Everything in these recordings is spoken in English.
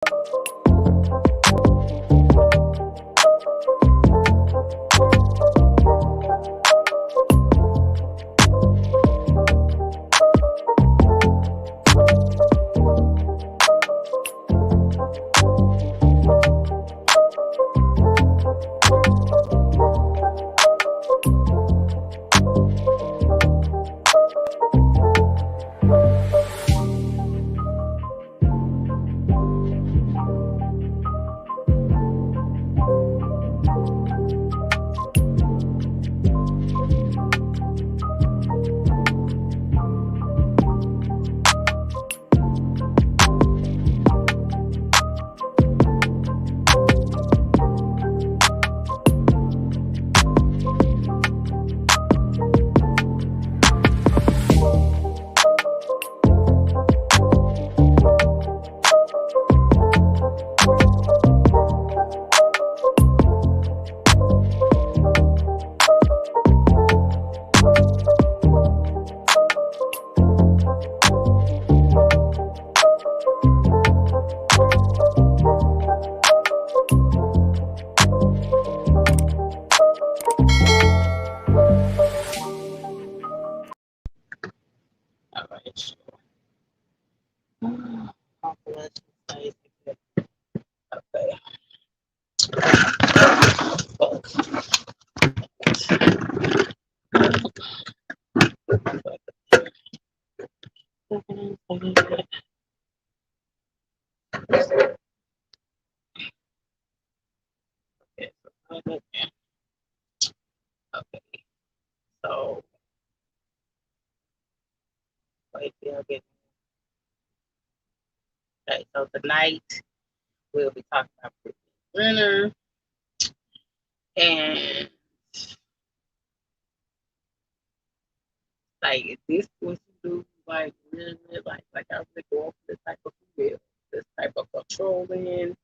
All right, sure. Population size. Okay. Okay, so wait till I get. Okay, so tonight we'll be talking about Brittany Renner, and like this what you do, like really, like I really go for this type of female, this type of controlling,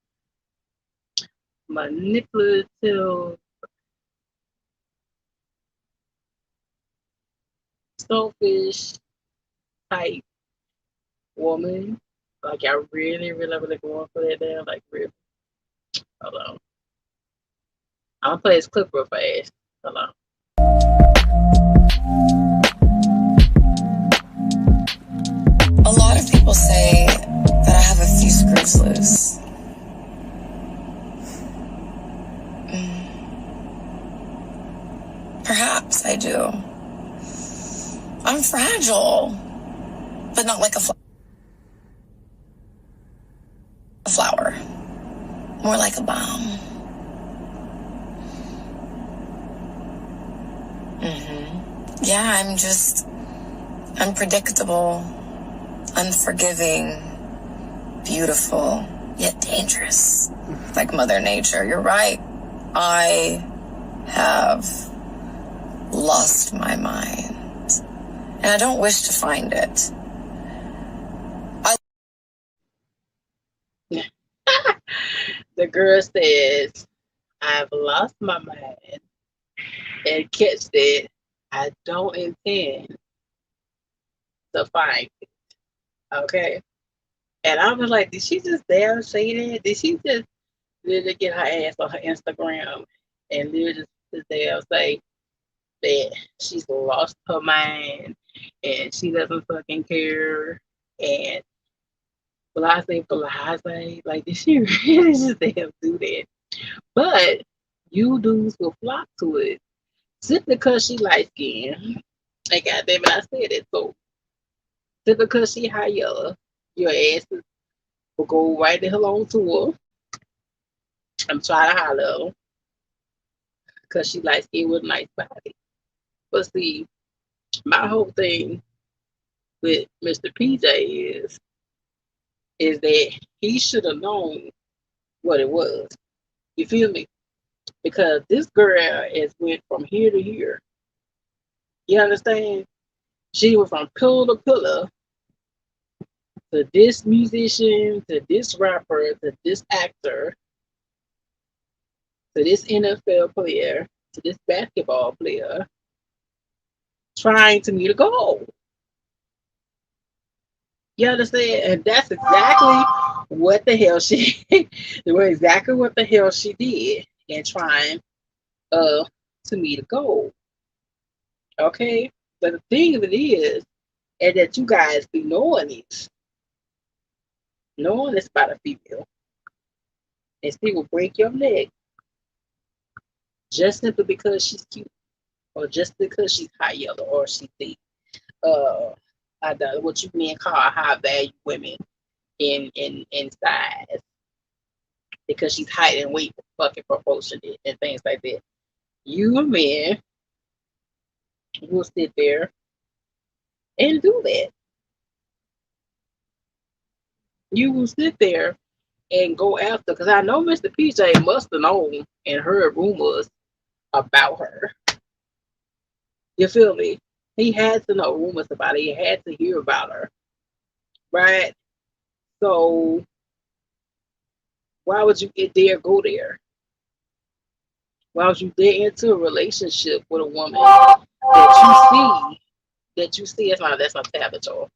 manipulative, selfish type woman. Like I really, really, really going for that there. Like really. Hold on. I'm gonna play this clip real fast. Hold on. A lot of people say that I have a few screws loose. Perhaps I do. I'm fragile, but not like a flower. More like a bomb. Yeah, I'm just unpredictable, unforgiving, beautiful, yet dangerous. Like Mother Nature. You're right. I have lost my mind. And I don't wish to find it. The girl says, I've lost my mind. And catch that, I don't intend to find it. Okay? And I was like, did she just dare say that? Did she just literally get her ass on her Instagram and literally just dare say that she's lost her mind and she doesn't fucking care and blase, like did she really just dare do that? But you dudes will flock to it simply because she light skinned. And goddamn it, I said it. So simply because she high yellow, your asses will go right the hell on to her. I'm trying to holler because she light skinned with a nice body. But see, my whole thing with Mr. PJ is that he should have known what it was. You feel me? Because this girl has went from here to here. You understand? She went from pillar to pillar to this musician, to this rapper, to this actor, to this NFL player, to this basketball player, trying to meet a goal. You understand? And that's exactly what the hell she exactly what the hell she did in trying uh to meet a goal. Okay? But the thing of it is that you guys be knowing this about a female, and she will break your neck just simply because she's cute, or just because she's high yellow, or she thinks uh what you men call high value women in size, because she's height and weight fucking proportionate and things like that. You men will sit there and do that. You will sit there and go after, because I know Mr. PJ must have known and heard rumors about her. You feel me? He had to know rumors about it. He had to hear about her, right? So why would you dare go there? Why would you dare into a relationship with a woman that you see? That's not savage, or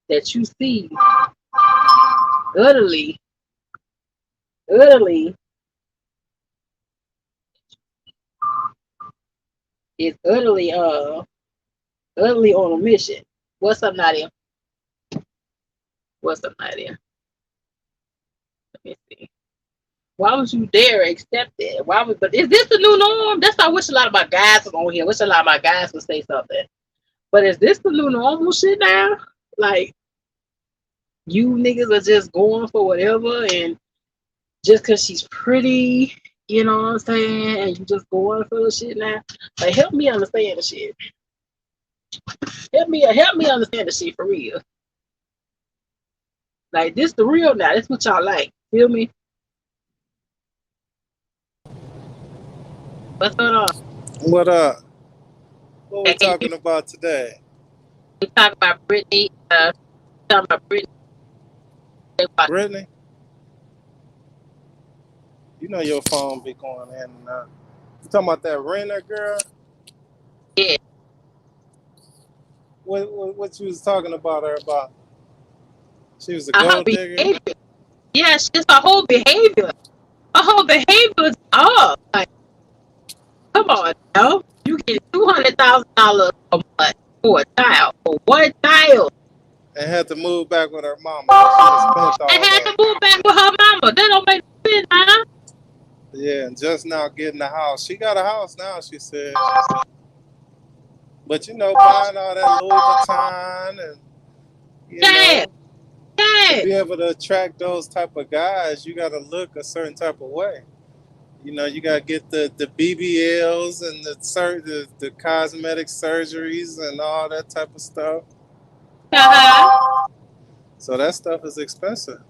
that you see utterly, utterly is utterly on a mission. What's up, Nadia? What's up, Nadia? Let me see. Why would you dare accept it? Why would? But is this the new norm? That's why I wish a lot of my guys was on here. I wish a lot of my guys would say something. But is this the new normal shit now? Like, you niggas are just going for whatever, and just because she's pretty, you know what I'm saying, and you just going for the shit now. Like, help me understand the shit. Help me understand the shit for real. Like, this the real now. This what y'all like. Feel me? What's going on? What up? What we talking about today? We talk about Brittany. Talking about Brittany. Brittany? You know your phone be going in and out. You talking about that Renner girl? Yeah. What you was talking about her about? She was a gold digger? Behavior. Yeah, it's just her whole behavior. Her whole behavior is off. Like, come on, now. You get $200,000 a month for a child, for one child. And had to move back with her mama. And had to move back with her mama. That don't make sense, huh? Yeah, and just now getting a house. She got a house now, she said. But you know, buying all that Louis Vuitton and you know, to be able to attract those type of guys, you gotta look a certain type of way. You know, you gotta get the BBLs and the cosmetic surgeries and all that type of stuff. So that stuff is expensive.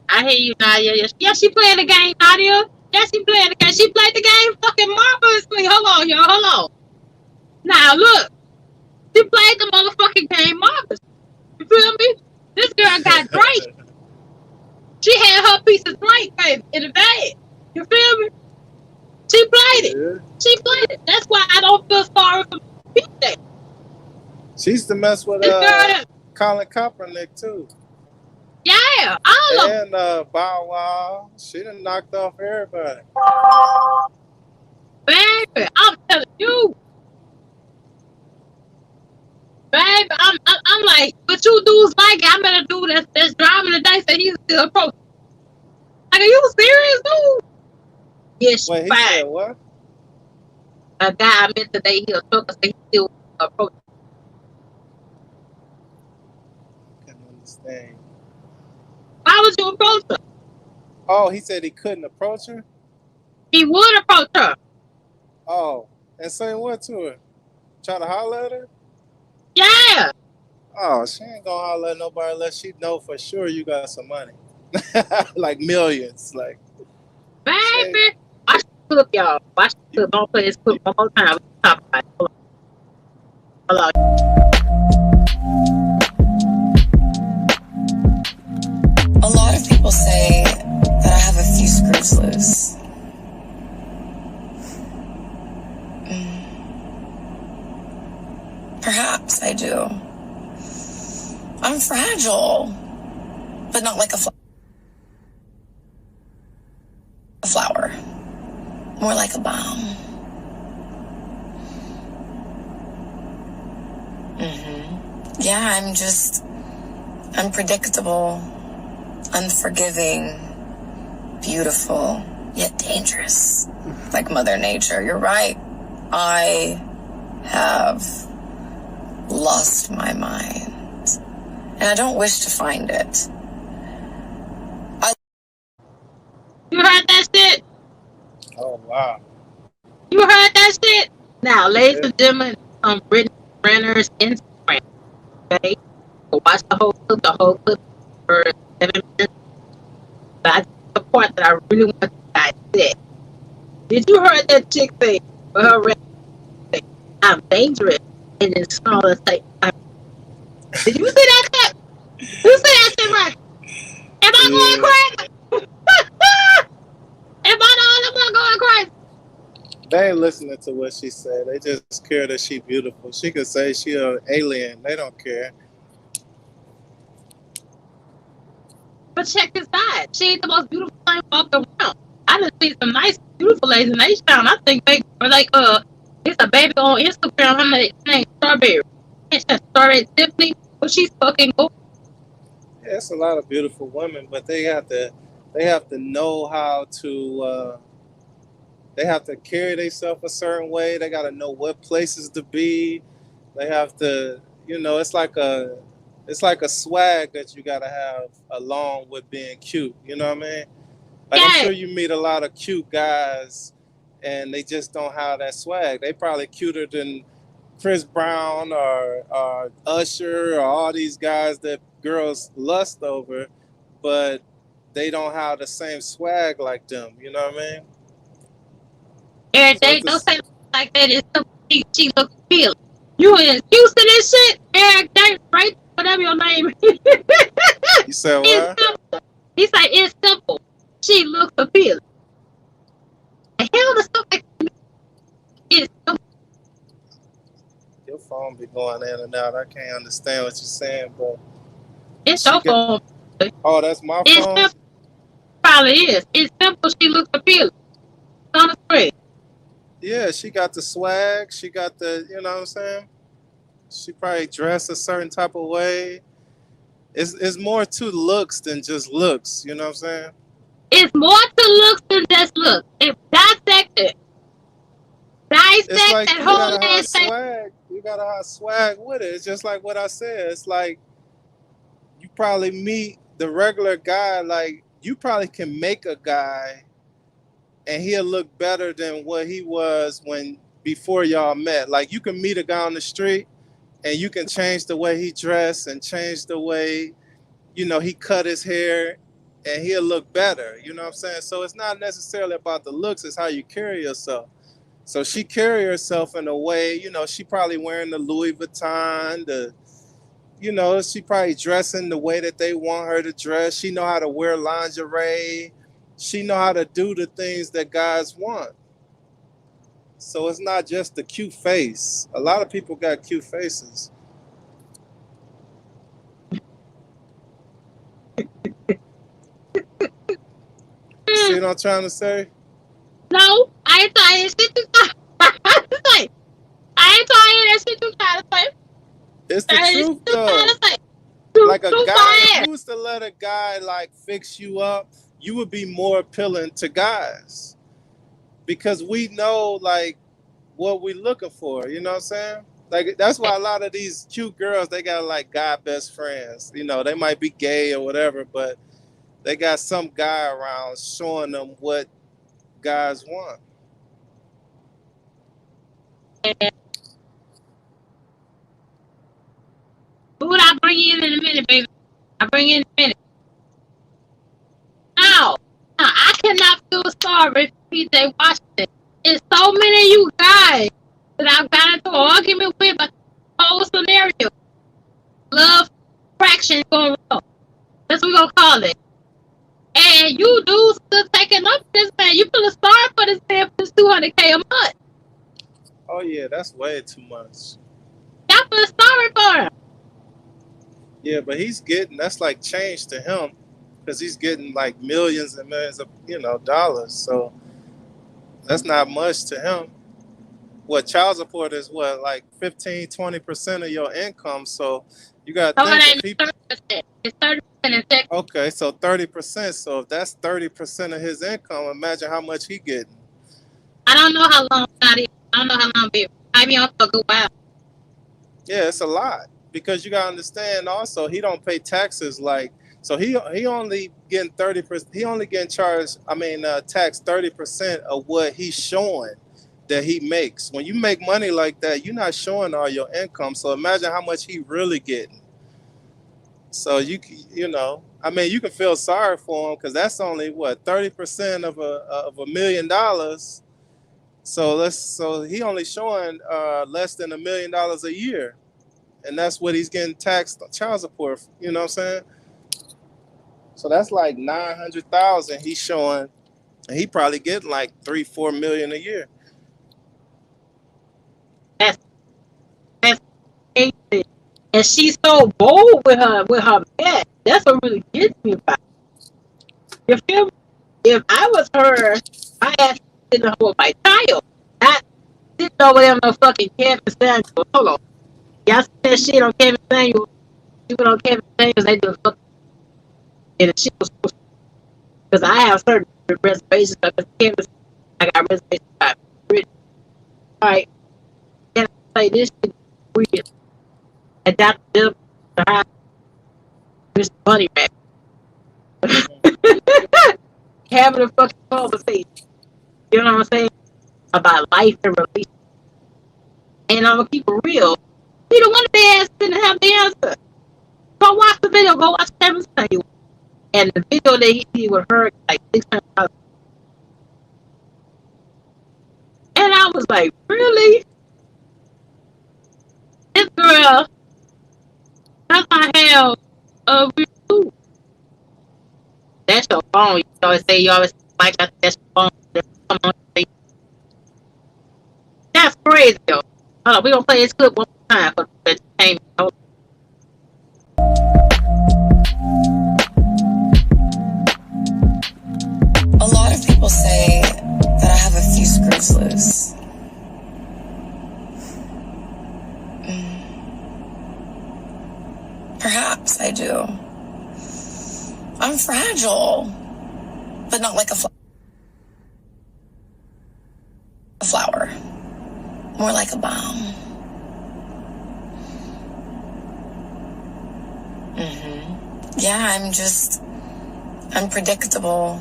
I hear you, Nadia. Yeah, she playing the game, Nadia. Yeah, she playing the game. She played the game fucking marvelously. Hold on, y'all. Hold on. Now, look. She played the motherfucking game marvelously. You feel me? This girl got Drake. She had her piece of Drake, baby, in the bag. You feel me? She played it. Yeah. She played it. That's why I don't feel sorry for PJ. She used to mess with Colin Kaepernick, too. Yeah, all of them. And Bow Wow. She done knocked off everybody. Baby, I'm telling you. Baby, I'm like, but you dudes like it. I met a dude that's driving today, said he's still approaching. Like, are you serious, dude? Yes, wait, he fine. Said what? A guy I met today, he'll talk and say he's still approaching. I can't understand. Why would you approach her? Oh, he said he couldn't approach her? He would approach her. Oh, and saying what to her? Try to holler at her? Yeah. Oh, she ain't gonna holler at nobody unless she know for sure you got some money. Like millions. Like, baby. Watch the clip, y'all. Watch the clip. Don't play this clip one more time. Talk about it. Hold on. A lot of people say that I have a few screws loose. Perhaps I do. I'm fragile, but not like a flower. More like a bomb. Yeah, I'm just unpredictable, unforgiving, beautiful, yet dangerous. Like Mother Nature. You're right. I have lost my mind. And I don't wish to find it. You heard that shit? Oh, wow. You heard that shit? Now, ladies and gentlemen, on Brittany Renner's Instagram, okay? So watch the whole clip for 7 minutes. But I the part that I really want you guys to say. Did you hear that chick say, for her say, I'm dangerous, and then small and say, did you see that shit? You see that shit, right? Am I going crazy? Am I the only one going crazy? They ain't listening to what she said. They just care that she beautiful. She could say she an alien. They don't care. But check this out. She ain't the most beautiful thing walking around. I done seen some nice, beautiful ladies in H-Town. I think they are like, it's a baby on Instagram. Her name Strawberry. It's a Strawberry Tiffany. But she's fucking cool. Yeah, it's a lot of beautiful women, but they have to know how to they have to carry themselves a certain way. They got to know what places to be. They have to, it's like a swag that you got to have along with being cute. You know what I mean? Like, I'm sure you meet a lot of cute guys and they just don't have that swag. They probably cuter than Chris Brown or Usher or all these guys that girls lust over, but they don't have the same swag like them. You know what I mean? Every day, don't say like that. It's she looks appealing. You in Houston and shit? Eric Day, right? Whatever your name is. You said what? He said it's simple. She looks appealing. The hell the stuff like it's simple. Your phone be going in and out. I can't understand what you're saying, but it's your phone. Oh, that's my phone? Simple. Probably is. It's simple. She looks appealing. It's on the screen. Yeah, she got the swag. She got the, you know what I'm saying? She probably dressed a certain type of way. It's more to looks than just looks. You know what I'm saying? It's more to looks than just looks. If dissect it. Dissect like that whole ass swag. You gotta have swag with it. It's just like what I said. It's like you probably meet the regular guy. Like, you probably can make a guy and he'll look better than what he was before y'all met. Like, you can meet a guy on the street and you can change the way he dressed and change the way, he cut his hair, and he'll look better. You know what I'm saying? So it's not necessarily about the looks, it's how you carry yourself. So she carry herself in a way, she probably wearing the Louis Vuitton, she probably dressing the way that they want her to dress. She know how to wear lingerie. She know how to do the things that guys want. So it's not just the cute face. A lot of people got cute faces. See what I'm trying to say? No, I ain't trying that shit you say. I ain't trying that shit you trying to say. It's the truth, though. Like, a guy, if you was to let a guy, like, fix you up, you would be more appealing to guys. Because we know, like, what we looking for. You know what I'm saying? Like, that's why a lot of these cute girls, they got, like, guy best friends. They might be gay or whatever, but they got some guy around showing them what guys want. Food I'll bring you in a minute, baby. I'll bring you in a minute. Now, I cannot feel sorry for PJ Washington. There's so many of you guys that I've got into an argument with about the whole scenario. Love fraction going wrong. That's what we're going to call it. And you dudes still taking up this man. You feel sorry for this man for this $200K a month. Oh, yeah, that's way too much. Y'all feel sorry for him. Yeah, but he's getting, that's like change to him because he's getting like millions and millions of, dollars. So that's not much to him. What child support is what, like 15, 20% of your income. So you got to No, think it if ain't he, 30%. It's 30% in Texas. okay, so 30%. So if that's 30% of his income, imagine how much he getting. I don't know how long that is. I don't know how long it. I mean, I'm for a good while. Yeah, it's a lot because you gotta understand also he don't pay taxes like so he only getting 30%. He only getting charged. I mean, taxed 30% of what he's showing that he makes. When you make money like that, you're not showing all your income. So imagine how much he really getting. So I mean, you can feel sorry for him because that's only what 30% of $1 million. So he only showing less than $1 million a year, and that's what he's getting taxed on child support. You know what I'm saying? So that's like 900,000 he's showing, and he probably getting like 3-4 million a year. That's that's crazy. And she's so bold with her man. That's what really gets me about it. You feel me? If I was her, I asked to hold my child. Not sitting over there on no fucking Kevin Samuel. Hold on. Y'all see that shit on Kevin Samuel? She went on Kevin Samuel, they do fucking and she was because I have certain reservations because Kevin I got reservations about Brittany. Right. And I say this shit is weird. And Dr. Bill Mr. Bunny Rabbit. Having a fucking conversation. You know what I'm saying? About life and relationship. And I'm gonna keep it real. She don't want the ass didn't have the answer. Go watch the video. Go watch Kevin Samuel. And the video that he did with her like 600,000. And I was like, really? This girl does not have a real food. That's your phone. You always like that's your phone. Come on. That's crazy though. Hold on, we're gonna play this clip one more time for the entertainment. A lot of people say that I have a few screws loose. Perhaps I do. I'm fragile, but not like a flower. More like a bomb. Yeah, I'm just unpredictable,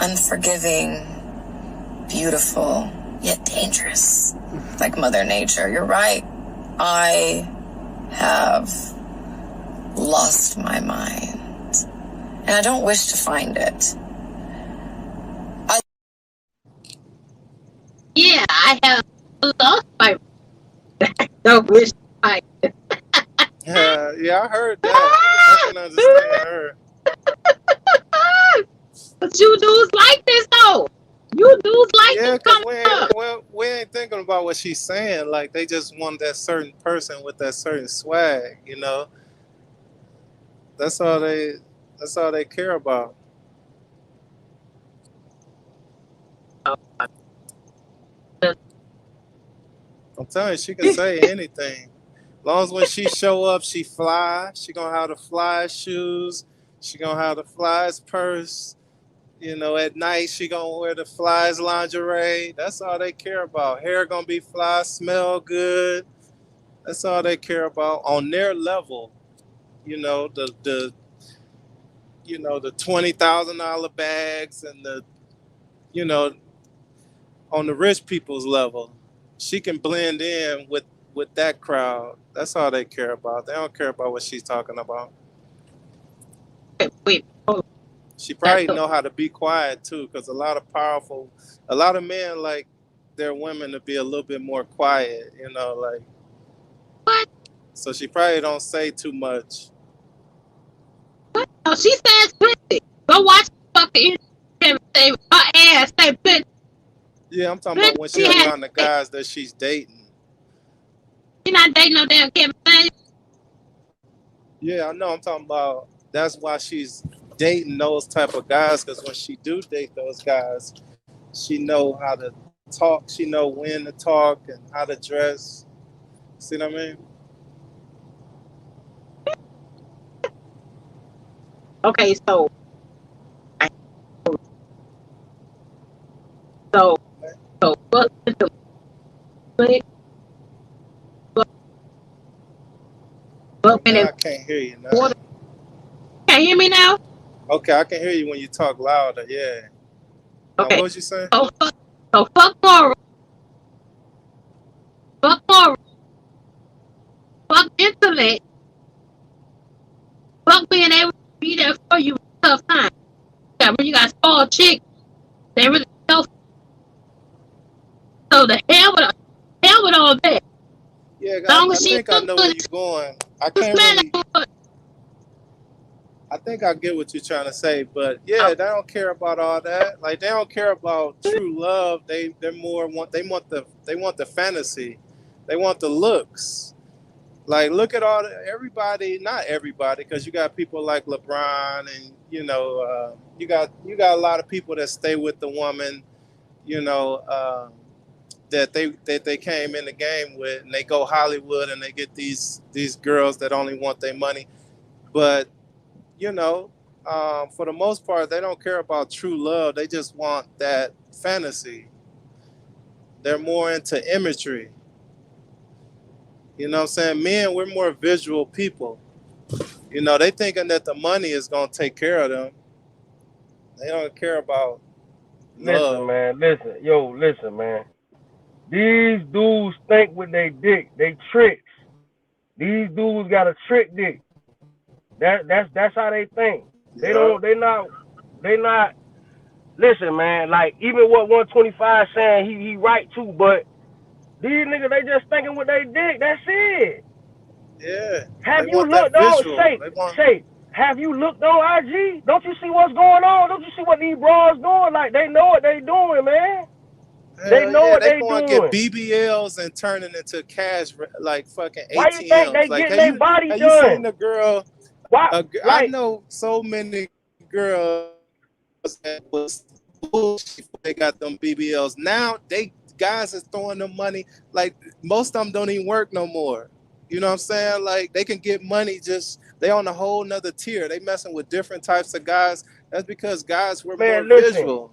unforgiving, beautiful, yet dangerous. Like Mother Nature. You're right. I have lost my mind. And I don't wish to find it. Yeah, I have lost my don't wish to find it. Yeah, I heard that. I can understand her. But you dudes like this though. You dudes like Yeah, this because coming up. we ain't thinking about what she's saying. Like they just want that certain person with that certain swag. That's all they. That's all they care about. I'm telling you, she can say anything. As long as when she show up, she fly. She gonna have the fly shoes. She gonna have the flies purse. At night she gonna wear the flies lingerie. That's all they care about. Hair gonna be fly, smell good. That's all they care about on their level. The $20,000 bags and the you know on the rich people's level. She can blend in with that crowd. That's all they care about. They don't care about what she's talking about. Wait, hold on. She probably know how to be quiet too, because a lot of men like their women to be a little bit more quiet. Like What? so she probably don't say too much. What? Oh, she says pretty. Go watch the fucking say her ass say pretty. Yeah, I'm talking about when she around the guys that she's dating. She not dating no damn Kevin Samuel. Yeah, I know. I'm talking about. That's why she's dating those type of guys. Because when she do date those guys, she know how to talk. She know when to talk and how to dress. See what I mean? Okay, I- so so fuck the money, fuck, Oh, fuck when now it I can't hear you now. water. Can you hear me now? Okay, I can hear you when you talk louder. Yeah. Now, Okay. what was you saying? So fuck moral, fuck fuck intellect, fuck being able to be there for you in tough times. Yeah, when you got spoiled chick, they really help. So the hell with all that. Yeah, As long I as she think I look know where good, you're going. I you can't smell really. it. I think I get what you're trying to say, but yeah, they don't care about all that. Like they don't care about true love. They're more want they want the fantasy. They want the looks. Like look at everybody, not everybody, because you got people like LeBron, and you got a lot of people that stay with the woman, you know, that they came in the game with, and they go Hollywood and they get these girls that only want their money, but you know, for the most part, they don't care about true love. They just want that fantasy. They're more into imagery. You know what I'm saying? Men, we're more visual people. They thinking that the money is gonna take care of them. They don't care about Listen, love. man. Listen, man. These dudes think with their dick. They tricks. These dudes got a trick dick. That's how they think. They Yeah, don't. They not. Listen, man. Like even what 125 saying, he right too. But these niggas, they just thinking with their dick. That's it. yeah. Have They you want that looked on? visual. They want. Have you looked on IG? Don't you see what's going on? Don't you see what these bras doing? Like they know what they doing, man. They Hell know yeah, what they they going to get doing. BBLs and turning into cash like fucking Why you think ATMs. they Like, getting their body have you seen done? the girl? Why? I Like, know so many girls that was bullshit before they got them BBLs. Now guys is throwing them money. Like most of them don't even work no more. You know what I'm saying? Like they can get money, just they on a whole nother tier. They messing with different types of guys. That's because guys were more man, listen. visual.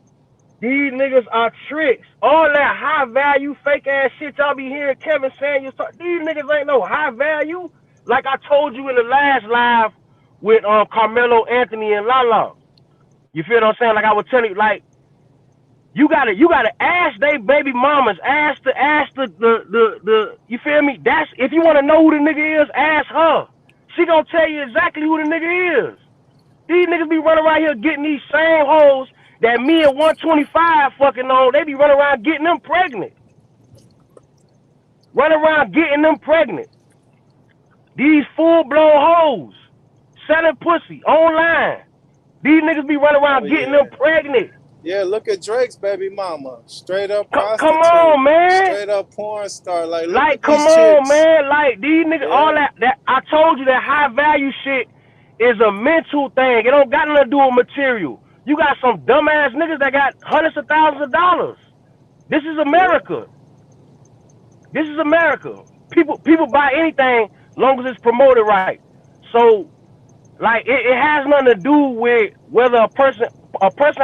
These niggas are tricks. All that high value, fake ass shit y'all be hearing Kevin Samuels talk. These niggas ain't no high value. Like I told you in the last live with Carmelo Anthony and Lala. You feel what I'm saying? Like I was telling you, like you gotta ask they baby mamas, ask the you feel me? That's if you wanna know who the nigga is, ask her. She gonna tell you exactly who the nigga is. These niggas be running around here getting these same hoes that me and 125 fucking on. They be running around getting them pregnant. Running around getting them pregnant. These full blown hoes selling pussy online. These niggas be running Oh around getting them yeah. pregnant. Yeah, look at Drake's baby mama. Straight up Come prostitute. on, man. Straight up porn star. Like, look Like, at come these on, chicks. man. Like, these niggas, all Yeah, that I told you that high value shit is a mental thing. It don't got nothing to do with material. You got some dumbass niggas that got hundreds of thousands of dollars. This is yeah. America. This is America. People buy anything long as it's promoted right. So, like, it has nothing to do with whether a person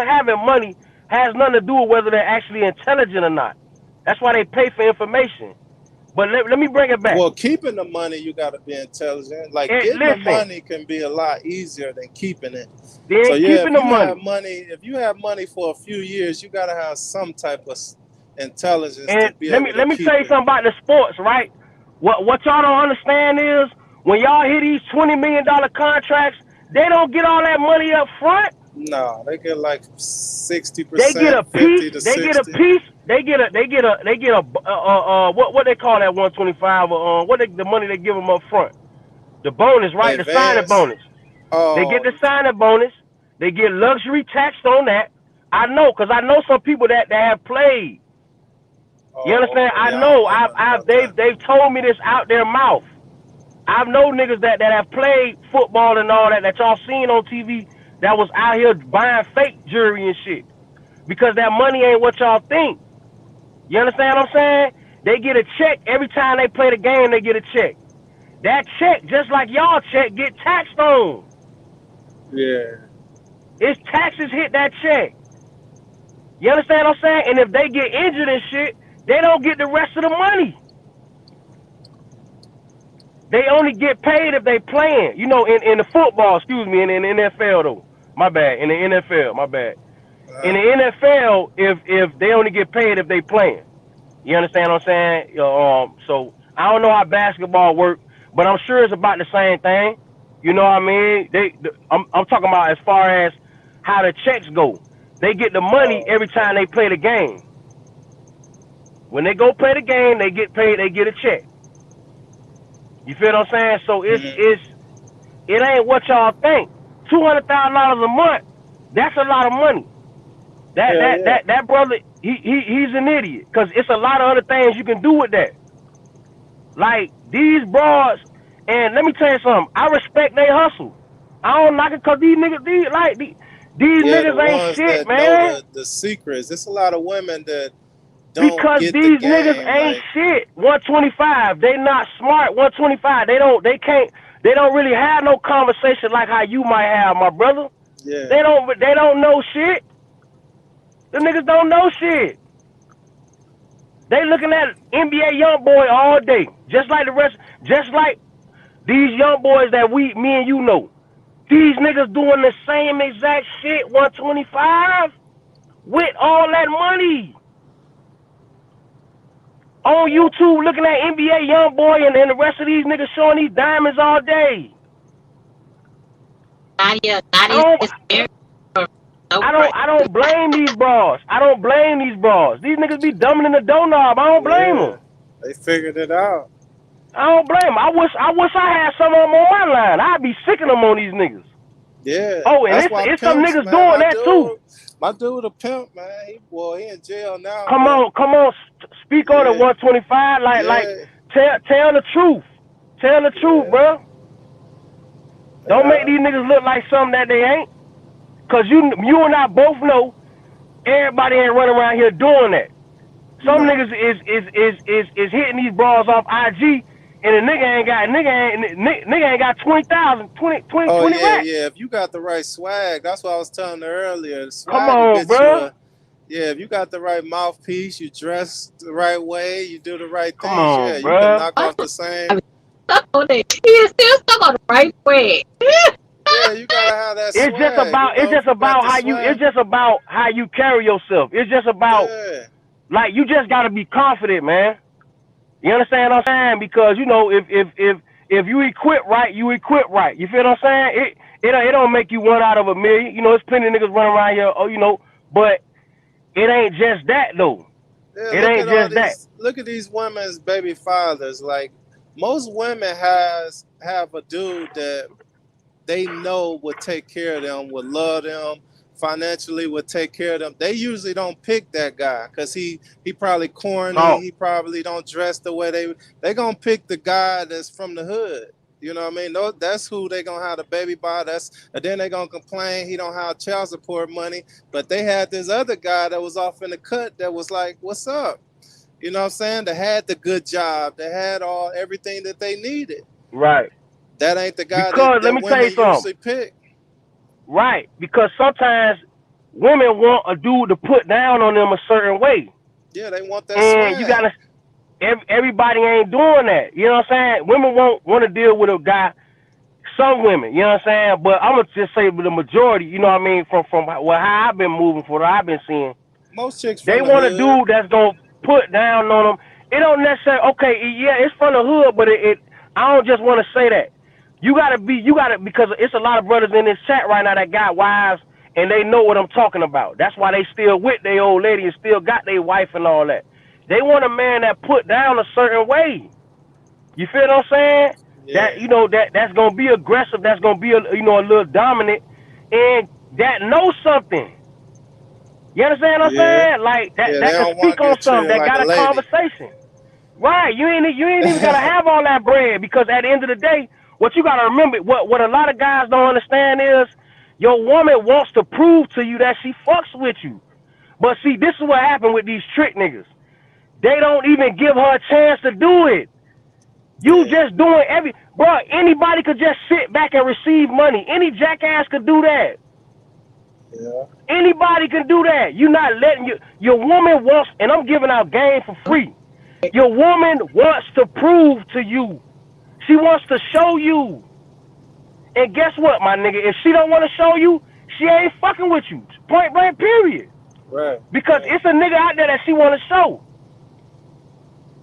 having money has nothing to do with whether they're actually intelligent or not. That's why they pay for information. But let me bring it back. Well, keeping the money, you got to be intelligent. Like, getting the Listen, money can be a lot easier than keeping it. they So, ain't yeah, keeping the money. if you have money for a few years, you got to have some type of intelligence to And be let me able to let me tell keep you it. something about the sports, right? What y'all don't understand is when y'all hear these $20 million contracts, they don't get all that money up front. No, they get like They get a 60%, piece. 50 to They get a 60. piece. They get a what they call that 125 what the money they give them up front. The bonus, right? The signing Advance. bonus. They get Oh, the signing bonus. They get luxury taxed on that. I know, cause I know some people that have played. You oh, understand? okay. I Yeah, I don't know. know nothing about that. They've told me this out their mouth. I've known niggas that have played football and all that y'all seen on TV that was out here buying fake jewelry and shit because that money ain't what y'all think. You understand what I'm saying? They get a check every time they play the game. They get a check. That check, just like y'all check, get taxed on. Yeah. It's taxes hit that check. You understand what I'm saying? And if they get injured and shit, they don't get the rest of the money. They only get paid if they playing. You know, in the football, excuse me, in the NFL though. My bad. In the NFL, my bad. In the NFL, if they only get paid if they playing. You understand what I'm saying? So I don't know how basketball works, but I'm sure it's about the same thing. You know what I mean? I'm talking about as far as how the checks go. They get the money every time they play the game. When they go play the game, they get paid. They get a check. You feel what I'm saying? So it ain't what y'all think. $200,000 a month. That's a lot of money. That brother, he's an idiot because it's a lot of other things you can do with that. Like these broads, and let me tell you something. I respect they hustle. I don't knock it because these niggas, these niggas ain't shit, man. Know the secrets. There's a lot of women that don't because get these the game, niggas ain't shit. 125. They not smart. 125. They don't really have no conversation like how you might have, my brother. Yeah. They don't know shit. The niggas don't know shit. They looking at NBA young boy all day, just like the rest, just like these young boys that me and you know. These niggas doing the same exact shit. 125 with all that money on YouTube, looking at NBA young boy and the rest of these niggas showing these diamonds all day. I don't blame these bras. I don't blame these bras. These niggas be dumbing in the doorknob. I don't blame them. They figured it out. I don't blame them. I wish I had some of them on my line. I'd be sicking them on these niggas. Yeah. Oh, and it's some niggas man, doing that too. My dude a pimp, man. He in jail now. Come on. Speak on it, 125. Like tell the truth. Tell the truth, bro. Don't make these niggas look like something that they ain't. Cause you and I both know everybody ain't running around here doing that. Some niggas is hitting these bras off IG, and the nigga ain't got 20,000, 20 racks. Yeah. If you got the right swag, that's what I was telling her earlier. The swag come on, bro. If you got the right mouthpiece, you dress the right way, you do the right things. Come on, bro. You can knock off the same. He still stuck on the right way. Yeah, you gotta have that swag. It's just about how you carry yourself. It's just about like you just gotta be confident, man. You understand what I'm saying? Because you know if you equip right, you equip right. You feel what I'm saying? It don't make you one out of a million. You know, there's plenty of niggas running around here. Oh, you know, but it ain't just that though. Yeah, it ain't just that. Look at these women's baby fathers. Like most women have a dude that they know would take care of them, would love them, financially would take care of them. They usually don't pick that guy because he probably corny. No. He probably don't dress the way they gonna pick the guy that's from the hood. You know what I mean? No, that's who they gonna have the baby by. And then they gonna complain he don't have child support money. But they had this other guy that was off in the cut that was like, "What's up?" You know what I'm saying? That had the good job. They had everything that they needed. Right. That ain't the guy that let me tell you usually pick. Right, because sometimes women want a dude to put down on them a certain way. Yeah, they want that and swag. You gotta. Everybody ain't doing that. You know what I'm saying? Women won't want to deal with a guy. Some women, you know what I'm saying? But I'm gonna just say the majority. You know what I mean? From how I've been moving, for what I've been seeing. Most chicks they want a dude that's gonna put down on them. It don't necessarily. Okay, yeah, it's from the hood, but I don't just want to say that. You gotta because it's a lot of brothers in this chat right now that got wives and they know what I'm talking about. That's why they still with their old lady and still got their wife and all that. They want a man that put down a certain way. You feel what I'm saying? Yeah. That's gonna be aggressive. That's gonna be a little dominant, and that knows something. You understand what I'm saying? Like that can speak on something. That got a conversation. Right. You ain't even gotta have all that bread, because at the end of the day, what you gotta remember, what a lot of guys don't understand is your woman wants to prove to you that she fucks with you. But see, this is what happened with these trick niggas. They don't even give her a chance to do it. You Yeah. just doing bro, anybody could just sit back and receive money. Any jackass could do that. Yeah. Anybody can do that. You're not letting your woman wants, and I'm giving out game for free. Your woman wants to prove to you. She wants to show you. And guess what, my nigga? If she don't want to show you, she ain't fucking with you. Point blank, period. Right. Because Right. it's a nigga out there that she want to show.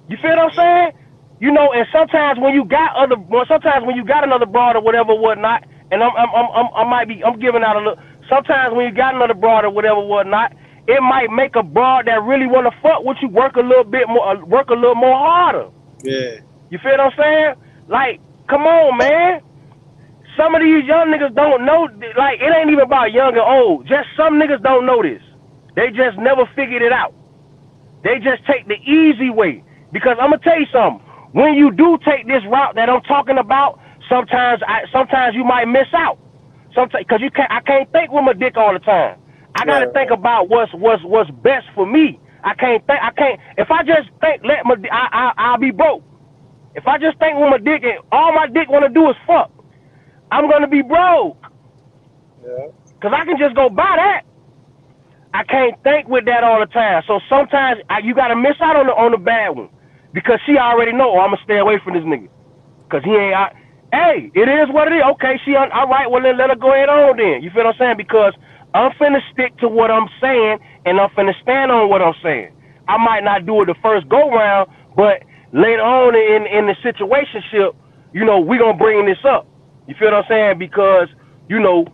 You feel what I'm saying? You know, and sometimes when you got another broad or whatever, whatnot, and I'm giving out a little. Sometimes when you got another broad or whatever, whatnot, it might make a broad that really want to fuck with you work a little more harder. Yeah. You feel what I'm saying? Like, come on, man. Some of these young niggas don't know. Like, it ain't even about young and old. Just some niggas don't know this. They just never figured it out. They just take the easy way. Because I'm gonna tell you something. When you do take this route that I'm talking about, sometimes you might miss out. Sometimes, because I can't think with my dick all the time. I gotta think about what's best for me. I can't. If I just think, I'll be broke. If I just think with my dick and all my dick wanna do is fuck, I'm gonna be broke. Yeah. Cause I can just go buy that. I can't think with that all the time. So sometimes you gotta miss out on the bad one, because she already know, I'm gonna stay away from this nigga, cause he ain't. Hey, it is what it is. Okay, all right. Well, then let her go ahead on then. You feel what I'm saying? Because I'm finna stick to what I'm saying, and I'm finna stand on what I'm saying. I might not do it the first go round, but later on in the situationship, you know, we gonna bring this up. You feel what I'm saying? Because, you know,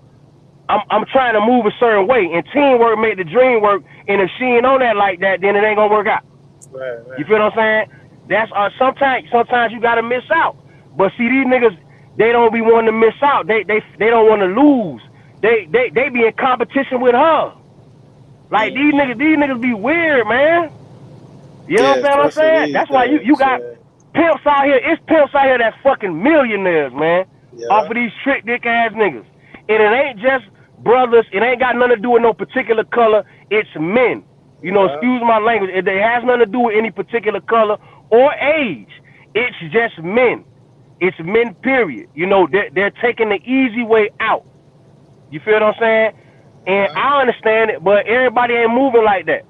I'm trying to move a certain way, and teamwork make the dream work. And if she ain't on that like that, then it ain't gonna work out. Right. You feel what I'm saying? That's sometimes you gotta miss out. But see, these niggas, they don't be wanting to miss out. They don't want to lose. They be in competition with her. Like these niggas be weird, man. You know what I'm saying? That's why you got pimps out here. It's pimps out here that's fucking millionaires, man. Yeah. Off of these trick dick ass niggas. And it ain't just brothers. It ain't got nothing to do with no particular color. It's men. You know, excuse my language. It has nothing to do with any particular color or age. It's just men. It's men, period. You know, they're taking the easy way out. You feel what I'm saying? And I understand it, but everybody ain't moving like that.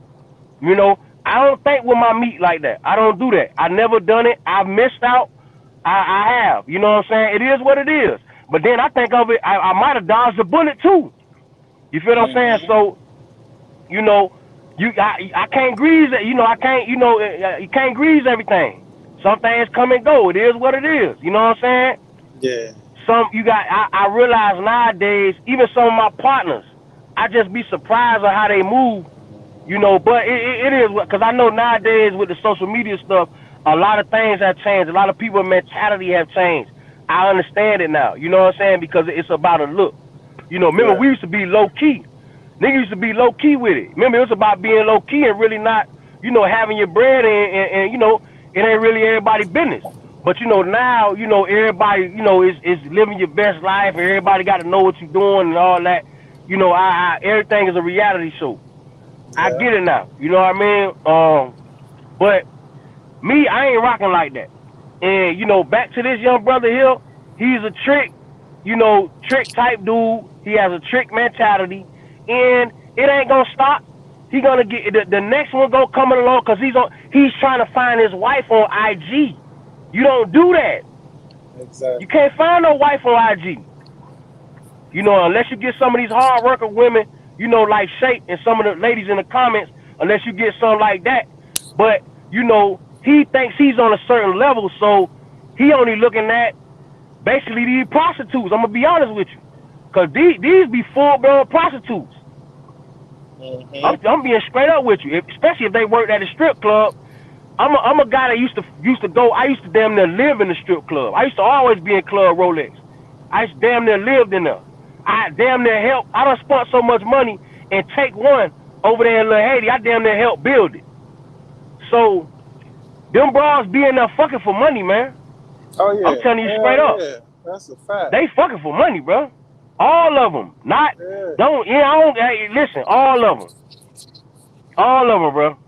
You know, I don't think with my meat like that. I don't do that. I never done it. I've missed out. I have. You know what I'm saying? It is what it is. But then I think of it, I might have dodged a bullet too. You feel what I'm saying? So, you know, I can't grease it. You know, you can't grease everything. Some things come and go. It is what it is. You know what I'm saying? Yeah. I realize nowadays, even some of my partners, I just be surprised at how they move. You know, but it is, because I know nowadays with the social media stuff, a lot of things have changed. A lot of people's mentality have changed. I understand it now. You know what I'm saying? Because it's about a look. You know, remember we used to be low key. Niggas used to be low key with it. Remember, it was about being low key and really not, you know, having your bread and you know, it ain't really everybody's business. But you know, now, you know, everybody, you know, is living your best life, and everybody got to know what you're doing and all that. You know, everything is a reality show. Yeah. I get it now. You know what I mean? But me, I ain't rocking like that. And you know, back to this young brother here, he's a trick, you know, trick type dude. He has a trick mentality, and it ain't gonna stop. He gonna get the next one gonna coming along, because he's trying to find his wife on IG. You don't do that. Exactly. You can't find no wife on IG. You know, unless you get some of these hard worker women, you know, like Shape and some of the ladies in the comments, unless you get some like that. But, you know, he thinks he's on a certain level, so he only looking at basically these prostitutes. I'm going to be honest with you. Because these be full-blown prostitutes. Mm-hmm. I'm being straight up with you, especially if they worked at a strip club. I'm a guy that used to go. I used to damn near live in the strip club. I used to always be in Club Rolex. I used to damn near lived in there. I damn near helped. I done spent so much money and take one over there in Little Haiti. I damn near helped build it. So Them bras be in there fucking for money, man. Oh I'm yeah, telling you straight hell up. yeah, that's a fact. They fucking for money, bro. All of them. Not Yeah, don't yeah. I don't. Hey, listen, all of them, bro.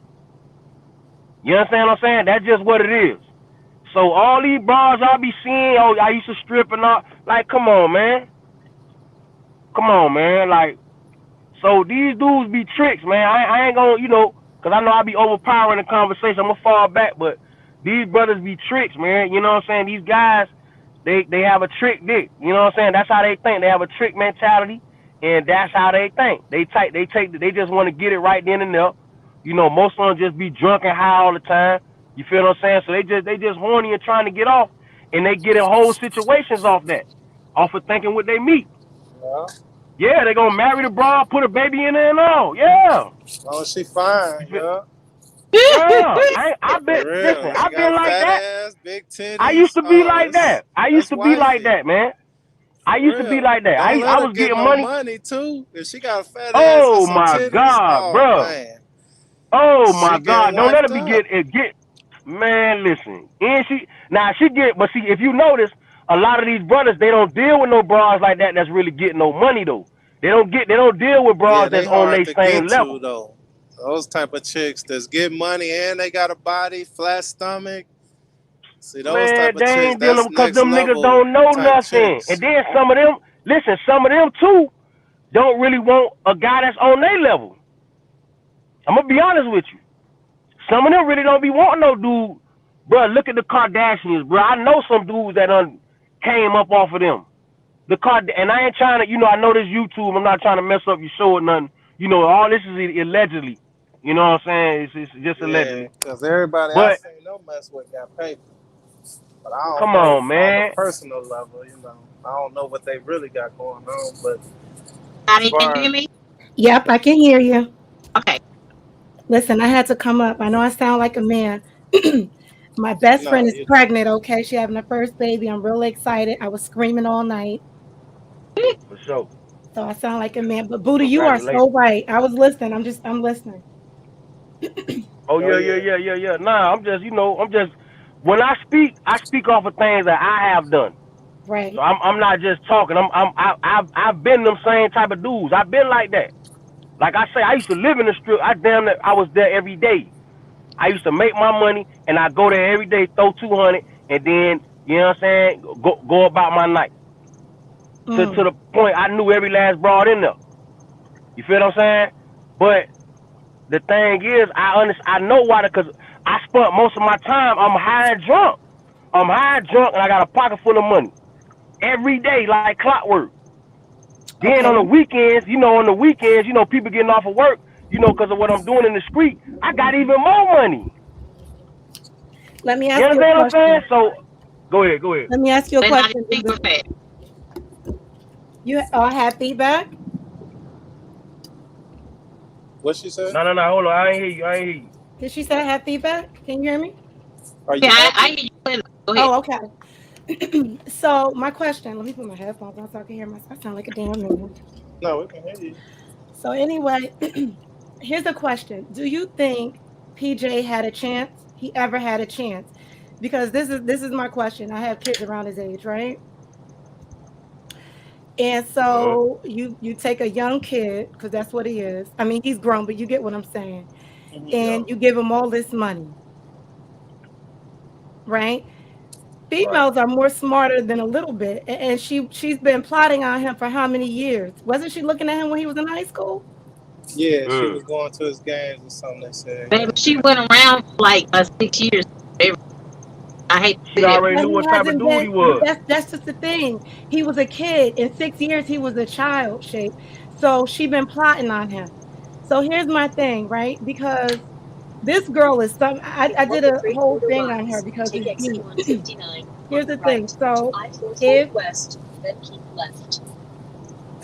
You understand what I'm saying? That's just what it is. So all these bras I be seeing, oh, I used to strip and all. Like, come on, man. Come on, man. Like, so these dudes be tricks, man. I ain't gonna, cause I know I be overpowering the conversation. I'm gonna fall back, but these brothers be tricks, man. You know what I'm saying? These guys, they have a trick dick. You know what I'm saying? That's how they think. They have a trick mentality, and that's how they think. They just want to get it right then and there. Most of them just be drunk and high all the time. You feel what I'm saying? So they just horny and trying to get off, and they get in whole situations off that, off of thinking what they meet. yeah. Yeah, they gonna marry the broad, put a baby in there and all. Yeah, Oh, she fine, yeah. yeah. I've been For listen. real. She I've got been a like fat that. ass, big I used titties. to be Oh, like that. I used that's to be like wifey. that, man. I For used to be real. like that. Don't I let her was get getting no money. money too. If she got a fat ass and Oh some my titties, God, oh bro. man, Oh she my getting God. Don't let her wiped be up. get. Man, listen. And she get. But see, if you notice, a lot of these brothers they don't deal with no bras like that. That's really getting no money though. They don't deal with Yeah, bras they that's on hard their to same get to level. though. Those type of chicks that's get money and they got a body, flat stomach. See those type Man, of they chicks, ain't dealing that's because next them niggas level don't know type nothing. And chicks. then some of them too, don't really want a guy that's on their level. I'm gonna be honest with you. Some of them really don't be wanting no dude. Bro, look at the Kardashians, bro. I know some dudes that came up off of them. And I ain't trying to, I know this YouTube. I'm not trying to mess up your show or nothing. All this is allegedly. You know what I'm saying? It's just Yeah, allegedly. because everybody I But seen them mess with got paper. But I don't come know on, on the man. personal level, I don't know what they really got going on. But as Daddy, can you far hear as me? Yep, I can hear you. Okay. Listen, I had to come up. I know I sound like a man. My best friend no, is pregnant, okay? She having her first baby. I'm really excited. I was screaming all night. For sure. So I sound like a man. But Buddha, you are so Congratulations. right. I was listening. I'm listening. Oh oh yeah, yeah, yeah, yeah, yeah, yeah. Nah, I'm just when I speak off of things that I have done. So Right. I'm not just talking. I've been them same type of dudes. I've been like that. Like I say, I used to live in the strip. I was there every day. I used to make my money and I go there every day, throw 200, and then you know what I'm saying, go about my night. To Mm. the point I knew every last broad in there. You feel what I'm saying? But the thing is, I know why because I spent most of my time. I'm high and drunk. And I got a pocket full of money every day, like clockwork. Then Okay. on the weekends, people getting off of work, because of what I'm doing in the street, I got even more money. Let me You ask you a understand what I'm saying? question. So, go ahead, go ahead. Let me ask you a Then Daddy, question, think Buddha. of it. You I have feedback? what she said? No, no, no, hold on, I ain't hear you. I ain't hear you. Did she say I have feedback? Can you hear me? Are Yeah, you I happy? hear you clearly. Go ahead. Oh, okay. So my question, let me put my headphones on so I can hear myself. I sound like a damn man. No, we can hear you. So anyway, here's a question. Do you think PJ had a chance? He ever had a chance? Because this is my question. I have kids around his age, right? And Uh-huh. so you take a young kid, because that's what he is. I mean, he's grown, but you get what I'm saying. Hmm. And Yeah. you give him all this money, right? Right. Females are more smarter than a little bit. And she's been plotting on him for how many years? Wasn't she looking at him when he was in high school? Yeah, she Mm. was going to his games or something. They said, Baby, yeah. she went around for like 6 years. Baby, I hate She to say it. already But knew he what type of hasn't dude been, he but was. that's just the thing. He was a kid. In 6 years, he was a child shape. So she been plotting on him. So here's my thing, right? Because this girl is some I did a whole thing on her because it's deep. Here's the thing. So if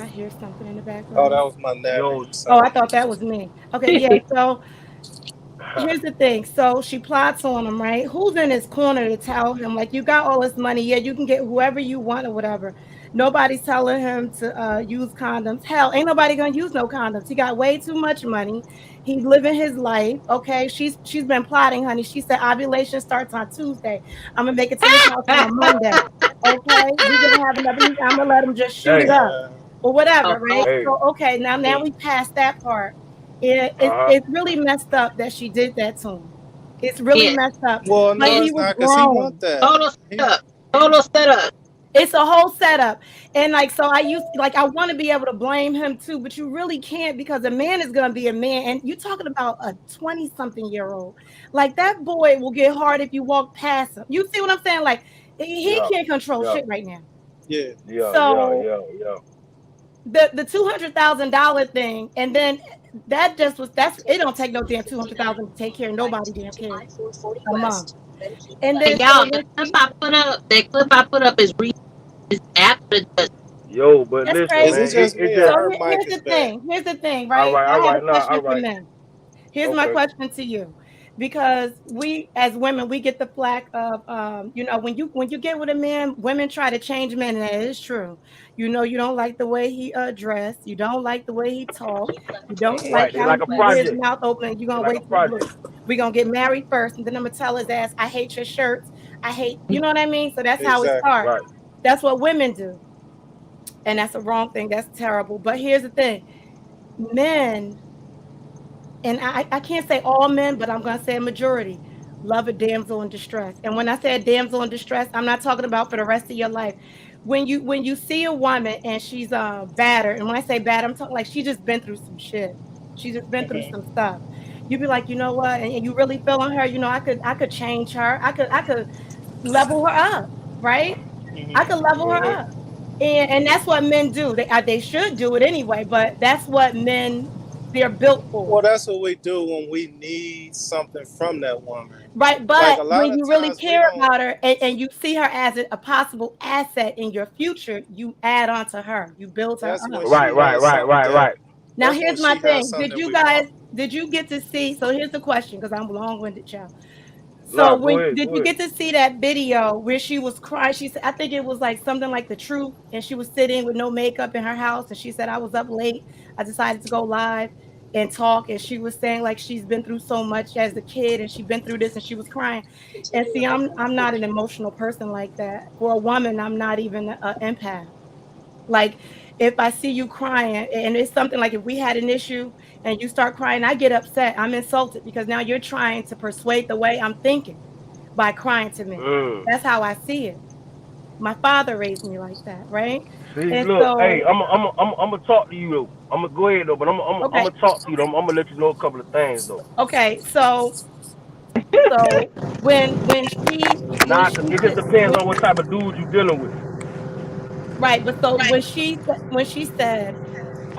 I hear something in the Oh, that background. was my nephew. Yo, Oh, I Sorry. thought that was me. Okay, yeah. So here's the thing. So she plots on him, right? Who's in his corner to tell him, like, you got all this money? Yeah, you can get whoever you want or whatever. Nobody's telling him to use condoms. Hell, ain't nobody gonna use no condoms. He got way too much money. He's living his life. Okay, she's been plotting, honey. She said ovulation starts on Tuesday. I'm gonna make it to his house on Monday. Okay, we're gonna have another. I'm gonna let him just shoot it Hey, up or whatever, right? Oh, hey, So okay, now we passed that part. uh-huh. It's really messed up that she did that to him. It's really yeah, messed up. Well, But no, yeah. he it's was not, because he want grown. that. Total He, setup. Total setup. It's a whole setup. And like, so I used like I want to be able to blame him too, but you really can't because a man is gonna be a man. And you're talking about a 20-something-year-old. Like that boy will get hard if you walk past him. You see what I'm saying? Like he Yeah, can't control yeah, shit right now. yeah. So yeah. the $200,000 thing, and then that just was that's it don't take no damn 200,000 to take care of nobody damn kid a month. And And then so y'all, the when clip she I put up, that clip I put up is after the judgment. Yo, but that's listen, Is crazy. it man, just it me or So just her mic here's is the bad? thing. Here's the thing, right? all I have right, a nah, all question for right, men. Here's my okay, question to you, because we as women we get the flack of when you get with a man, women try to change men, and that is true. You don't like the way he dressed, you don't like the way he talk, you don't like right. They how he like a keep his project. mouth open. You're They gonna like wait a till look. project. We're gonna get married first, and then I'm gonna tell his ass, I hate your shirts. I hate, you know what I mean? So that's how it Exactly. starts. Right. That's what women do, and that's a wrong thing. That's terrible. But here's the thing, men, and I can't say all men, but I'm gonna say a majority, love a damsel in distress. And when I say a damsel in distress, I'm not talking about for the rest of your life. When you see a woman and she's battered, and when I say bad, I'm talking like she just been through some shit. She just been through some stuff. You be like, you know what, and you really feeling her. I could change her. I could level her up, right? I could level her Mm-hmm. up. And that's what men do. They should do it anyway, but that's what men they're built Well, for. that's what we do when we need something from that woman. Right. Like But a lot when of you really times we care don't. about her and you see her as a possible asset in your future, you add on to her. You build her That's when up. Right, she right, has right, something right, that. right. Now That's when here's my she has thing. something that we want. Did you get to see? So here's the question, because I'm long-winded, child. So Nah, go when ahead, did go you ahead. get to see that video where she was crying? She said, I think it was like something like the truth, and she was sitting with no makeup in her house, and she said, I was up late. I decided to go live and talk, and she was saying like she's been through so much as a kid, and she's been through this, and she was crying. And see, I'm not an emotional person like that. For a woman, I'm not even an empath. Like if I see you crying and it's something like if we had an issue and you start crying, I get upset. I'm insulted because now you're trying to persuade the way I'm thinking by crying to me. Mm. That's how I see it. My father raised me like that, right? See, And look, hey, so, I'm gonna talk to you though. I'm gonna go ahead though, but I'm okay, gonna talk to you though. I'm gonna let you know a couple of things though. okay, so when Nah, cause she it just said depends on what type of dude you dealing with. right, but so when she said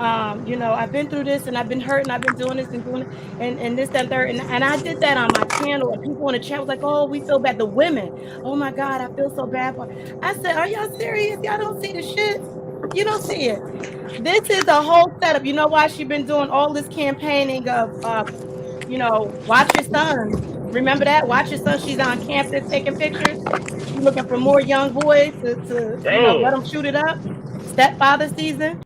I've been through this and I've been hurt and I've been doing this and doing it and this, that, and third. And I did that on my channel and people in the chat was like, oh, we feel bad. The women, oh my God, I feel so bad for her. I said, are y'all serious? Y'all don't see the shit? You don't see it. This is a whole setup. You know why she been doing all this campaigning of watch your son. Remember that? Watch your son. She's on campus taking pictures. She's looking for more young boys to let Damn. them shoot it up. Stepfather season.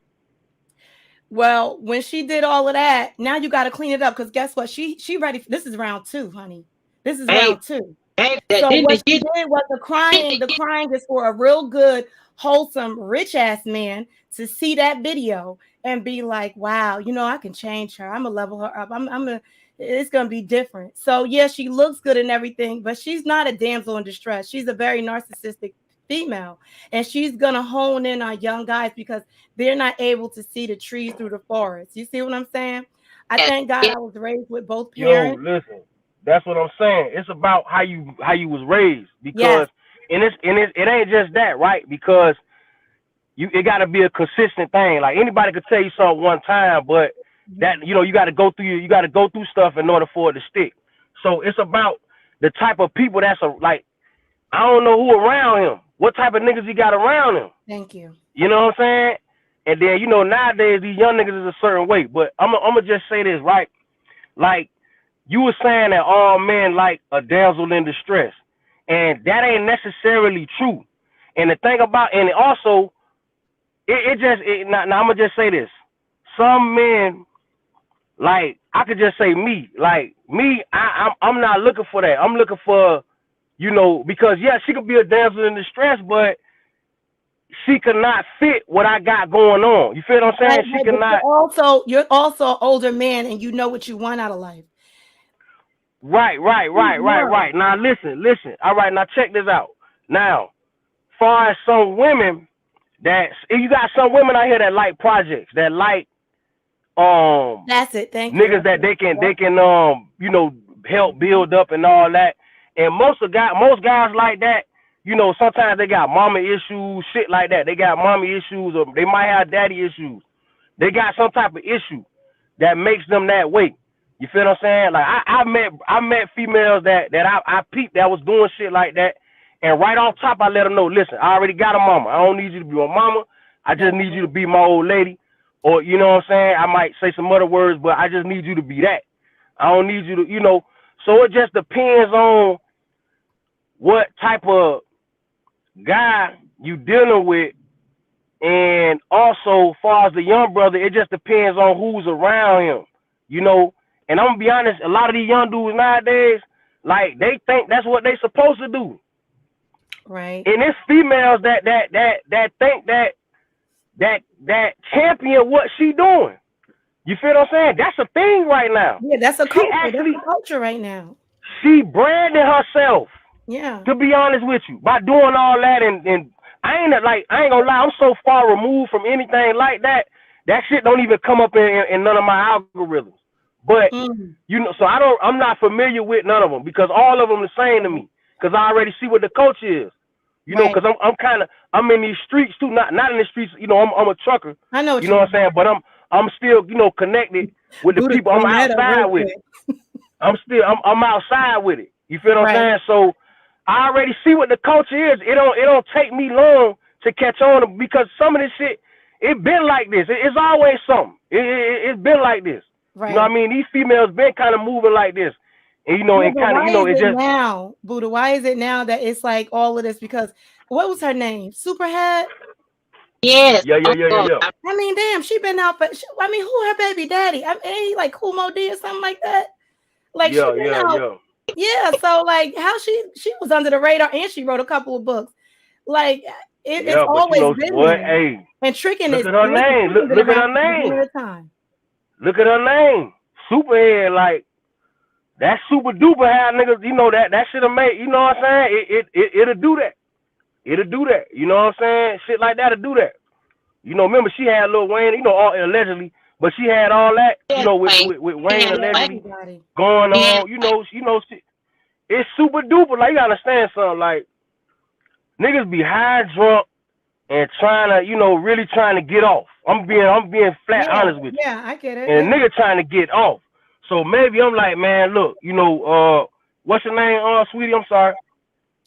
Well, when she did all of that, now you got to clean it up because guess what? She ready. This is round two, honey. This is Hey, round two. hey, that So didn't what they she get did was the crying. The crying is for a real good, wholesome, rich ass man to see that video and be like, "Wow, I can change her. I'm gonna level her up. I'm gonna. It's gonna be different." So yeah, she looks good and everything, but she's not a damsel in distress. She's a very narcissistic female, and she's gonna hone in on young guys because they're not able to see the trees through the forest. You see what I'm saying? I that? thank God Yeah, I was raised with both Yo, parents. listen. That's what I'm saying. It's about how you was raised Yes. because it ain't just that, right? Because it got to be a consistent thing. Like anybody could tell you something one time, but that you got to go through stuff in order for it to stick. So it's about the type of people like I don't know who around him. What type of niggas he got around him? Thank you. You know what I'm saying? And then nowadays these young niggas is a certain way. But I'm gonna just say this, right? Like you were saying that all men like a damsel in distress, and that ain't necessarily true. And the thing about, and also now I'm gonna just say this. Some men, like I could just say me, like me, I'm not looking for that. I'm looking for, because yeah, she could be a damsel in distress, but she could not fit what I got going on. You feel what I'm saying? Right, She right. could But not. you're also an older man and you know what you want out of life. Right, right, She's right, right, young. right. Now listen. All right, now check this out. Now, far as some women that you got some women out here that like projects, that like That's it. Thank you. niggas That's that it. they Yep. can help build up and all that. And most guys like that, sometimes they got mama issues, shit like that. They got mommy issues or they might have daddy issues. They got some type of issue that makes them that way. You feel what I'm saying? Like I met females that I peeped that was doing shit like that, and right off top I let them know, listen, I already got a mama. I don't need you to be my mama. I just That's need you to it. be my old lady, or you know what I'm saying. I might say some other words, but I just need you to be that. I don't need you to. So it just depends on what type of guy you dealing with. And also, as far as the young brother, it just depends on who's around him. And I'm gonna be honest, a lot of these young dudes nowadays, like they think that's what they supposed to do. Right. And it's females that think that champion what she doing. You feel what I'm saying? That's a thing right now. Yeah, that's a She culture. That's actually the culture right now. she branded herself, Yeah. to be honest with you, by doing all that. And I ain't gonna lie, I'm so far removed from anything like that. That shit don't even come up in none of my algorithms. But Mm. so I'm not familiar with none of them because all of them the same to me. Because I already see what the culture is. Right. Because I'm in these streets too, not in the streets. I'm a trucker. I know what You you know what I'm mean. saying? But I'm still connected with the Buddha people. I'm clean that up outside real with quick. it. I'm outside with it. You feel what I'm Right. saying? So I already see what the culture is. It don't take me long to catch on because some of this shit it been like this. It's always something. It's been like this. You know what Right. I mean? These females been kind of moving like this, and Yeah, and but kind of why is it it just now, Buddha? Why is it now that it's like all of this? Because what was her name? Superhead? Yes. yeah yeah yeah yeah Oh, yeah I mean, damn, she been out for. I mean, who her baby daddy? I mean, ain't he like Kumo D or something like that? Like she yeah been yeah out. yeah Yeah. So like, how she was under the radar and she wrote a couple of books. Like it's yeah. But always been boy, there. hey, And tricking look is at her name. tricking been Look at around her from the beginning name. of time. Look at her name. Superhead, like that super duper had niggas. That shit'll make. You know what I'm saying? It'll do that. It'll do that. You know what I'm saying? Shit like that'll do that. Remember she had Lil Wayne, all allegedly, but she had all that, yes, Wayne. with He Wayne had She had Wayne. allegedly everybody. going He had on. It's super duper. Like you gotta understand something. Like niggas be high drunk and trying to, really trying to get off. I'm being flat Yeah, honest with yeah, I get it. you. Yeah. And a nigga trying to get off. So maybe I'm like, man, look, what's your name, sweetie? I'm sorry.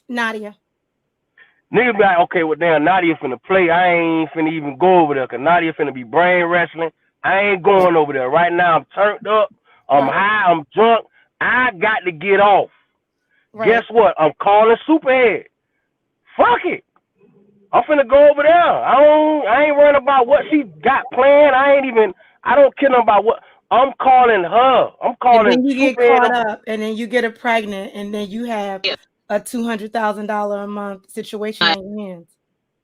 Nadia. Niggas be like, okay, well, damn, Nadia finna play. I ain't finna even go over there because Nadia finna be brain wrestling. I ain't going over there. Right now, I'm turned up. I'm Right, high. I'm drunk. I got to get off. Guess right. what? I'm calling Superhead. Fuck it. I'm finna go over there. I ain't worrying about what she got planned. I don't care about what. I'm calling her. I'm And calling then you get Superhead. caught up, and then you get her pregnant, and then you have Yeah. a $200,000 a month situation on your hands.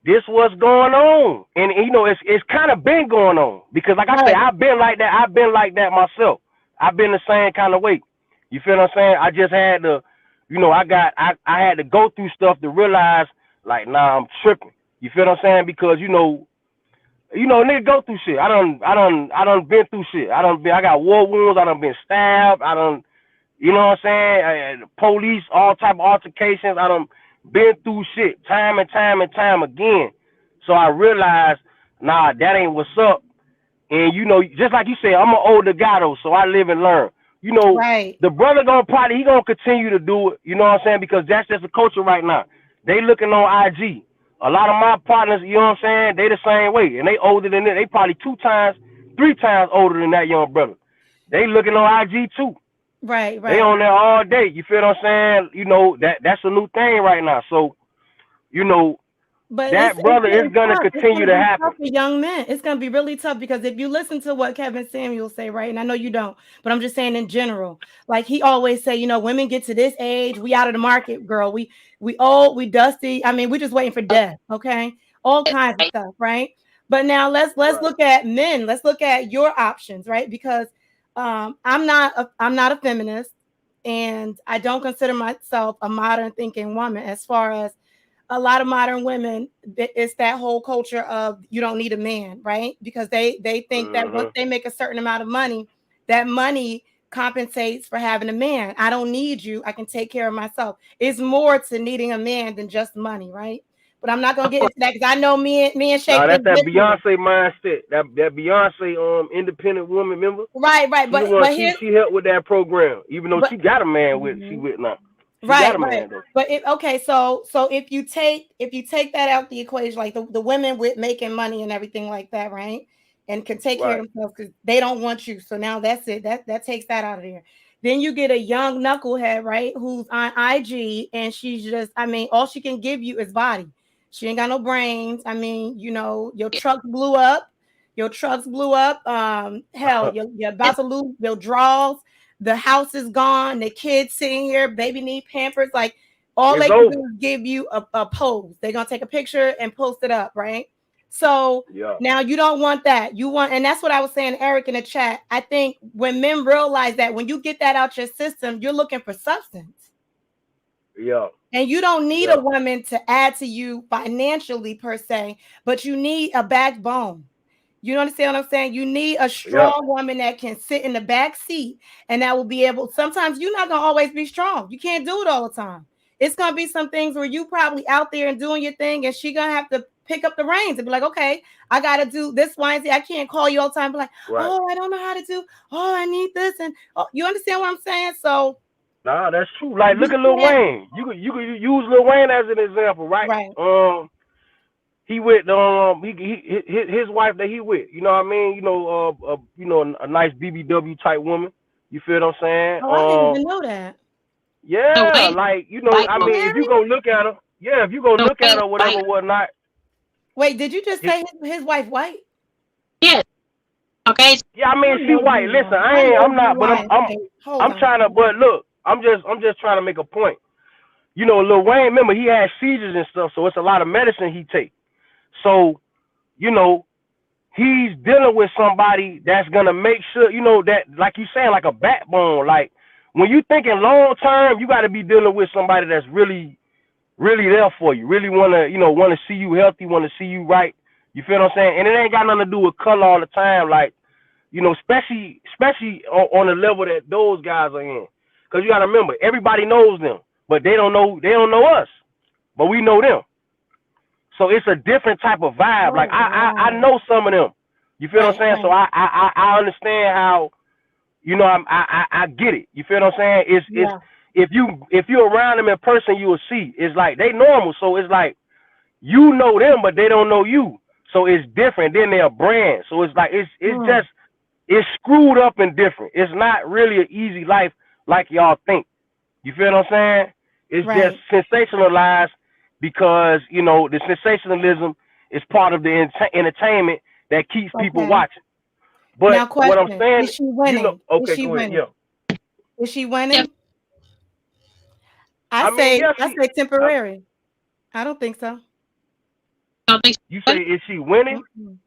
This what's going on, and it's kind of been going on because like I say, Right. I've been like that. I've been like that myself. I've been the same kind of way. You feel what I'm saying? I just had to, I had to go through stuff to realize like, nah, I'm tripping. You feel what I'm saying? Because nigga go through shit. I done been through shit. I got war wounds. I done been stabbed. You know what I'm saying? Police, all type of altercations. I done been through shit time and time and time again. So I realized, nah, that ain't what's up. And just like you said, I'm an older guy though, so I live and learn. Right. The brother he gonna continue to do it. You know what I'm saying? Because that's just the culture right now. They looking on IG. A lot of my partners, you know what I'm saying? They the same way, and they older than it. They probably 2 times, 3 times older than that young brother. They looking on IG too. Right, They right. on there all day. You feel what I'm saying? That's a new thing right now. So, you know, But that it's brother is getting gonna tough. It's continue gonna to be happen. tough for young men. It's gonna be really tough because if you listen to what Kevin Samuel say, right, and I know you don't, but I'm just saying in general, like he always say, women get to this age, we out of the market, girl. We old, we dusty. I mean, we just waiting for death. Okay, all kinds of stuff, right? But now let's Right. look at men. Let's look at your options, right? Because I'm not a feminist, and I don't consider myself a modern thinking woman as far as a lot of modern women. It's that whole culture of you don't need a man, right? Because they think that once Mm-hmm. they make a certain amount of money, that money compensates for having a man. I don't need you, I can take care of myself. It's more to needing a man than just money, right? But I'm not gonna get into that because I know me and Shay Now that's think that differently. Beyonce mindset. That Beyonce independent woman, remember? Right, She the but one but she here's she helped with that program, even though but she got a man with she Mhm. with now. She got Right, a right. man though. But okay, so if you take that out the equation, like the women with making money and everything like that, right? And can take care Right. of themselves because they don't want you. So now that's it. That takes that out of there. Then you get a young knucklehead, right? Who's on IG and she's just, I mean, all she can give you is body. She ain't got no brains. I mean, your truck blew up. Your trucks blew up. Hell, you're about to lose your draws. The house is gone. The kids sitting here, baby need pampers. Like all It's they can do over. is give you a pose. They're gonna take a picture and post it up, right? So Yeah. now you don't want that. You want, and that's what I was saying, Eric, in the chat. I think when men realize that when you get that out your system, you're looking for substance. Yeah. And you don't need a Yeah. woman to add to you financially per se, but you need a backbone. You understand what I'm saying? You need a Yeah. strong woman that can sit in the back seat and that will be able. Sometimes you're not gonna always be strong. You can't do it all the time. It's gonna be some things where you probably out there and doing your thing, and she gonna have to pick up the reins and be like, okay, I gotta do this, Y, and Z. I can't call you all the time. Be like, Right. oh, I don't know how to do. Oh, I need this, and oh, you understand what I'm saying? So Nah, that's true. Like you look at Lil can't. Wayne. You could use Lil Wayne as an example, right? Right. He with his wife that he with. You know what I mean? A nice BBW type woman. You feel what I'm saying? Oh, I didn't even know that. The Yeah, way like white I He woman, mean, if you married? go look at her, yeah, if you go the look way at her, whatever, white. whatnot. Wait, did you just His, say his wife white? Yes, okay. yeah, I I mean, she know white. you Listen, lying. I know I'm you not, but lying. Okay, hold I'm on. trying to. But look, I'm just trying to make a point. Lil Wayne, remember he had seizures and stuff, so it's a lot of medicine he take. So, you know, he's dealing with somebody that's gonna make sure, that like you saying, like a backbone. Like when you thinking long term, you got to be dealing with somebody that's really, really there for you. Really wanna see you healthy, wanna see you right. You feel what I'm saying? And it ain't got nothing to do with color all the time. Like, especially on the level that those guys are in. Because you got to remember, everybody knows them, but they don't know us, but we know them. So it's a different type of vibe. Oh Like I wow. know some of them. You feel what I'm Right, saying? So right. I understand how I get it. You feel what I'm saying? It's Yeah. if you're around them in person, you will see. It's like they normal. So it's like you know them, but they don't know you. So it's different. Then they're a brand. So it's like it's Mm, just it's screwed up and different. It's not really an easy life like y'all think. You feel what I'm saying? It's just right. sensationalized because the sensationalism is part of the entertainment that keeps people Okay. watching. But Now, what I'm question: saying, is she winning? Is okay, she go ahead. winning? Yeah, Is she Yep, winning? I I mean, say, yeah, I say temporary. I don't think so. I don't think you she's say is she winning? Mm-mm.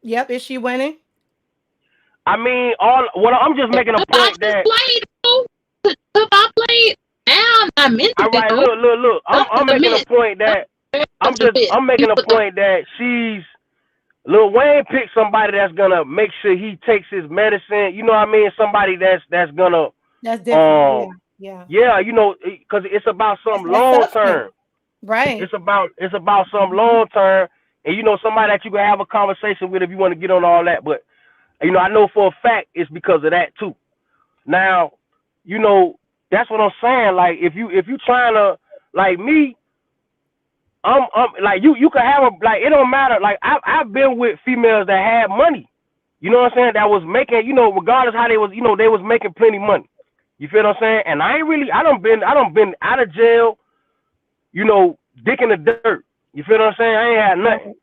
Yep. Is she winning? I mean, I'm just making a if I point just that played, though, if I played, now I'm into all it right, though. look. I'm Up in I'm the making a mix, point up that there with the fit. I'm You making a with the point that Lil Wayne picked somebody that's gonna make sure he takes his medicine. You know what I mean? Somebody that's gonna That's different. um Yeah. Yeah. yeah, because it's about That's some that long substance. term. Right. It's about some Mhm. long term, and somebody that you can have a conversation with if you want to get on all that. But I know for a fact it's because of that too. Now, you know that's what I'm saying. Like if you trying to like me, I'm like you could have a like it don't matter. Like I've been with females that had money. You know what I'm saying? That was making regardless how they was they was making plenty money. You feel what I'm saying? And I ain't really I don't been out of jail, dick in the dirt. You feel what I'm saying? I ain't had nothing.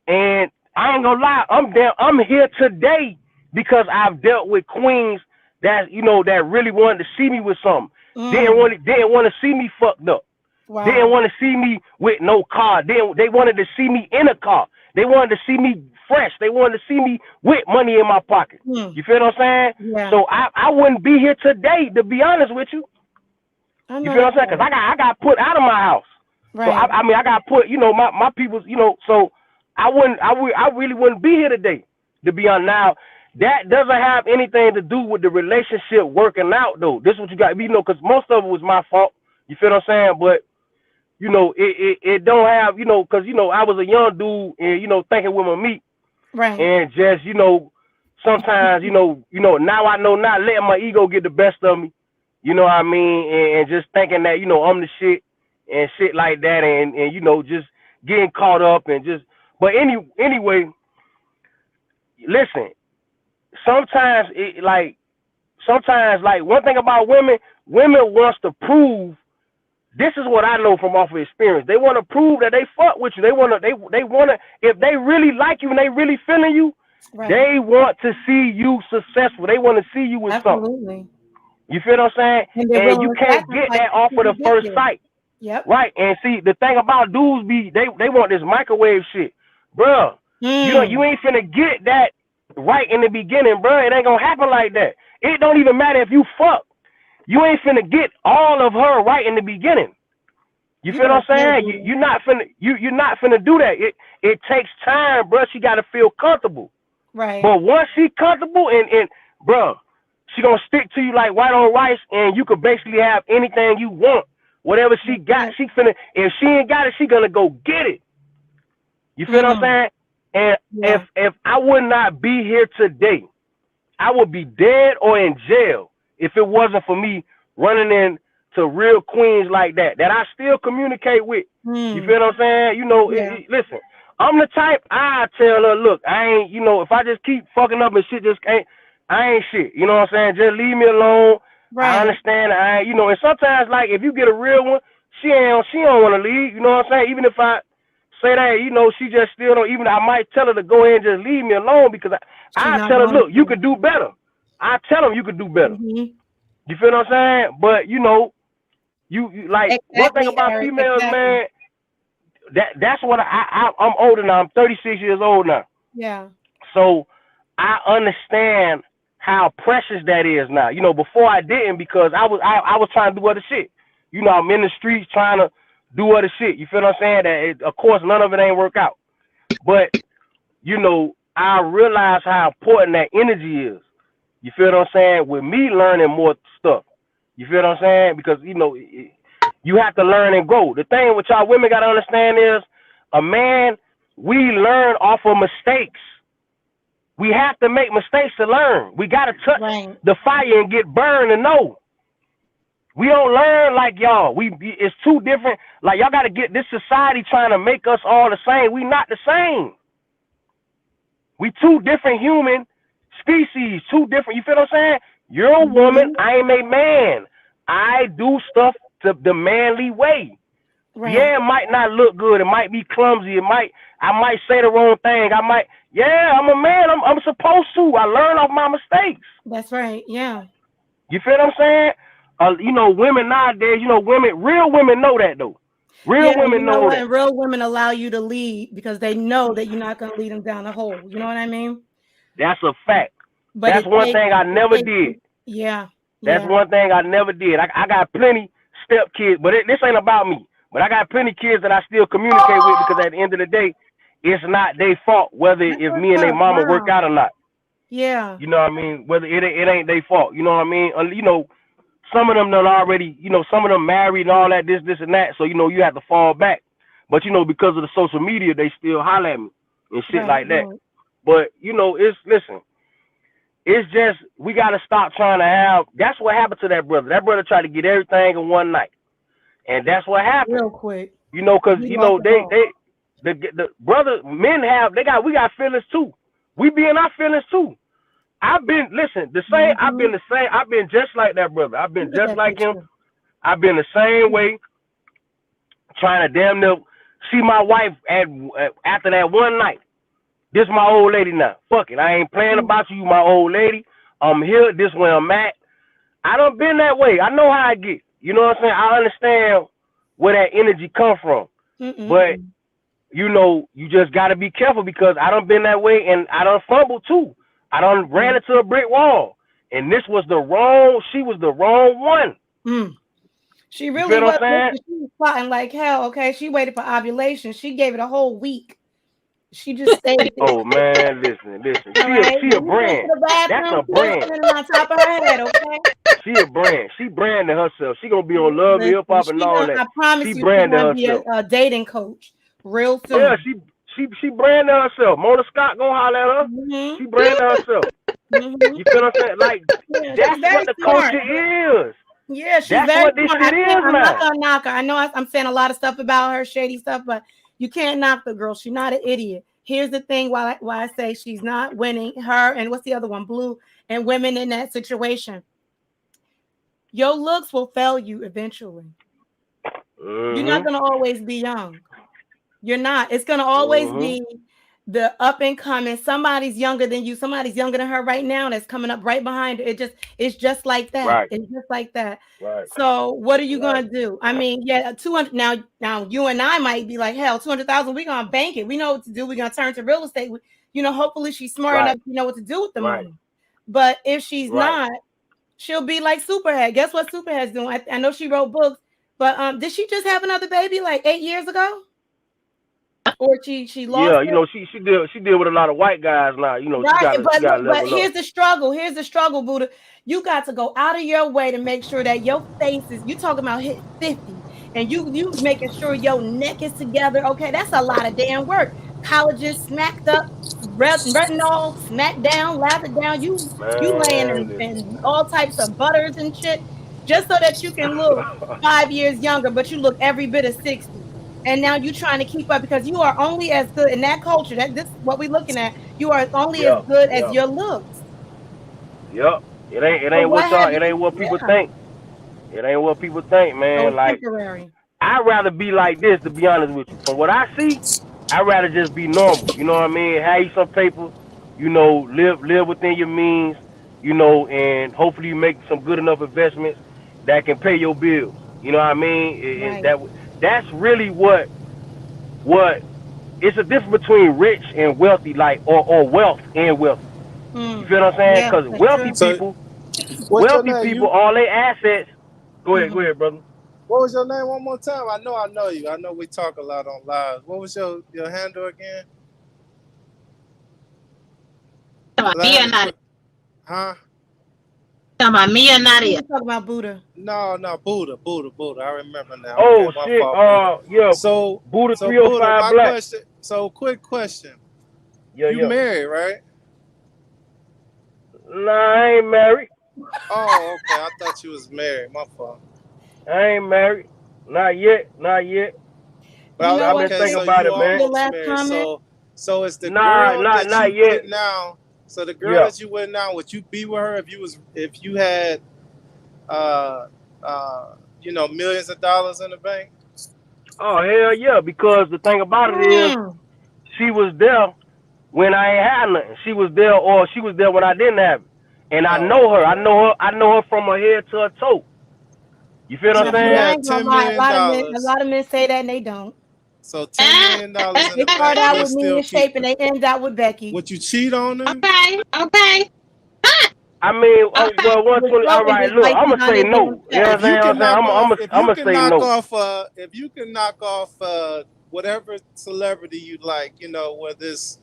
And I ain't gonna lie, I'm here today because I've dealt with queens that that really wanted to see me with something. Didn't want to see me fucked up. Wow. Didn't want to see me with no car. They wanted to see me in a car. They wanted to see me fresh. They wanted to see me with money in my pocket. You feel what I'm saying? Yeah. So I wouldn't be here today, to be honest with you. You feel what I'm saying? Because I got put out of my house. Right. So I mean I got put, my people's, so I really wouldn't be here today, to be honest. Now that doesn't have anything to do with the relationship working out though. This is what you got, because most of it was my fault. You feel what I'm saying? But it don't have, because I was a young dude and thinking with my meat, right, and just sometimes now I know not letting my ego get the best of me. You know what I mean? And just thinking that I'm the shit and shit like that, and just getting caught up and just. But anyway, listen. Sometimes one thing about women wants to prove. This is what I know from off of experience. They want to prove that they fuck with you. They want to if they really like you and they really feeling you, right, they want to see you successful. They want to see you with something. You feel what I'm saying? And you can't get that off of the first sight. Yep. Right. And see, the thing about dudes they want this microwave shit. Bruh, you ain't finna get that right in the beginning, bruh. It ain't gonna happen like that. It don't even matter if you fuck. You ain't finna get all of her right in the beginning. You feel what I'm saying? You're not finna do that. It takes time, bro. She gotta feel comfortable. Right. But once she comfortable and bro, she gonna stick to you like white on rice, and you could basically have anything you want. Whatever she got, she finna. If she ain't got it, she gonna go get it. You feel what I'm saying? And if I would not be here today, I would be dead or in jail if it wasn't for me running into real queens like that I still communicate with. You feel what I'm saying? Listen, I'm the type, I tell her, look, I ain't, if I just keep fucking up and shit I ain't shit. You know what I'm saying? Just leave me alone. Right. I understand. And sometimes, like, if you get a real one, she don't want to leave. You know what I'm saying? Even if I say that, she just still don't. Even I might tell her to go ahead and just leave me alone, because I tell her, look, you could do better. I tell them you could do better. You feel what I'm saying? But you like, one thing about females, man. That's what I'm older now. I'm 36 years old now. Yeah. So I understand how precious that is now. Before I didn't, because I was trying to do other shit. I'm in the streets trying to do other shit. You feel what I'm saying? Of course, none of it ain't work out. But I realize how important that energy is. You feel what I'm saying? With me learning more stuff. You feel what I'm saying? Because you have to learn and grow. The thing what y'all women gotta understand is, a man, we learn off of mistakes. We have to make mistakes to learn. We gotta touch the fire and get burned to know. We don't learn like y'all. It's too different. Like, y'all gotta get this society trying to make us all the same. We not the same. We two different human species, two different. You feel what I'm saying? You're a woman. I am a man. I do stuff the manly way. Right. Yeah, it might not look good. It might be clumsy. I might say the wrong thing. I'm a man. I'm supposed to. I learn off my mistakes. That's right. Yeah. You feel what I'm saying? Women nowadays, real women know that though. Real women know that. And real women allow you to lead because they know that you're not going to lead them down the hole. You know what I mean? That's a fact. But that's one thing I never did. Yeah. That's one thing I never did. I got plenty step kids, but this ain't about me. But I got plenty kids that I still communicate with, because at the end of the day, it's not their fault whether if me and their mama work out or not. Yeah. You know what I mean? Whether it ain't their fault. You know what I mean? Some of them done already, some of them married and all that, this and that. So, you have to fall back. But, because of the social media, they still holler at me and shit like that. Right. But, listen, it's just, we got to stop trying to have, that's what happened to that brother. That brother tried to get everything in one night. And that's what happened. Real quick. Because, the brother, men we got feelings too. We be in our feelings too. I've been just like that brother. I've been just like him. I've been the same way, trying to damn near She my wife after that one night. This my old lady now. Fuck it. I ain't playing about you. You my old lady. I'm here. This where I'm at. I done been that way. I know how I get. You know what I'm saying? I understand where that energy come from. But you know, you just gotta be careful because I done been that way and I done fumbled too. I done ran into a brick wall. And this was she was the wrong one. She really was. She was plotting like hell. Okay, she waited for ovulation. She gave it a whole week. She just stayed there. Oh man, listen. She a brand. That's a brand. On top of her head, okay? She a brand. She branded herself. She gonna be on Love and Hip Hop and all that. I promise she you, branded she's gonna be a dating coach real soon. Yeah, she branded herself. Mona Scott gonna holler at her. She branded herself. You feel what I'm saying? Like that's what the culture is. Yeah, she's that's very what this smart. shit is, I'm man. not gonna knock her. I know I'm saying a lot of stuff about her, shady stuff, but you can't knock the girl. She's not an idiot. Here's the thing: why I say she's not winning. Her and what's the other one? Blue and women in that situation. Your looks will fail you eventually. You're not gonna always be young. You're not. It's gonna always be the up and coming. Somebody's younger than you. Somebody's younger than her right now. That's coming up right behind her. It's just like that. Right. It's just like that. Right. So what are you gonna do? I mean, yeah, 200. Now you and I might be like, hell, 200,000. We're gonna bank it. We know what to do. We're gonna turn to real estate. You know, hopefully she's smart enough to know what to do with the money. But if she's not, she'll be like Superhead. Guess what Superhead's doing? I know she wrote books, but did she just have another baby like 8 years ago? Or she lost. Yeah, you know, she deal with a lot of white guys now. You know, right. she got but here's the struggle. Here's the struggle, Buddha. You got to go out of your way to make sure that your face is. You talking about hit 50, and you making sure your neck is together. Okay, that's a lot of damn work. Collagen smacked up, retinol smacked down, lathered down. You laying in all types of butters and shit, just so that you can look 5 years younger, but you look every bit of 60. And now you're trying to keep up because you are only as good in that culture. This is what we're looking at. You are only as good as your looks. Yep. It ain't what people think. It ain't what people think, man. So like temporary. I'd rather be like this, to be honest with you. From what I see, I'd rather just be normal. You know what I mean? Have you some paper, you know, live within your means, you know, and hopefully you make some good enough investments that can pay your bills. You know what I mean? Right. That's really what it's a difference between rich and wealthy, like or wealth and wealthy. You feel what I'm saying? Because wealthy people, all their assets. Go ahead, brother. What was your name one more time? I know you. I know we talk a lot on live. What was your handle again? Me or not? Huh? Talking about me or not? You talking about Buddha? No, Buddha. I remember now. Oh okay, shit! Fault, yeah. So Buddha 305 Black. Question, so quick question. Yeah, you married, right? Nah, I ain't married. Oh, okay. I thought you was married. My fault. I ain't married. Not yet. But I've been thinking about it, man. So it's the girl that you with now. So the girl that you with now, would you be with her if you had you know, millions of dollars in the bank? Oh hell yeah! Because the thing about it is, she was there when I ain't had nothing. She was there when I didn't have it. And I know her. I know her from her head to her toe. You feel what I'm saying? $10 million. A lot of men say that and they don't. So $10 million in the they start out with me in shape and they end out with Becky. Would you cheat on her? Okay. I mean, well, 120. All right, look, I'm gonna say no. You know what I'm saying? I'm gonna say no. If you can knock off whatever celebrity you like, you know, whether it's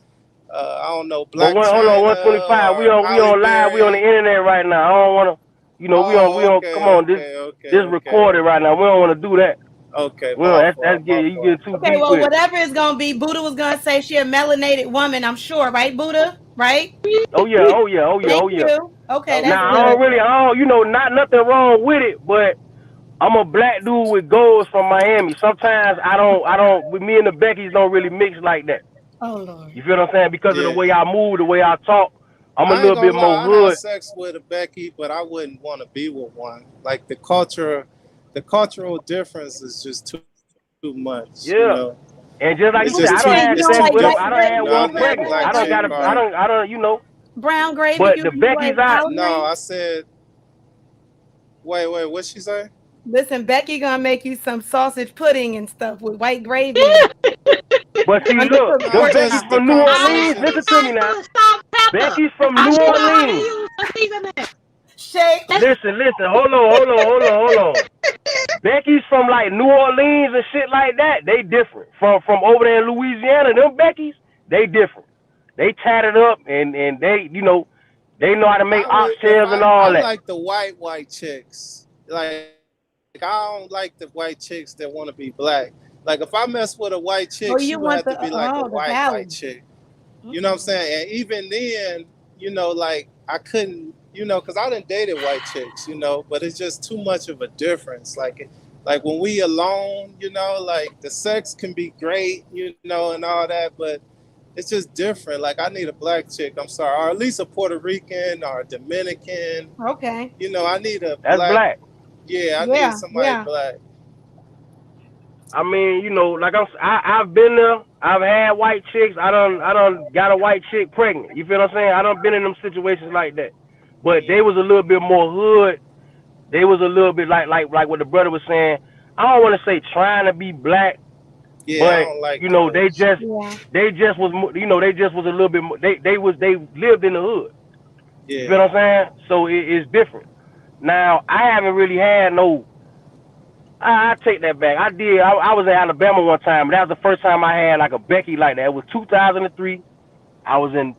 I don't know, Black China. Hold on, 125. We on live. We on the internet right now. I don't wanna, you know, we on. Come on, this recorded right now. We don't wanna do that. Okay. Well, that's you get too deep. Okay, well, whatever it's gonna be, Buddha was gonna say she a melanated woman. I'm sure, right, Buddha? Right? Oh yeah. Thank you. Okay, that's good. I don't, you know, nothing wrong with it, but I'm a black dude with goals from Miami. Sometimes I don't. With me and the Beckys don't really mix like that. Oh Lord. You feel what I'm saying? Because of the way I move, the way I talk, I'm a little bit more hood. I had sex with a Becky, but I wouldn't want to be with one. Like the cultural difference is just too much. Yeah. You know? And just like It's you said, just I You don't too. saying have you It's don't too sex like with them. white I different. don't You have know, I one gravy? like pregnant. black I don't chick, got a. bro. I don't. Brown gravy, But the you Becky's like out. collard No, greens? I said. Wait, what she say? Listen, Becky gonna make you some sausage pudding and stuff with white gravy and But see, under look, No, them cooked Becky's just the pork. from New I Orleans. conversation ain't Listen is. to me got now. no salt pepper. Becky's from I New know how to Orleans. use a seasoning. Shake. Listen. Hold on. Becky's from like New Orleans and shit like that. They different from over there in Louisiana. Them Becky's, they different. They tatted up and they they know how to make I would if oxtails and all I that. like the white chicks. Like I don't like the white chicks that want to be black. Like if I mess with a white chick, Oh, she would you have want to be like a the white valley. chick. You know what I'm Mm-mm. saying? And even then, like I couldn't, because I done dated white chicks, but it's just too much of a difference. Like when we alone, like the sex can be great, and all that, but it's just different. Like I need a black chick. I'm sorry, or at least a Puerto Rican or a Dominican. Okay. I need a That's black. black. Yeah, I need Yeah, somebody yeah. black. I mean, like I've been there. I've had white chicks. I done got a white chick pregnant. You feel what I'm saying? I done been in them situations like that. But they was a little bit more hood. They was a little bit like what the brother was saying. I don't want to say trying to be black, Yeah, I but don't like they those. just Yeah. they just was they just was a little bit more, they lived in the hood. You feel Yeah, what I'm saying? So it's different. Now I haven't really had no. I take that back. I did. I was in Alabama one time. That was the first time I had like a Becky like that. It was 2003. I was in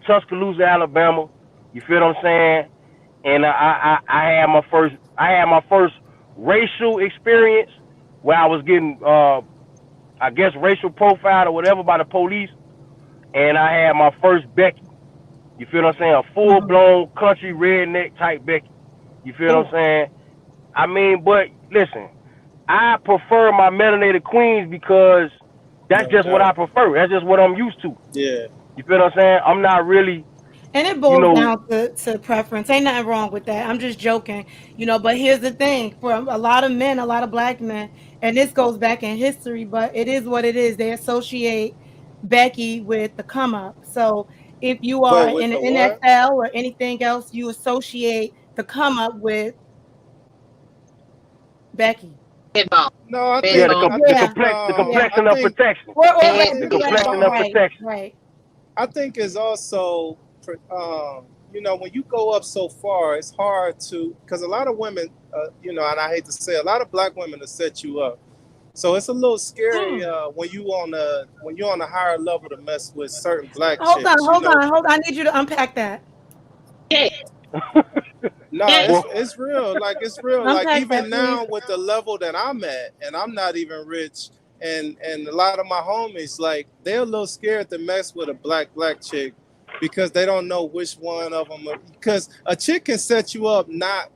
Tuscaloosa, Alabama. You feel what I'm saying? And I had my first racial experience where I was getting I guess racial profiled or whatever by the police, and I had my first Becky. You feel what I'm saying? A full Mm-hmm. blown country redneck type Becky. You feel what I'm Oh, saying? I mean, but listen, I prefer my melanated queens because that's no just what I doubt. prefer. That's just what I'm used to. Yeah, You feel what I'm saying? I'm not really, and it you boils know, down to preference. Ain't nothing wrong with that. I'm just joking, But here's the thing: for a lot of men, a lot of black men, and this goes back in history, but it is what it is. They associate Becky with the come up. So if you are but with in the the what? NFL or anything else, you associate the come up with Becky. Red bone. No, I Red yeah, think bone. Yeah, the yeah. I complexion of think protection. Or I Red red, The think red complexion bone. of Right, protection. right. I think it's also when you go up so far, it's hard to because a lot of women, and I hate to say, a lot of black women to set you up. So it's a little scary Mm. when you're on a higher level to mess with certain black Hold on, chicks. hold on. I need you to unpack that. yeah, No, yeah. Well, it's real. Like it's real. Like Unpack that, even please. now with the level that I'm at, and I'm not even rich, and a lot of my homies like they're a little scared to mess with a black chick because they don't know which one of them. Because a chick can set you up not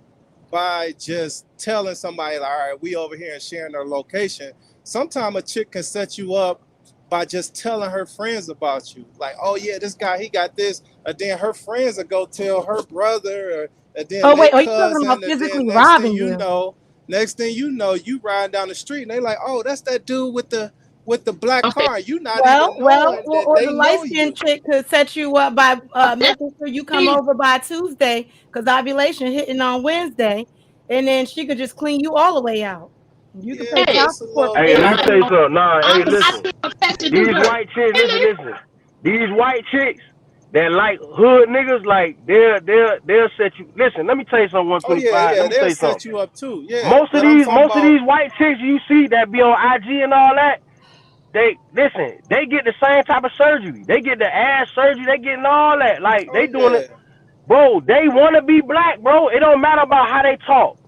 by just telling somebody, all right, we over here and sharing their location. Sometimes a chick can set you up by just telling her friends about you. Like, oh yeah, this guy, he got this. And then her friends will go tell her brother, and then Oh they wait, are you talking cousin, about and then physically robbing you? next thing you know, you riding down the street and they like, oh, that's that dude with the black Okay. car. You not even knowing that Or the they light know skinned you. chick could set you up by That's making sure you come me. over by Tuesday because ovulation hitting on Wednesday, and then she could just clean you all the way out. You could Yeah, pay Hey, child it's a support little for hey, let this. me tell you different. something. Nah, hey, I listen. see a pastor do These her. white chicks, Really? listen. These white chicks that like hood niggas, like they'll set you. Listen, let me tell you something. Oh yeah, 125. Let yeah, me tell they'll you something. set you up too. Yeah, Most of but I'm these talking most of about. these white chicks you see that be on IG and all that, they listen. They get the same type of surgery. They get the ass surgery. They getting all that. Like Oh they doing it, yeah, bro. They want to be black, bro. It don't matter about how they talk.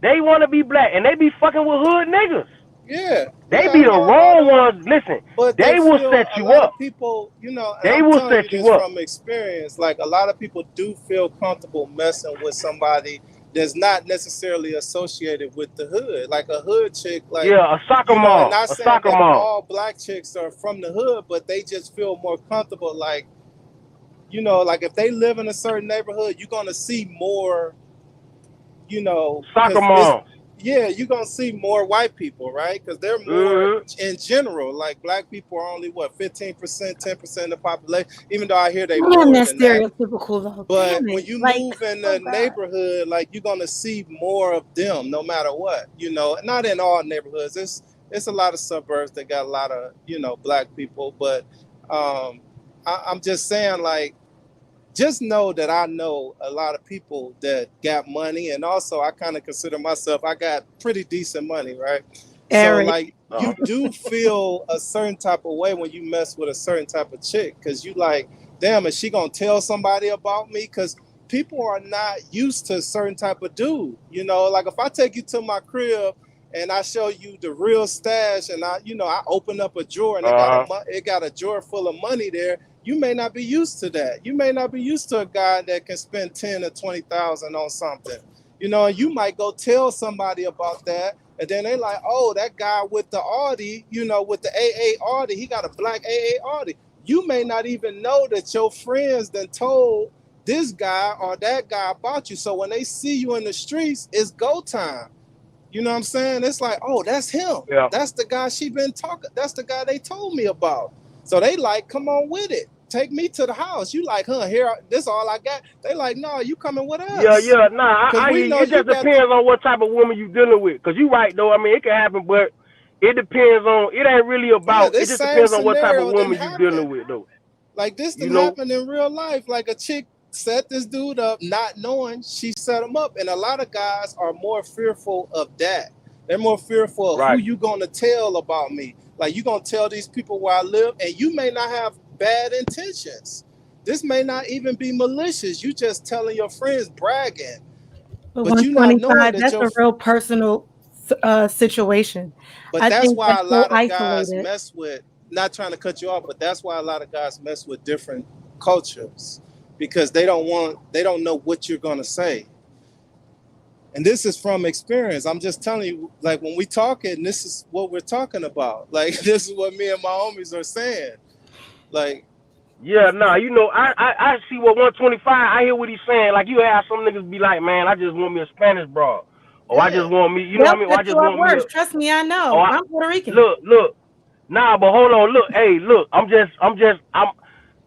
They want to be black, and they be fucking with hood niggas. yeah, They yeah. be I the know about wrong that. ones. Listen, But they they will feel set a you lot up. of people, and They I'm will telling you set you this up. from experience. Like a lot of people do feel comfortable messing with somebody that's not necessarily associated with the hood. Like a hood chick, like Yeah, a soccer and mom, not a saying soccer that mom. all black chicks are from the hood, but they just feel more comfortable. Like like if they live in a certain neighborhood, you're gonna see more Soccer because it's moms. yeah, you're gonna see more white people, right? Because they're more in general. Like black people are only what 15%, 10% of the population. Even though I hear they Damn, more that's than that. stereotypical though. But Damn when it. you Like, move in oh the God. neighborhood, like you're gonna see more of them, no matter what. Not in all neighborhoods. It's a lot of suburbs that got a lot of black people, but I'm just saying like just know that I know a lot of people that got money, and also I kind of consider myself I got pretty decent money, right? So Eric. like you do feel a certain type of way when you mess with a certain type of chick, because you like, damn, is she gonna tell somebody about me? Because people are not used to a certain type of dude. Like if I take you to my crib and I show you the real stash, and I open up a drawer and it got a drawer full of money there. You may not be used to that. You may not be used to a guy that can spend 10 or 20,000 on something. And you might go tell somebody about that, and then they like, oh, that guy with the Audi, with the AA Audi, he got a black AA Audi. You may not even know that your friends then told this guy or that guy about you. So when they see you in the streets, it's go time. You know what I'm saying? It's like, oh, that's him. Yeah. That's the guy she been talking. That's the guy they told me about. So they like, come on with it. Take me to the house. You like, here, this all I got. They like, no, you coming with us. Yeah. Nah, I hear you. It just depends on what type of woman you dealing with. Cause you right though. I mean, it can happen, but it depends on. It ain't really about. It just depends on what type of woman you dealing with though. Like this didn't happen in real life. Like a chick set this dude up, not knowing she set him up, and a lot of guys are more fearful of that. They're more fearful of who you gonna tell about me. Like you gonna tell these people where I live, and you may not have bad intentions. This may not even be malicious. You just telling your friends, bragging. But you not knowing that that's a real personal situation. But that's why a lot of guys mess with, not trying to cut you off, but that's why a lot of guys mess with different cultures, because they don't know what you're gonna say. And this is from experience. I'm just telling you, like when we talking, this is what we're talking about. Like this is what me and my homies are saying. Like, yeah, nah, I see what 125. I hear what he's saying. Like you have some niggas be like, man, I just want me a Spanish broad, or I just want me, what I mean? Or I just want me a, trust me, I know. I'm Puerto Rican. Look, nah, but hold on, look, hey, look,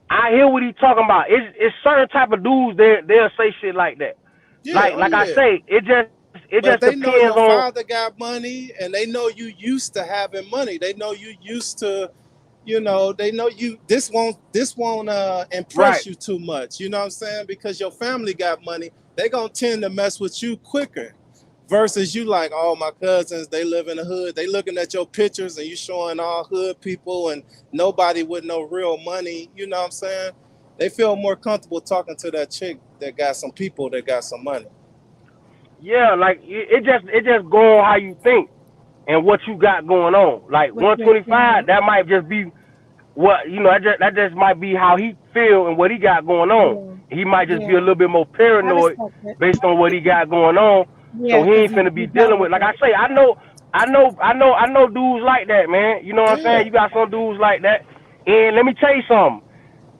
I hear what he's talking about. It's certain type of dudes they'll say shit like that. Yeah, I say, it just but they depends know your on. father got money, and they know you used to having money. They know you used to, they know you. This won't impress you too much. You know what I'm saying? Because your family got money, they gonna tend to mess with you quicker. Versus you like, oh, my cousins, they live in the hood. They looking at your pictures and you showing all hood people and nobody with no real money. You know what I'm saying? They feel more comfortable talking to that chick that got some people that got some money. Yeah, like it just go on how you think and what you got going on. Like 125, that might just be what that just might be how he feel and what he got going on. Yeah. He might just be a little bit more paranoid based on what he got going on. Yeah, so he ain't finna be dealing with. Like I say, I know dudes like that, man. You know what I'm saying? You got some dudes like that, and let me tell you something.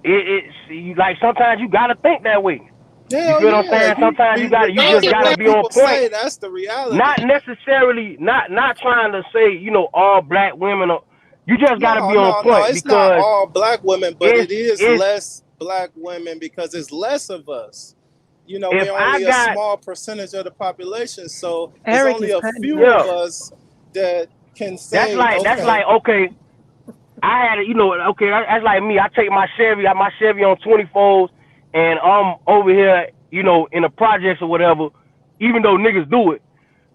It's like sometimes you gotta think that way. You feel what I'm saying? Sometimes you just gotta be on point. That's the reality. Not necessarily, not trying to say all black women are. You just gotta be on point. No, it's not all black women, but it is less black women because it's less of us. We're only a small percentage of the population, so there's only a few of us that can say. That's like okay. I had okay. That's like me. I take my Chevy on 24s, and I'm over here, in the projects or whatever. Even though niggas do it,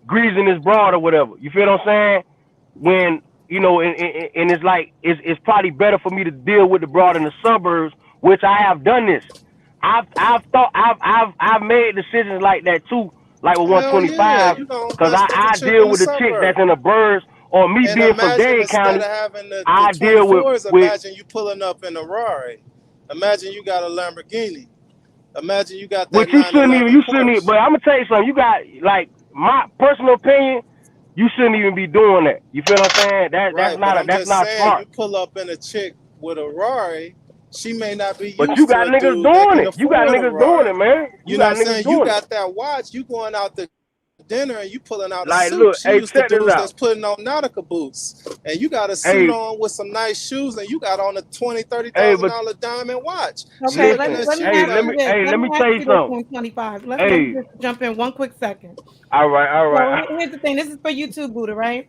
greasing his broad or whatever. You feel what I'm saying? When and it's like it's probably better for me to deal with the broad in the suburbs, which I have done this. I've made decisions like that too, like with 125, because I deal with the chick that's in the burbs, or me and being from Dade County. I deal with. Imagine you pulling up in a Rari. Imagine you got a Lamborghini. Imagine you got that. Which you shouldn't even. But I'm gonna tell you something. You got, like, my personal opinion. You shouldn't even be doing that. You feel what I'm saying? That's not smart. You pull up in a chick with a Rari. She may not be used but you got to niggas doing it. You got niggas doing it, man. You know what I'm saying? You got that watch. You going out the dinner and you pulling out a Like, suit. look, She hey, used to check this dudes that's out. putting on Nautica boots, and you got a suit Hey, on with some nice shoes, and you got on a $20, thirty hey, thousand but dollar diamond watch. She Okay, looking listen, at let me you hey, ask let you like, me, this. hey, Let let me me ask tell you you this, something. 125. Let me Hey, just jump in one quick second. all So right, here's the thing. This is for you too, Buddha, right?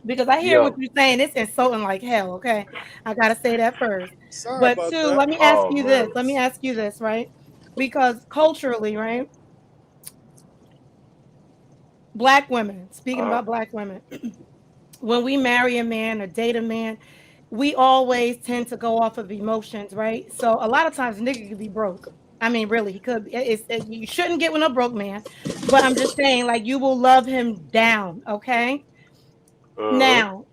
Because I hear what yo, you're saying. It's insulting like hell. Okay, I gotta say that first. sorry But about two, that. let me ask oh you this. man, Let me ask you this, right? Because culturally, right, black women. Speaking uh, about black women, when we marry a man or date a man, we always tend to go off of emotions, right? So a lot of times, nigga could be broke. I mean, really, he could. You shouldn't get with a broke man, but I'm just saying, like, you will love him down. Okay. uh-huh. Now,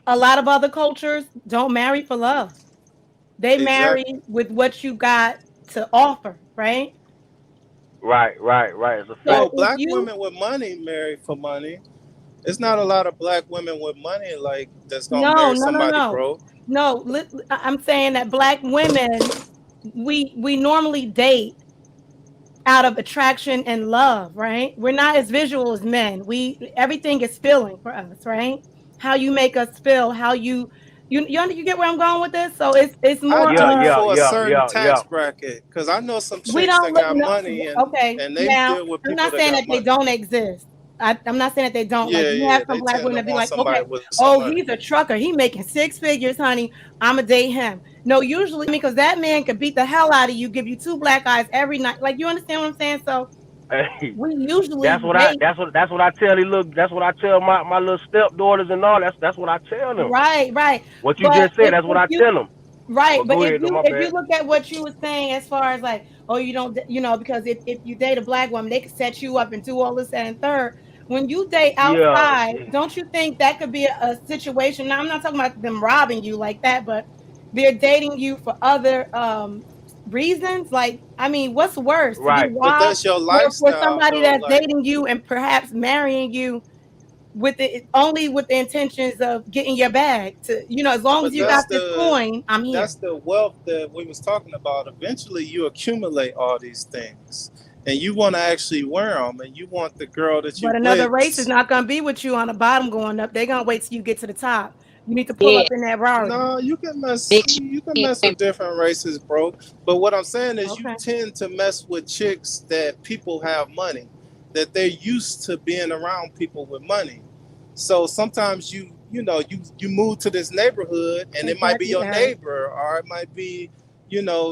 a lot of other cultures don't marry for love. They marry Exactly. with what you got to offer, right? Right. It's a So Well, fact. if black you women with money marry for money. It's not a lot of black women with money like that's gonna no, marry no, no, somebody no, broke. no, I'm saying that black women we normally date out of attraction and love, right? We're not as visual as men. We everything is feeling for us, right? How you make us feel, how you get where I'm going with this? So it's I more Yeah, do of yeah, for a yeah, certain yeah, yeah. tax bracket because I know some we chicks don't that look got no, money okay. and they Now deal with I'm people not that saying got that they money. don't exist. I'm not saying that they don't. Like Yeah, you have yeah, some they black tend women to that be want like, okay, somebody with some oh, money. he's a trucker. He making six figures, honey. I'ma date him. No, usually because that man could beat the hell out of you, give you two black eyes every night. Like you understand what I'm saying? So Hey, we usually date that's what I tell these look. That's what I tell my little stepdaughters and all. That's what I tell them. right, right. What you But just said. That's what if I you tell them. right, But but go ahead. No, my if you bad. look at what you were saying as far as like, oh, you don't, because if you date a black woman, they could set you up and do all this that, and third. When you date Yeah, outside, don't you think that could be a situation? Now, I'm not talking about them robbing you like that, but they're dating you for other reasons. Like, I mean, what's worse, to get right. But robbed that's your or for lifestyle somebody though. that's Like dating you and perhaps marrying you with it only with the intentions of getting your bag to, as long as but you got this coin, I'm here. that's the wealth that we was talking about. Eventually you accumulate all these things and you want to actually wear them and you want the girl that you But another race is with. not going to be with you on the bottom going up. They're going to wait till you get to the top. You need to pull Yeah, up in that Rari. No, you can mess. bitch. You can mess with different races, bro. But what I'm saying is, you Okay. tend to mess with chicks that people have money, that they're used to being around people with money. So sometimes you move to this neighborhood, and it might be Exactly, your Eric. neighbor, or it might be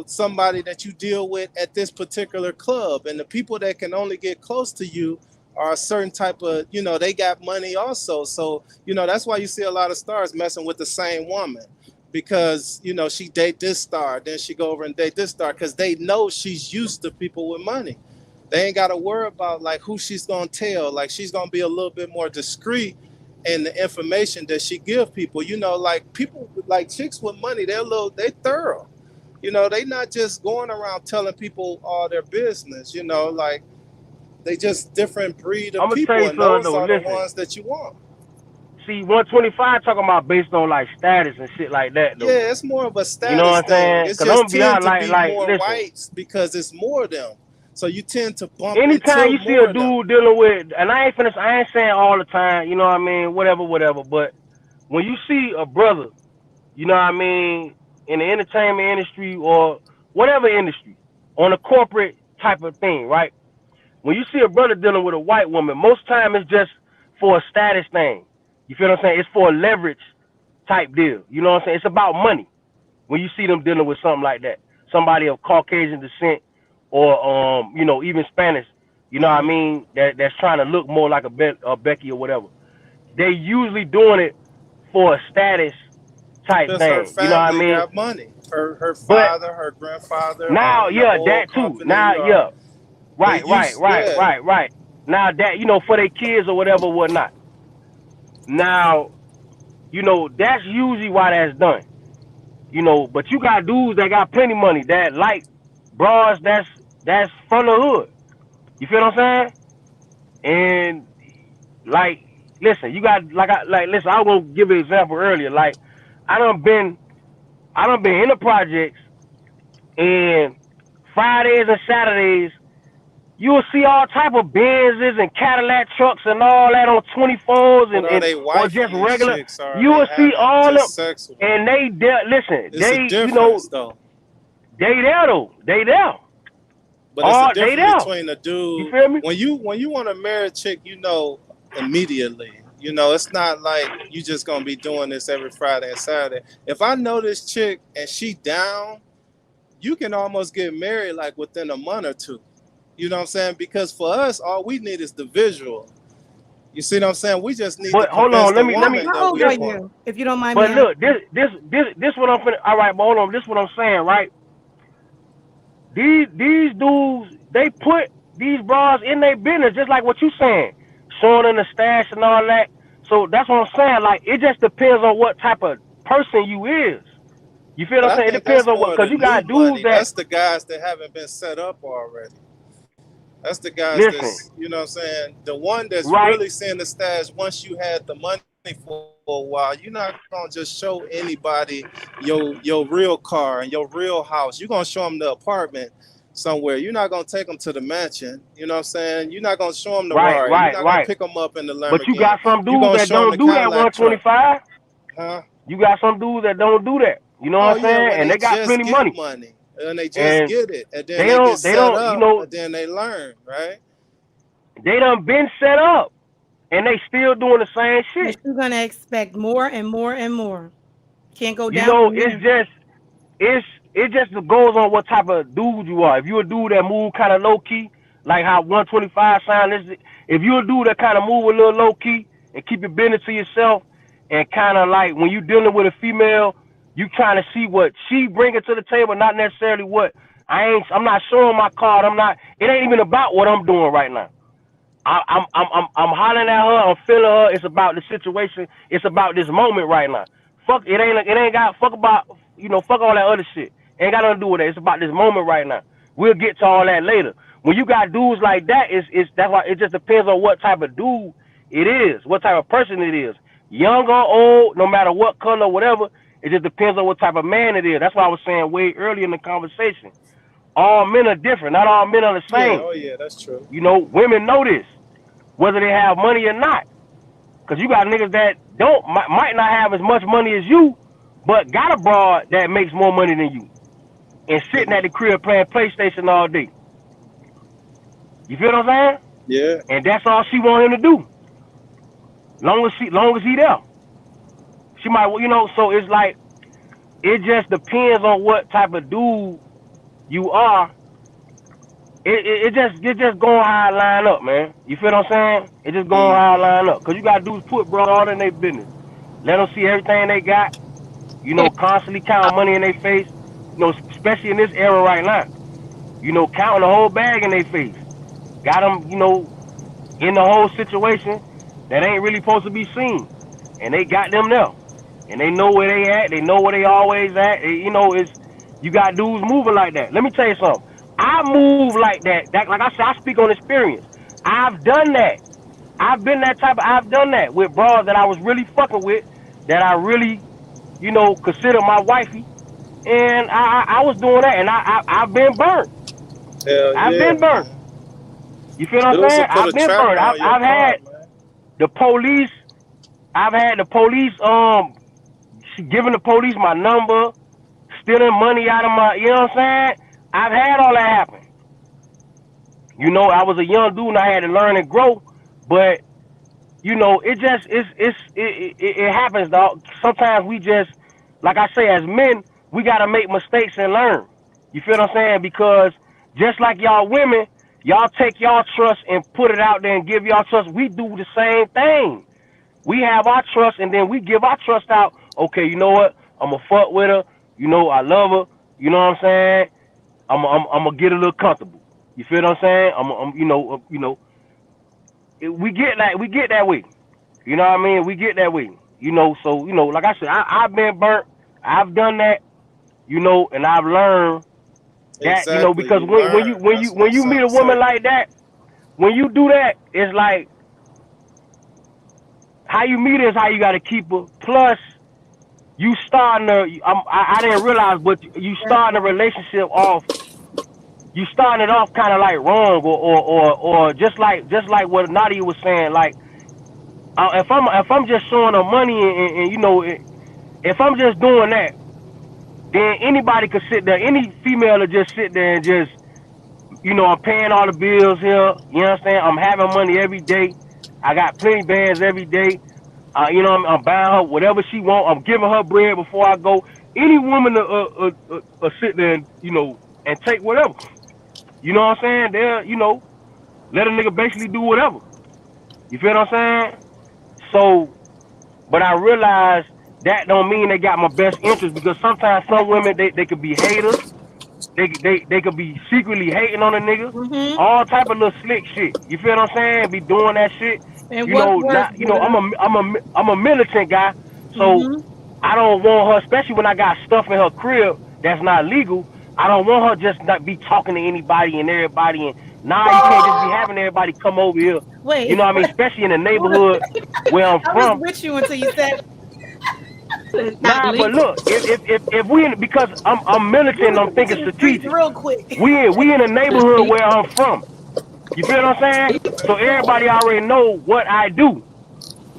somebody that you deal with at this particular club, and the people that can only get close to you are a certain type of they got money also. So that's why you see a lot of stars messing with the same woman because she date this star, then she go over and date this star because they know she's used to people with money. They ain't got to worry about like who she's gonna tell. Like she's gonna be a little bit more discreet in the information that she give people. Like people like chicks with money, they thorough. They not just going around telling people all their business. Like they just different breed of I'm gonna tell people, you and something those though. are the Listen, ones that you want. see, 125 talking about based on like status and shit like that though. Yeah, it's more of a You know status what I'm thing. saying? It's Cause I'm just gonna be tend honest. to be Like, more listen. whites because it's more of them. So you tend to bump Anytime into you see a more of them. dude dealing with, and I ain't saying all the time. You know what I mean? Whatever. But when you see a brother, you know what I mean, in the entertainment industry or whatever industry, on a corporate type of thing, right? When you see a brother dealing with a white woman, most time it's just for a status thing. You feel what I'm saying? It's for a leverage type deal. You know what I'm saying? It's about money. When you see them dealing with something like that, somebody of Caucasian descent or even Spanish, you know what I Hmm. mean, that's trying to look more like a Becky or whatever. They usually doing it for a status type Because her thing. You know what I family mean? got money. Her But father, her grandfather now, owned the yeah, oil that too. company, Now, or yeah, they right, right, used, right, yeah. right, right. Now that for their kids or whatever, whatnot. Now, that's usually why that's done. But you got dudes that got plenty money that like bras that's from the hood. You feel what I'm saying? And like, listen, you got listen. I was gonna give an example earlier. Like, I done been in the projects, and Fridays and Saturdays you will see all type of Benzes and Cadillac trucks and all that on 24s But are and they or wifing just these regular. chicks, or are You they will see having all just them, sex with them? and listen, It's a difference though. they there though, they there, But it's a all they difference there. between a You dude feel me? when you want to marry a chick, immediately. It's not like you just gonna be doing this every Friday and Saturday. If I know this chick and she down, you can almost get married like within a month or two. You know what I'm saying? Because for us, all we need is the visual. You see what I'm saying? We just need to But hold convince on, the let me. woman How that old we are This, want. you, if you don't mind me but asking? look, this what I'm finna. All right, but hold on. This what I'm saying, right? These dudes, they put these bras in their business, just like what you saying, showing in the stash and all that. So that's what I'm saying. Like it just depends on what type of person you is. You feel But what I'm I saying? It think depends that's on what, more of cause the you new got dudes money. that That's the guys that haven't been set up already. That's the guys listen, that's, you know what I'm saying? The one that's right, really seeing the stash once you had the money for a while, you're not gonna just show anybody your real car and your real house. You're gonna show them the apartment somewhere. You're not gonna take them to the mansion. You know what I'm saying? You're not gonna show them the right, Rari. You're right, not gonna right. pick them up in the But you Lamborghini. got some You're dudes gonna that show them don't the do that Cadillac truck. 125. Huh? You got some dudes that don't do that. You know Oh what I'm yeah, saying? when And they they got just plenty get money, money and they just and get it, and then they they get don't, they set don't, you up, know, and then they learn, right? they done been set up, and they still doing the same But shit. you're gonna expect more and more and more. Can't go You down know, from there. it's it just goes on what type of dude you are. If you a dude that move kind of low key, like how 125 sound is, if you a dude that kind of move a little low key and keep your business to yourself, and kind of like when you dealing with a female, you trying to see what she bringing to the table, not necessarily what I'm not showing my card. I'm not. It ain't even about what I'm doing right now. I'm hollering at her. I'm feeling her. It's about the situation. It's about this moment right now. Fuck it ain't got fuck about fuck all that other shit. Ain't got nothing to do with it. It's about this moment right now. We'll get to all that later. When you got dudes like that, it's that's why it just depends on what type of dude it is, what type of person it is, young or old, no matter what color, whatever. It just depends on what type of man it is. That's why I was saying way earlier in the conversation. All men are different. Not all men are the Yeah, same. oh yeah, that's true. Women know this whether they have money or not. Cause you got niggas that don't might not have as much money as you, but got a broad that makes more money than you, and sitting at the crib playing PlayStation all day. You feel what I'm saying? Yeah, And that's all she want him to do. Long as he there, she might So it's like it just depends on what type of dude you are. It just going how it line up, man. You feel what I'm saying? It just going how it mm-hmm. line up. Cause you got dudes put bro all in their business. Let them see everything they got. Constantly counting money in their face. Especially in this era right now. Counting the whole bag in their face. Got them, in the whole situation that ain't really supposed to be seen, and they got them there, and they know where they at. They know where they always at. It's you got dudes moving like that. Let me tell you something. I move like that. That like I said, I speak on experience. I've done that. I've done that with bras that I was really fucking with, that I really, consider my wifey, and I was doing that, and I've been burnt. Hell I've yeah, been burnt. man. You feel what I'm Dudes will saying? put a I've been tracker burnt. on your I've had car, man. the police. I've had the police giving the police my number, stealing money out of my. You know what I'm saying? I've had all that happen. I was a young dude and I had to learn and grow, but it just it happens, dog. Sometimes we just, like I say, as men, we gotta make mistakes and learn. You feel what I'm saying? Because just like y'all women, y'all take y'all trust and put it out there and give y'all trust. We do the same thing. We have our trust and then we give our trust out. Okay, you know what? I'm gonna fuck with her. I love her. You know what I'm saying? I'm gonna get a little comfortable. You feel what I'm saying? We get that way. You know what I mean? We get that way. So like I said, I've been burnt. I've done that. And I've learned that. Exactly. Because You when you learn. when you That's what I'm when you meet trying a to woman say. like that, when you do that, it's like how you meet her is how you got to keep her. Plus, you starting to. I didn't realize, but you starting a relationship off you starting it off kind of like wrong, or just like what Nadia was saying. Like if I'm just showing her money and if I'm just doing that, then anybody could sit there. Any female to just sit there and just I'm paying all the bills here. You understand? I'm having money every day. I got plenty bands every day. I'm buying her whatever she want. I'm giving her bread before I go. Any woman sit there and and take whatever. You know what I'm saying? They're let a nigga basically do whatever. You feel what I'm saying? So, but I realize that don't mean they got my best interest, because sometimes some women they could be haters. They could be secretly hating on a nigga. Mm-hmm. All type of little slick shit. You feel what I'm saying? Be doing that shit. And what's worse, Not I'm a militant guy, so mm-hmm. I don't want her, especially when I got stuff in her crib that's not legal. I don't want her just not be talking to anybody and everybody. And you can't just be having everybody come over here. You Wait, know what I mean? Especially in the neighborhood where I'm I was from. with you until you said Nah, but look, if we because I'm you militant, was I'm thinking in the streets strategic. real quick. We in a neighborhood where I'm from. You feel what I'm saying? So everybody already know what I do.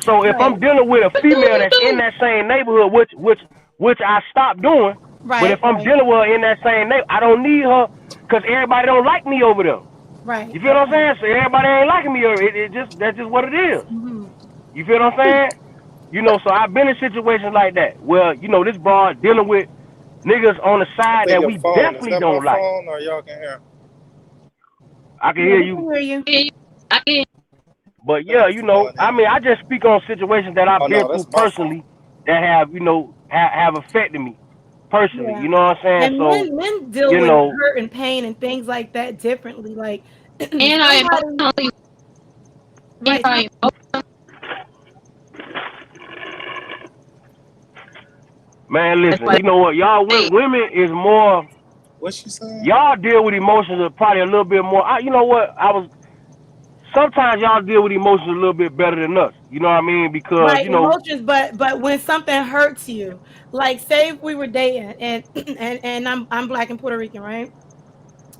So if Right, I'm dealing with a female that's in that same neighborhood, which I stopped doing, but if right, I'm right, dealing with her in that same neighborhood, I don't need her because everybody don't like me over there. right. You feel what I'm Okay. saying? So everybody ain't liking me. That's just what it is. Mm-hmm. You feel what I'm saying? So I've been in situations like that where this broad dealing with niggas on the I side think that your we phone, is definitely that my don't like. phone or y'all can hear? I can Yeah, hear we you. can hear you. But Thank yeah, you for going I in mean, there. I just speak on situations that I've Oh been no, through that's my phone. personally that have affected me personally. Yeah. You know what I'm saying? And So, men deal you with know, hurt and pain and things like that differently. Like somebody, right? man, listen, you know what? Y'all women is more. What's she saying? Y'all deal with emotions probably a little bit more. You know what? Sometimes y'all deal with emotions a little bit better than us. You know what I mean? Because Right, emotions, but when something hurts you, like say if we were dating and and I'm black and Puerto Rican, right?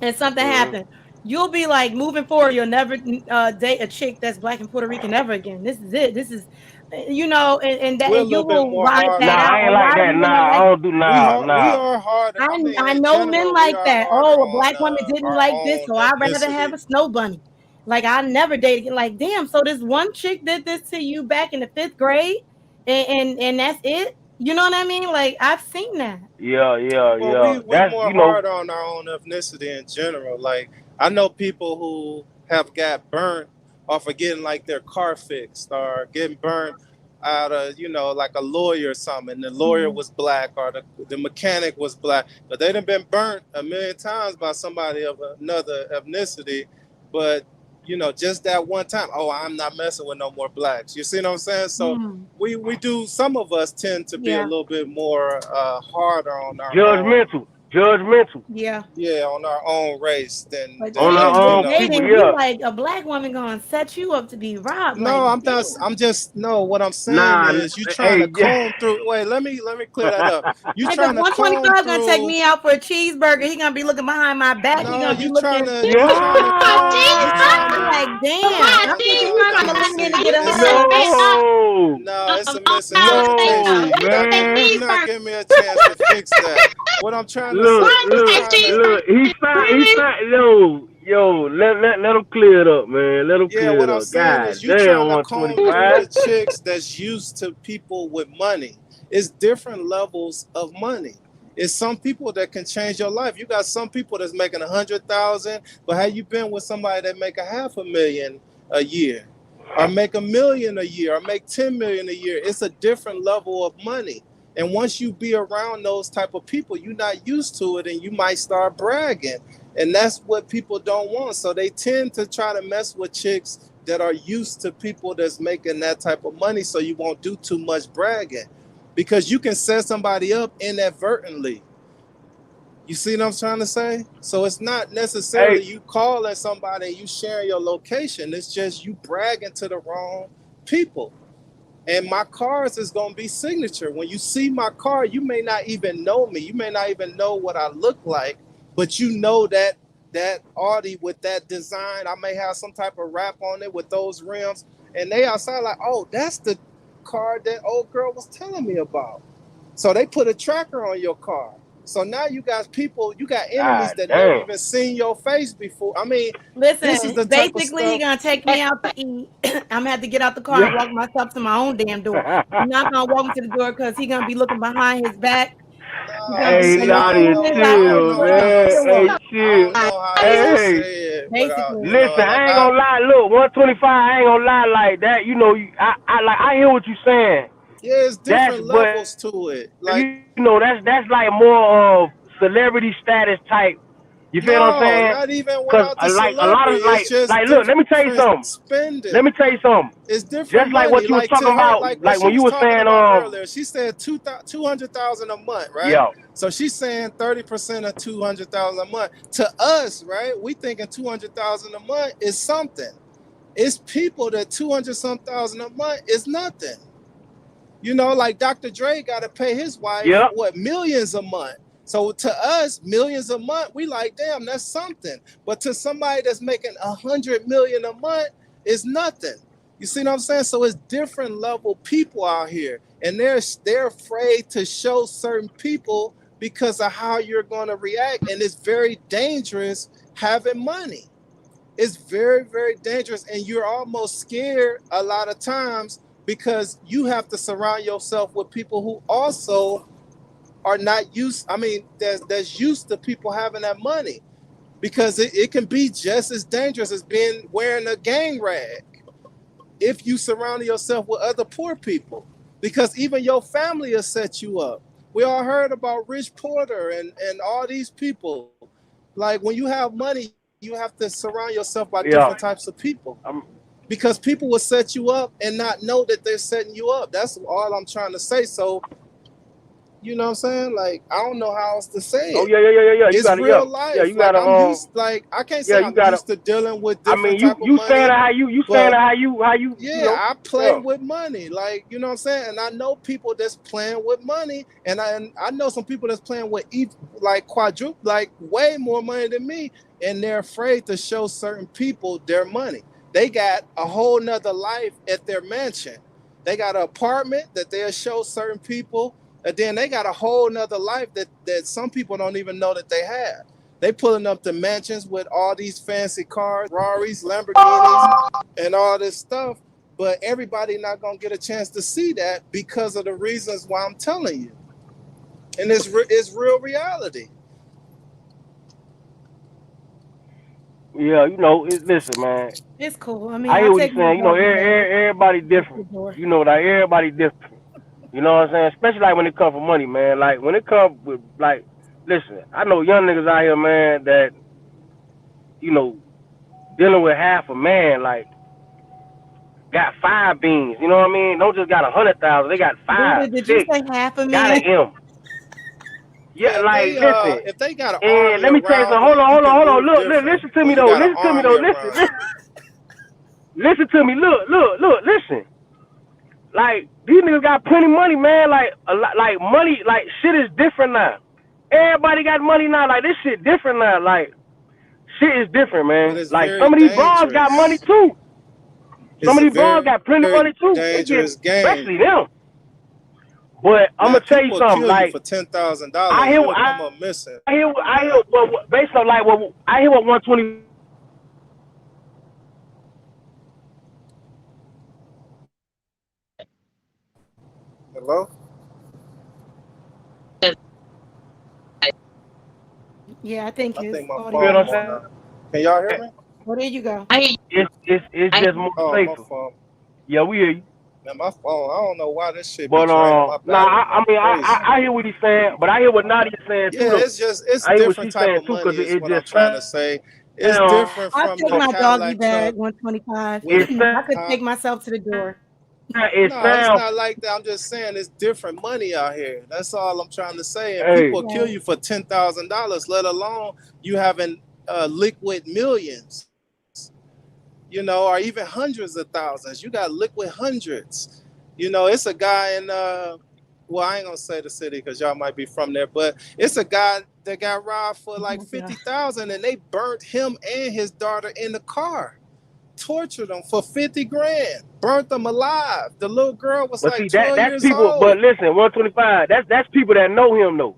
And something mhm. happened, you'll be like, moving forward, you'll never date a chick that's black and Puerto Rican ever again. This is it. This is, and that, We're a and you little bit will more ride hard Nah, that on out. I our ain't And like why are that. you gonna Nah, I like? don't do. Nah, we nah. are harder. I mean, I in know men general, we like are that. harder Oh, a on black woman didn't our like this, own so I'd rather have ethnicity. a snow bunny. Like I never dated again. Like, damn, so this one chick did this to you back in the fifth grade, and that's it. You know what I mean? Like I've seen that. Yeah, yeah, Well, yeah. we That's more hard on our own ethnicity in general. Like I know people who have got burnt off of getting like their car fixed or getting burnt out of like a lawyer or something. And the lawyer Mhm. was black or the mechanic was black, but they done been burnt a million times by somebody of another ethnicity. But just that one time, oh, I'm not messing with no more blacks. You see what I'm saying? So Mm. we do. Some of us tend to be a Yeah, little bit more harder on our own, judgmental yeah. yeah, on our own race than But on damn, our you own people. dating, you Yeah. like a black woman gonna set you up to be robbed. Like, No, I'm not. damn. I'm just no. What I'm saying Nah, is, you trying hey, to yeah. comb through. Wait, let me clear that up. You Hey, because trying to comb 125 gonna take through. me out for a cheeseburger. He gonna be looking behind my back. He No, gonna be you trying looking. to. You trying to comb. You trying I'm to. like, damn. No, I'm no, thinking no, you trying to no. lean in to See, get a it's a. hug. It's No, no. It's a no, misinterpretation. You're man. not giving me a chance to fix that. What I'm trying to say. Look, You look, trying to. look. Yo, let him clear it up, man. Let him Yeah, clear what it I'm up. saying God is, you damn, trying to comb through 125. the chicks that's used to people with money. It's different levels of money. It's some people that can change your life. You got some people that's making 100,000, but have you been with somebody that make a 500,000 a year, or make 1 million a year, or make 10 million a year? It's a different level of money. And once you be around those type of people, you're not used to it, and you might start bragging, and that's what people don't want. So they tend to try to mess with chicks that are used to people that's making that type of money, so you won't do too much bragging, because you can set somebody up inadvertently. You see what I'm trying to say? So it's not Hey, necessarily you calling somebody and you sharing your location. It's just you bragging to the wrong people. And my cars is gonna be signature. When you see my car, you may not even know me. You may not even know what I look like, but you know that that Audi with that design. I may have some type of wrap on it with those rims, and they outside like, oh, that's the car that old girl was telling me about. So they put a tracker on your car. So now you got people, you got enemies God that never damn. even seen your face before. I mean, this is Listen, the type of basically, he stuff. gonna take me out to eat. I'm gonna have to get out the car and Yeah. walk myself to my own damn door. He's not gonna walk me to the door because he gonna be looking behind his back. He's gonna No, be Hey, see, I as don't Nadia, soon know, as I I don't chill, open the know door, he how gonna man. else pull to, Hey, up. I chill. don't know how else to Hey, say it without, Basically, you know, listen, like I ain't gonna lie. Look, 125. I ain't gonna lie like that. You know, I hear what you saying. yeah, it's That's different but levels to it. Like, you know that's like more of celebrity status type. You feel what I'm no, saying? not even Cause without the like a lot celebrity. of It's just like look, let me tell you different something. Let spending. me tell you something. It's different Just like money. what you was Like to talking her, about, like what like she when you was was talking saying, about earlier. She said 200,000 a month, right? yeah, So she's saying 30% of 200,000 a month. To us, right? We thinking 200,000 a month is something. It's people that 200 some thousand a month is nothing. You know, like Dr. Dre got to pay his wife yep, what, millions a month. So to us, millions a month, we like, damn, that's something. But to somebody that's making 100 million a month, is nothing. You see what I'm saying? So it's different level people out here, and they're afraid to show certain people because of how you're going to react, and it's very dangerous having money. It's very, very dangerous, and you're almost scared a lot of times because you have to surround yourself with people who also are not used. I mean, that's used to people having that money, because it can be just as dangerous as being wearing a gang rag if you surround yourself with other poor people, because even your family will set you up. We all heard about Rich Porter and all these people. Like when you have money, you have to surround yourself by different yeah. types of people, I'm, because people will set you up and not know that they're setting you up. That's all I'm trying to say. So, you know what I'm saying? Like, I don't know how else to say oh it. yeah. You It's got to real yeah. life. You got Like to I'm used, like I can't say yeah. You I'm got to. used to dealing with I different mean, type of you saying money, how you saying but how you yeah, know I play yeah with money. Like, you know what I'm saying? And I know people that's playing with money, and I know some people that's playing with like quadruple, like way more money than me, and they're afraid to show certain people their money. They got a whole nother life at their mansion. They got an apartment that they'll show certain people, and then they got a whole nother life that some people don't even know that they have. They pulling up the mansions with all these fancy cars, Ferraris, Lamborghinis, and all this stuff. But everybody not gonna get a chance to see that because of the reasons why I'm telling you, and it's real reality. yeah. You know, listen, man. it's cool. I mean, I I'll hear what he's take my saying. You know, doggy bag everybody to the different. door. You know, like everybody different. You know what I'm saying? Especially like when it comes for money, man. Like when it comes with like, listen, I know young niggas out here, man, that you know dealing with half a man, like got 5 beans. You know what I mean? Don't just got 100,000. They got Buddha, five, did you 6. say half a Got an man? M. Yeah, Yeah, like listen. if they got an And army let me tell you something. around them, you can Hold on. move Look, different listen to me when you though. got an Listen to me army though. around you. Listen to me. Look. Listen. Like these niggas got plenty of money, man. Like a lot, like money, like shit is different now. Everybody got money now. Like this shit different now. Like shit is different, But man. it's Like very some of these bras got money dangerous. too. Some It's of a these bras very got plenty of money too. They get, dangerous game. especially them. But I'm Man, gonna tell you people will something. kill you Like for I $10,000. hear, You'll come up missing. I hear what based on like what I hear what 120. Hello? Yeah, I think I his think my You audio know phone what is. I'm going saying? out. Can y'all hear me? Well, there you go. It's just more Oh, my safer. phone. Yeah, we hear you. Man, my phone. I don't know why this shit be But draining my nah, battery I like mean, crazy. I hear what he's saying, but I hear what Nadia's saying too, Yeah, though. it's I hear what different she's type saying of too, money cause is it what I'm just trying to say. It's sounds, different I'll from take the my doggy Cadillac bag, truck 125. with, I could huh? take myself to the door. it No, it's sounds. not like that. I'm just saying it's different money out here. That's all I'm trying to say. And people Hey, will kill Right. you for $10,000, let alone you having liquid millions, or even hundreds of thousands. You got liquid hundreds. It's a guy in well, I ain't gonna say the city because y'all might be from there, but it's a guy that got robbed for like Oh, God. 50,000, and they burnt him and his daughter in the car, tortured them for 50 grand, burnt them alive. The little girl was But like see that 12 that's years people. But old. listen, 125. That's people that know him though.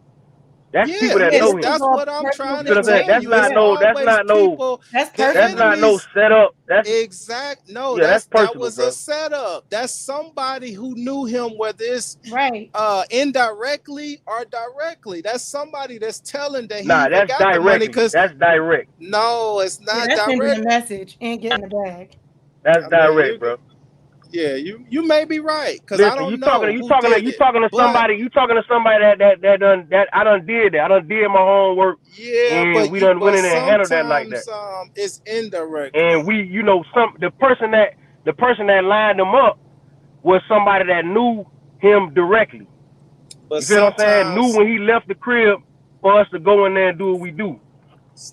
That's people Yeah, that Yeah, it's know this him. is that's all what I'm personal trying You to feel what I'm saying? tell situation. you. It's Yeah, always people, that's the that's personal. not no enemies. setup. That's Exact. No, yeah, that's that personal, was a bro. setup. That's somebody who knew him, whether it's Right. indirectly or directly. That's somebody that's telling that he Nah, even that's got the money. directly. Cause That's direct. no, it's Yeah, not that's sending a direct. message and getting the bag. That's I mean, direct, bro. yeah, you may be right. Cause I Listen, don't know you who talking to did you it, talking to but somebody that I done did that. I done did my homework yeah, and we done went but in and handled that like that. sometimes it's And indirectly. we, the person that lined them up was somebody that knew him directly. But You feel what I'm saying? Knew sometimes when he left the crib for us to go in there and do what we do.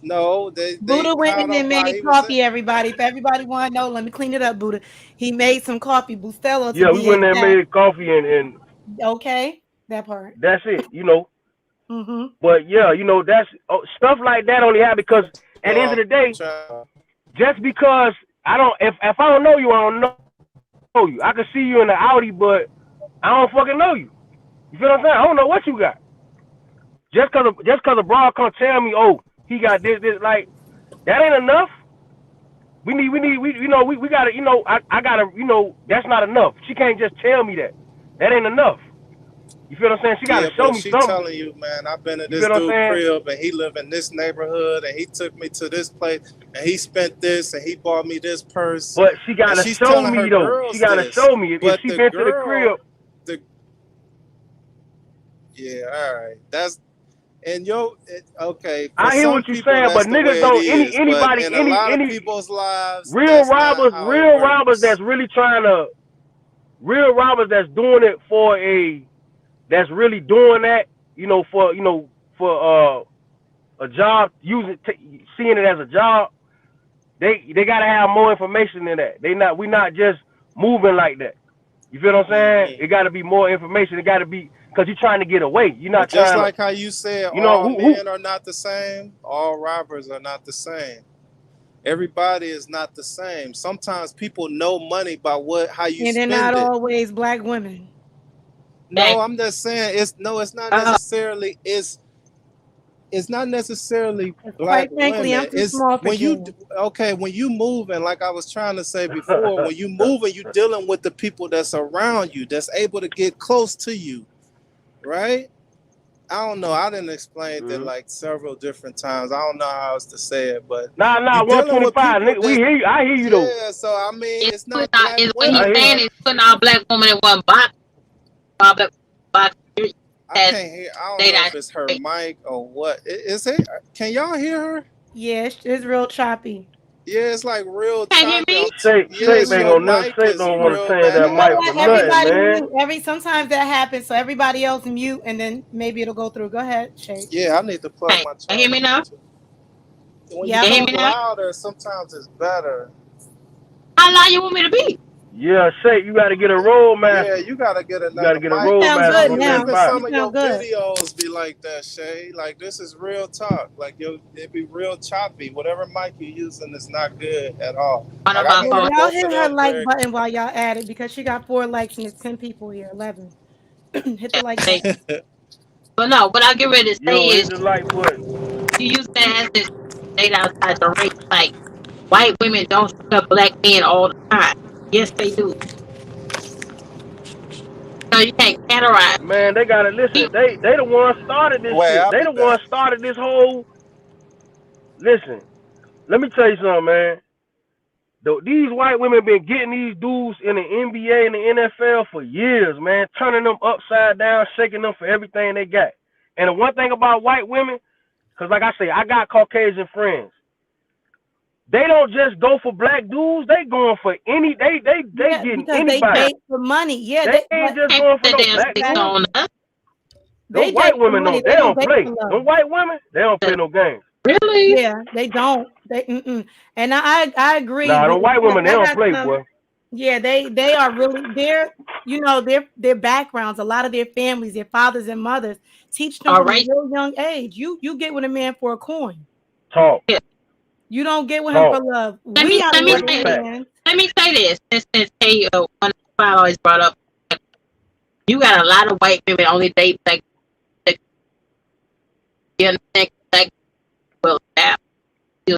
no, they Buddha went caught in him and while made he was in. coffee, everybody. If everybody want to know, let me clean it up, Buddha. He made some coffee, Bustelo to Yeah, we be went in there and exact. made coffee and Okay, that part. that's it, you know. Mm-hmm. But yeah, that's stuff like that only happen because at the end of So the day, trying. just because I don't, if I don't know you, I don't know you. I can see you in the Audi, but I don't fucking know you. You feel what I'm saying? I don't know what you got. Just cause a broad can't tell me, oh, he got this, like that ain't enough. We gotta, I gotta, that's not enough. She can't just tell me that. That ain't enough. You feel what I'm saying? She gotta Yeah, show but me she something. telling you, man, I've been to You this feel what I'm dude saying? crib and he live in this neighborhood and he took me to this place and he spent this and he bought me this purse. But she And gotta she's show telling her me though. She girls gotta this. show me if But she the been to the girl, crib. the yeah, all right. That's and yo, okay, for I hear some what you're people saying, but that's the niggas way it don't is, but anybody in a lot of any people's lives, that's not how it real robbers works. real robbers that's doing it for that's really doing that, for a job, seeing it as a job. They gotta have more information than that. We not just moving like that. You feel what I'm saying? Hmm. It gotta be more information. It gotta be because you're trying to get away. You're But not just trying to, like how you said, you know, all who men are not the same, all robbers are not the same. Everybody is not the same. Sometimes people know money by how you And they're not spend it. always black women. No, I'm just saying it's not Uh, necessarily it's not necessarily 'Cause black quite frankly, I'm women. too It's small for when you jail. okay, when you move and like I was trying to say before, when you move and you dealing with the people that's around you, that's able to get close to you, right? I don't know. I didn't explain it Mhm. like several different times. I don't know how else to say it, but Nah, you dealing with 125, people nigga. We that hear you. I hear you though. yeah. So I mean, it's it's putting not out, black is what he's I women. hear saying you. Or is putting all black women in one box. All black box. I As can't hear. I don't they know not if it's her straight. mic or what. Is it? Can y'all hear her? Yeah, it's real choppy. Yeah, it's like real Can't hear choppy. me? Yes, Ain't your gonna never mic Shape is don't want to real change that You know mic bad. for what? nothing, Everybody man. mute. Sometimes that happens, so everybody else mute, and then maybe it'll go through. Go ahead, Shay. Yeah, I need to plug Hey, my you hear charger me in now? too. When you Yep. You hear talk me now? louder, sometimes it's better. How loud you want me to be? Yeah, Shape, you gotta get a road Yeah, master. you gotta get You gotta another get a mic. You road sound master good on that now. Even box. You some of sound your good. videos be like that, Shay. Like this is real talk. Like it be real choppy. Whatever mic you're using is not good at all. On Like I my can Well, hear phone. y'all both of hit her them like very. button while y'all at it because she got 4 likes and it's 10 people here. 11. Hit the like They- button. But no, what I get ready to say Yo, hit is the like button. you use that as this date outside the race. Like white women don't shoot up black men all the time. Yes, they do. So you can't categorize Man, they gotta listen. people. They the ones started this Wait, shit. I'll They be the ones back. started this whole. Listen, let me tell you something, man. These white women been getting these dudes in the NBA and the NFL for years, man, turning them upside down, shaking them for everything they got. And the one thing about white women, because like I say, I got Caucasian friends. They don't just go for black dudes. They going for they Yeah, getting because they anybody. date for money. Yeah, They but ain't just Can't going for put that no damn black sticks exactly. dudes. on us. They Them date white for women, money. no, they They don't don't date play. for love. Them white women, they don't play no games. Really? Yeah, they don't. They And I agree. Nah, them white women, they I don't got play, some. boy. Yeah, they are really there. you know, their backgrounds, a lot of their families, their fathers and mothers teach them All from a right. real young age. You get with a man for a coin. Talk, Yeah. You don't get with him for talk. love. Let We me on let the me Straight other say fact. hand, let me say this. Since hey, one I always brought up, you got a lot of white women only date black. You understand? Black well, that you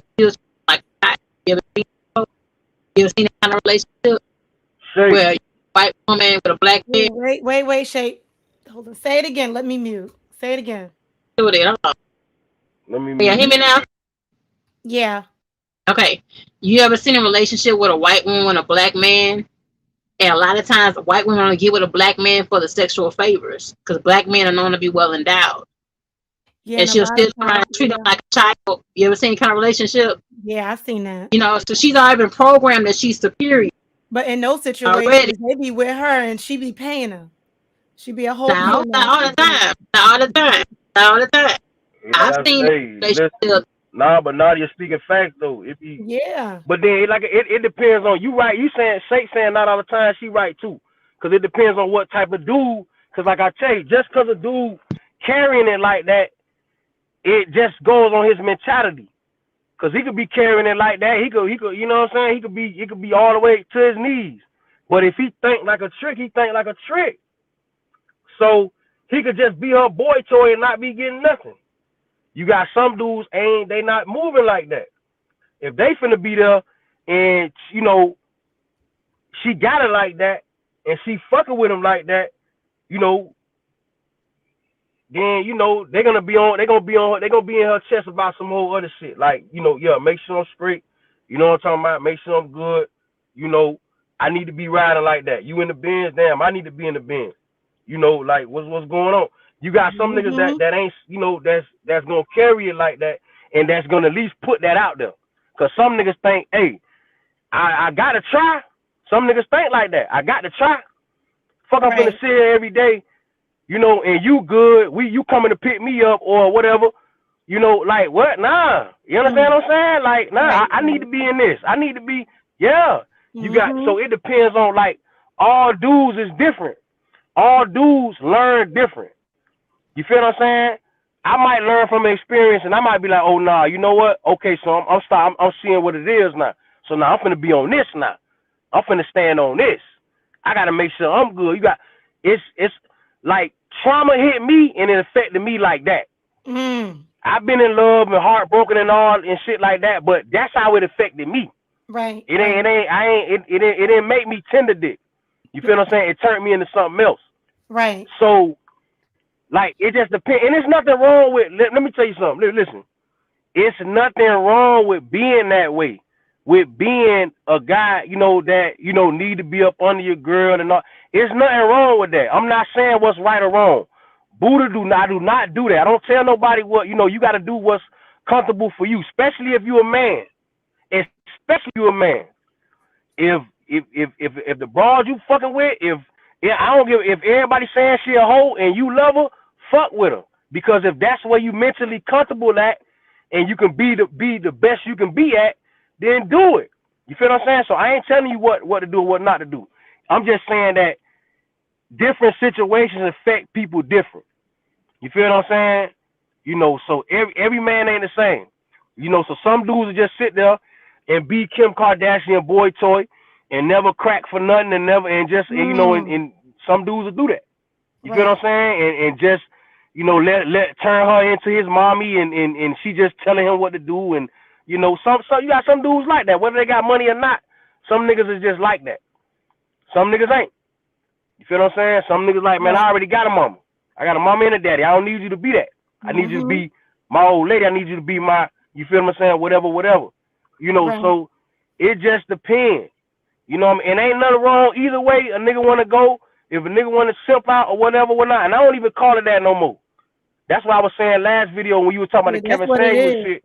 like that. You ever seen? You ever seen that kind of relationship Shape. where a white woman with a black man wait, Shape. Hold on. Say it again. Let me mute. Say it again. do it? Let me Can you mute. hear me now? Yeah. Okay. You ever seen a relationship with a white woman and a black man? And a lot of times, white women only get with a black man for the sexual favors because black men are known to be well endowed. Yeah, And and a she'll lot of still try times, to treat them yeah. like a child. You ever seen any kind of relationship? Yeah, I've seen that. So she's already been programmed that she's superior But in those already. situations, they be with her and she be paying them. She be a whole Now, paying not all master. the time. Not all the time. Not all the time. Yeah, I've that's seen listen. relationships. Nah, but now you're speaking facts though. If you Yeah. But then, like, it depends on you. Right? You saying Shake saying not all the time. She right too, because it depends on what type of dude. Because like I tell you, just because a dude carrying it like that, it just goes on his mentality. Because he could be carrying it like that. He could. You know what I'm saying? He could be all the way to his knees. But if he think like a trick, he think like a trick. So he could just be her boy toy and not be getting nothing. You got some dudes they not moving like that. If they finna be there and she got it like that, and she fucking with him like that, you know, then they're gonna be on, they're gonna be in her chest about some whole other shit. Like, yeah, make sure I'm straight. You know what I'm talking about? Make sure I'm good. You know, I need to be riding like that. You in the Benz, damn, I need to be in the Benz. Like what's going on? You got some niggas Mm-hmm. that ain't, that's gonna carry it like that, and that's gonna at least put that out there. Cause some niggas think, hey, I gotta try. Some niggas think like that. I got to try. Fuck, I'm finna Right. sit here every day, and you good. You coming to pick me up or whatever. Like what? Nah. You understand Mm. what I'm saying? Like, nah, Right. I need to be in this. I need to be, yeah. Mm-hmm. So it depends on, like, all dudes is different. All dudes learn different. You feel what I'm saying? I might learn from experience and I might be like, oh, nah, you know what? Okay, so I'm seeing what it is now. So now I'm finna be on this now. I'm finna stand on this. I gotta make sure I'm good. It's like trauma hit me and it affected me like that. Mm. I've been in love and heartbroken and all and shit like that, but that's how it affected me. Right. It Right. ain't, it didn't make me tender dick. You feel what I'm saying? It turned me into something else. Right. So, like, it just depends. And there's nothing wrong with, let me tell you something. Listen, it's nothing wrong with being that way, with being a guy, that, need to be up under your girl and all. There's nothing wrong with that. I'm not saying what's right or wrong. Buddha do not do that. I don't tell nobody what, you got to do what's comfortable for you, especially if you're a man. Especially if you're a man. If the broad you fucking with, I don't give, if everybody saying she a hoe and you love her, fuck with her. Because if that's where you mentally comfortable at and you can be the best you can be at, then do it. You feel what I'm saying? So I ain't telling you what to do or what not to do. I'm just saying that different situations affect people different. You feel what I'm saying? So every man ain't the same. So some dudes will just sit there and be Kim Kardashian boy toy and never crack for nothing and never and just Mm. and some dudes will do that. You feel what Right. I'm saying? And just let turn her into his mommy and she just telling him what to do and some you got some dudes like that, whether they got money or not. Some niggas is just like that. Some niggas ain't. You feel what I'm saying? Some niggas like, man, I Right. already got a mama. I got a mama and a daddy. I don't need you to be that. I need you to Mm-hmm. be my old lady. I need you to be my, you feel what I'm saying? Whatever. Right. So it just depends. What I mean? And ain't nothing wrong either way a nigga want to go. If a nigga want to simp out or whatever, whatnot. And I don't even call it that no more. That's what I was saying last video when you were talking about Yeah, the that's Kevin what it Samuels is. shit.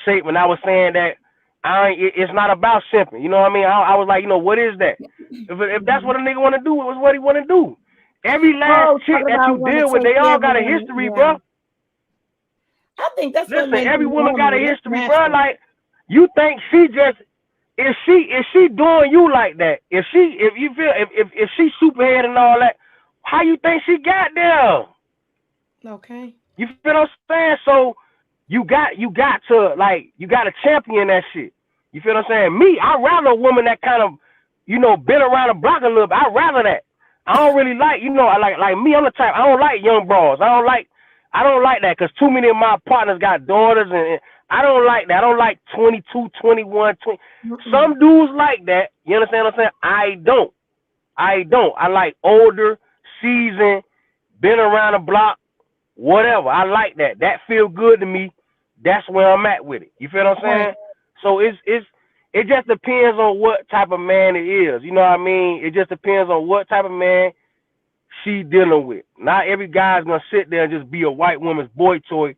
Shape when I was saying that it's not about simping. You know what I mean? I was like, what is that? If that's what a nigga want to do, it was what he want to do. Every last Oh, chick talking that you about want to deal with, take they care all of a got a woman. history, Yeah. bro. I think that's what Listen, men every do woman got a normally. That's history, bro. natural. Like, you think she just If she doing you like that, if you feel if she superhead and all that, how you think she got there? Okay. You feel what I'm saying? So you got to champion that shit. You feel what I'm saying? Me, I'd rather a woman that kind of, been around the block a little bit. I'd rather that. I don't really like, I like me, I'm the type, I don't like young bras. I don't like that because too many of my partners got daughters and I don't like that. I don't like 22, 21, 20. Mm-mm. Some dudes like that. You understand what I'm saying? I don't. I like older, seasoned, been around the block, whatever. I like that. That feel good to me. That's where I'm at with it. You feel what I'm Right. saying? So it just depends on what type of man it is. You know what I mean? It just depends on what type of man she dealing with. Not every guy's gonna sit there and just be a white woman's boy toy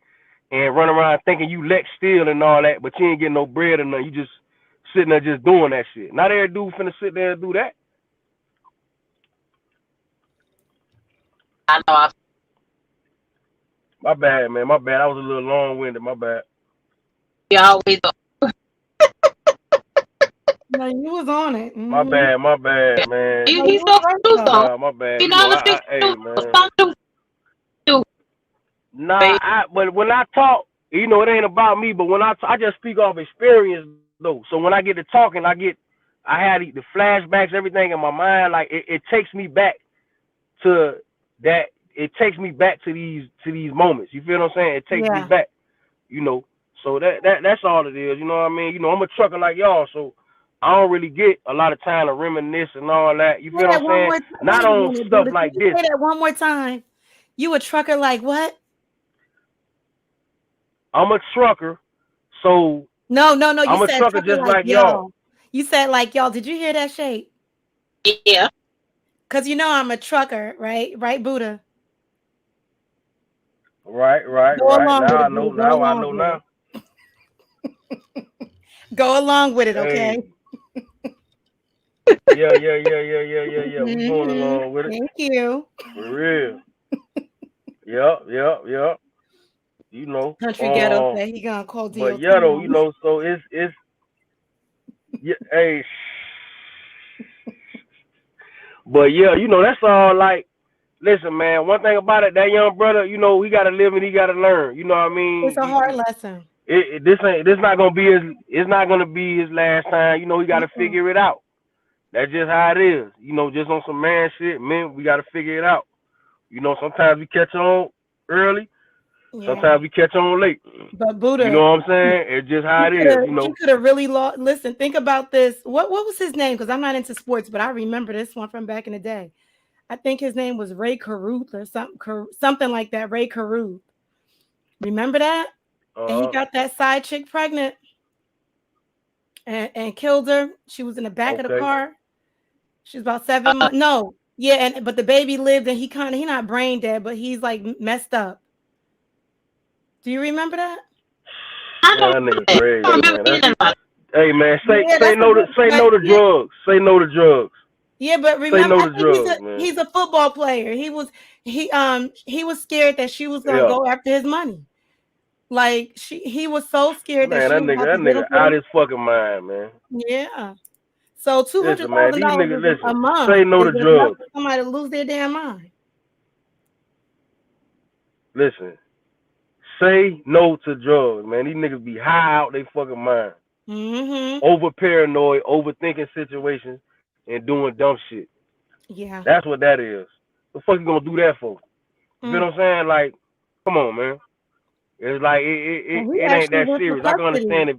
and run around thinking you Lex Steel and all that, but you ain't getting no bread or nothing. You just sitting there just doing that shit. Not every dude finna sit there and do that. I know I My bad, man. My bad. I was a little long winded. My bad. always No, you was on it. My Mm-hmm. bad. My bad, man. No, he's you was supposed right to do though. so. Nah, my bad. You know the fix Hey, to do man. some do Nah, baby. but when I talk, it ain't about me. But when I just speak off experience though. So when I get to talking, I had the flashbacks, everything in my mind. Like it takes me back to that. It takes me back to these moments. You feel what I'm saying? It takes me Yeah. back. You know. So that's all it is. You know what I mean? I'm a trucker like y'all, so I don't really get a lot of time to reminisce and all that. You Say feel what that I'm one saying? more. Not Wait a on minute, stuff Buddha. Can like you this. say that one more time? You a trucker like what? I'm a trucker, so No, no, no. You I'm a said trucker trucker just like like y'all. y'all. You said like y'all. Did you hear that shape? Yeah. Cause you know I'm a trucker, right? Right, Buddha. Go Right. along with Now I it, know. Buddha. Go Now I along know with now. it. Go along with it, okay? Hey, yeah. We going Mm-hmm. along with it Thank you. for real. Yep. You know. Country ghetto said he gonna call But DOT yeah, though, on. so it's yeah. Hey, but yeah, that's all. Like, listen, man. One thing about it, that young brother, he got to live and he got to learn. You know what I It's mean? a hard lesson. This not gonna be it's not gonna be his last time. He got to Mm-mm. figure it out. That's just how it is. Just on some man shit, man. We got to figure it out. Sometimes we catch on early, Yeah. sometimes we catch on late. But You know Buddha, what I'm saying? It's just how he it could is. have he could have really lost. Listen, think about this. What was his name? Because I'm not into sports, but I remember this one from back in the day. I think his name was Ray Caruth or something like that. Ray Caruth. Remember that? And he Uh, got that side chick pregnant and killed her. She was in the back of the okay. car. She was about 7 months. No, yeah, and but the baby lived, and he not brain dead, but he's like messed up. Do you remember that? I Man, don't that nigga I crazy, don't remember man. hearing about it. Hey, man, Yeah, say that's a no to good. But yeah, drugs. Say no to drugs. yeah, but Say remember, no I to think drugs, man. he's a football player. He was scared that she was gonna Yeah, go after his money. Like he was so scared that man, she was about that to get nigga him put out him. his fucking mind, man. Yeah. So two hundred Listen, man, thousand these dollars niggas, a listen. Say month no is to enough drugs. for somebody to lose their damn mind. Listen, say no to drugs, man. These niggas be high out they fucking mind, Mm-hmm. over paranoid, overthinking situations, and doing dumb shit. Yeah. That's what that is. The fuck you gonna do that for? You feel Mm. what I'm saying? Like, come on, man. It's like And he it ain't actually that went for serious. I can custody. understand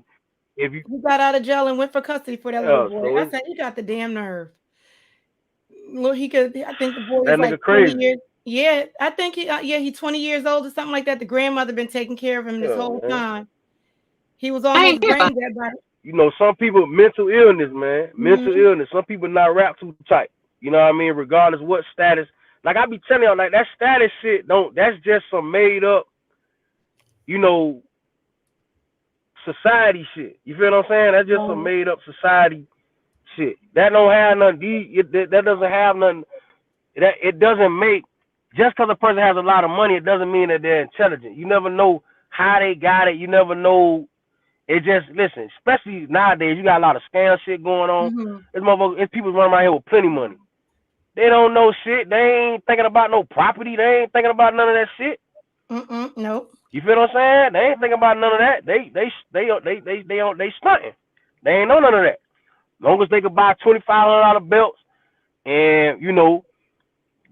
if you He got out of jail and went for custody for that little yeah. boy. So I it's said, he got the damn nerve. Look, he could. I think the boy is that like nigga 20 crazy. years. Yeah, I think he's 20 years old or something like that. The grandmother been taking care of him this Yeah, whole man. time. He was I ain't almost hear about brain dead by. Some people mental illness, man. Mental Mm-hmm. illness. Some people not wrapped too tight. You know what I mean? Regardless what status. Like I be telling y'all, like that status shit don't. That's just some made up, you know, society shit. You feel what I'm saying? That's just some Right. made up society shit. That don't have nothing. That doesn't have nothing. That it doesn't make. Just because a person has a lot of money, it doesn't mean that they're intelligent. You never know how they got it. You never know. It just listen, especially nowadays, you got a lot of scam shit going on. Mm-hmm. It's motherfuckers, it's people running around here with plenty money. They don't know shit. They ain't thinking about no property. They ain't thinking about none of that shit. Nope. You feel what I'm saying? They ain't thinking about none of that. They stunting. They ain't know none of that. As long as they could buy $2,500 belts and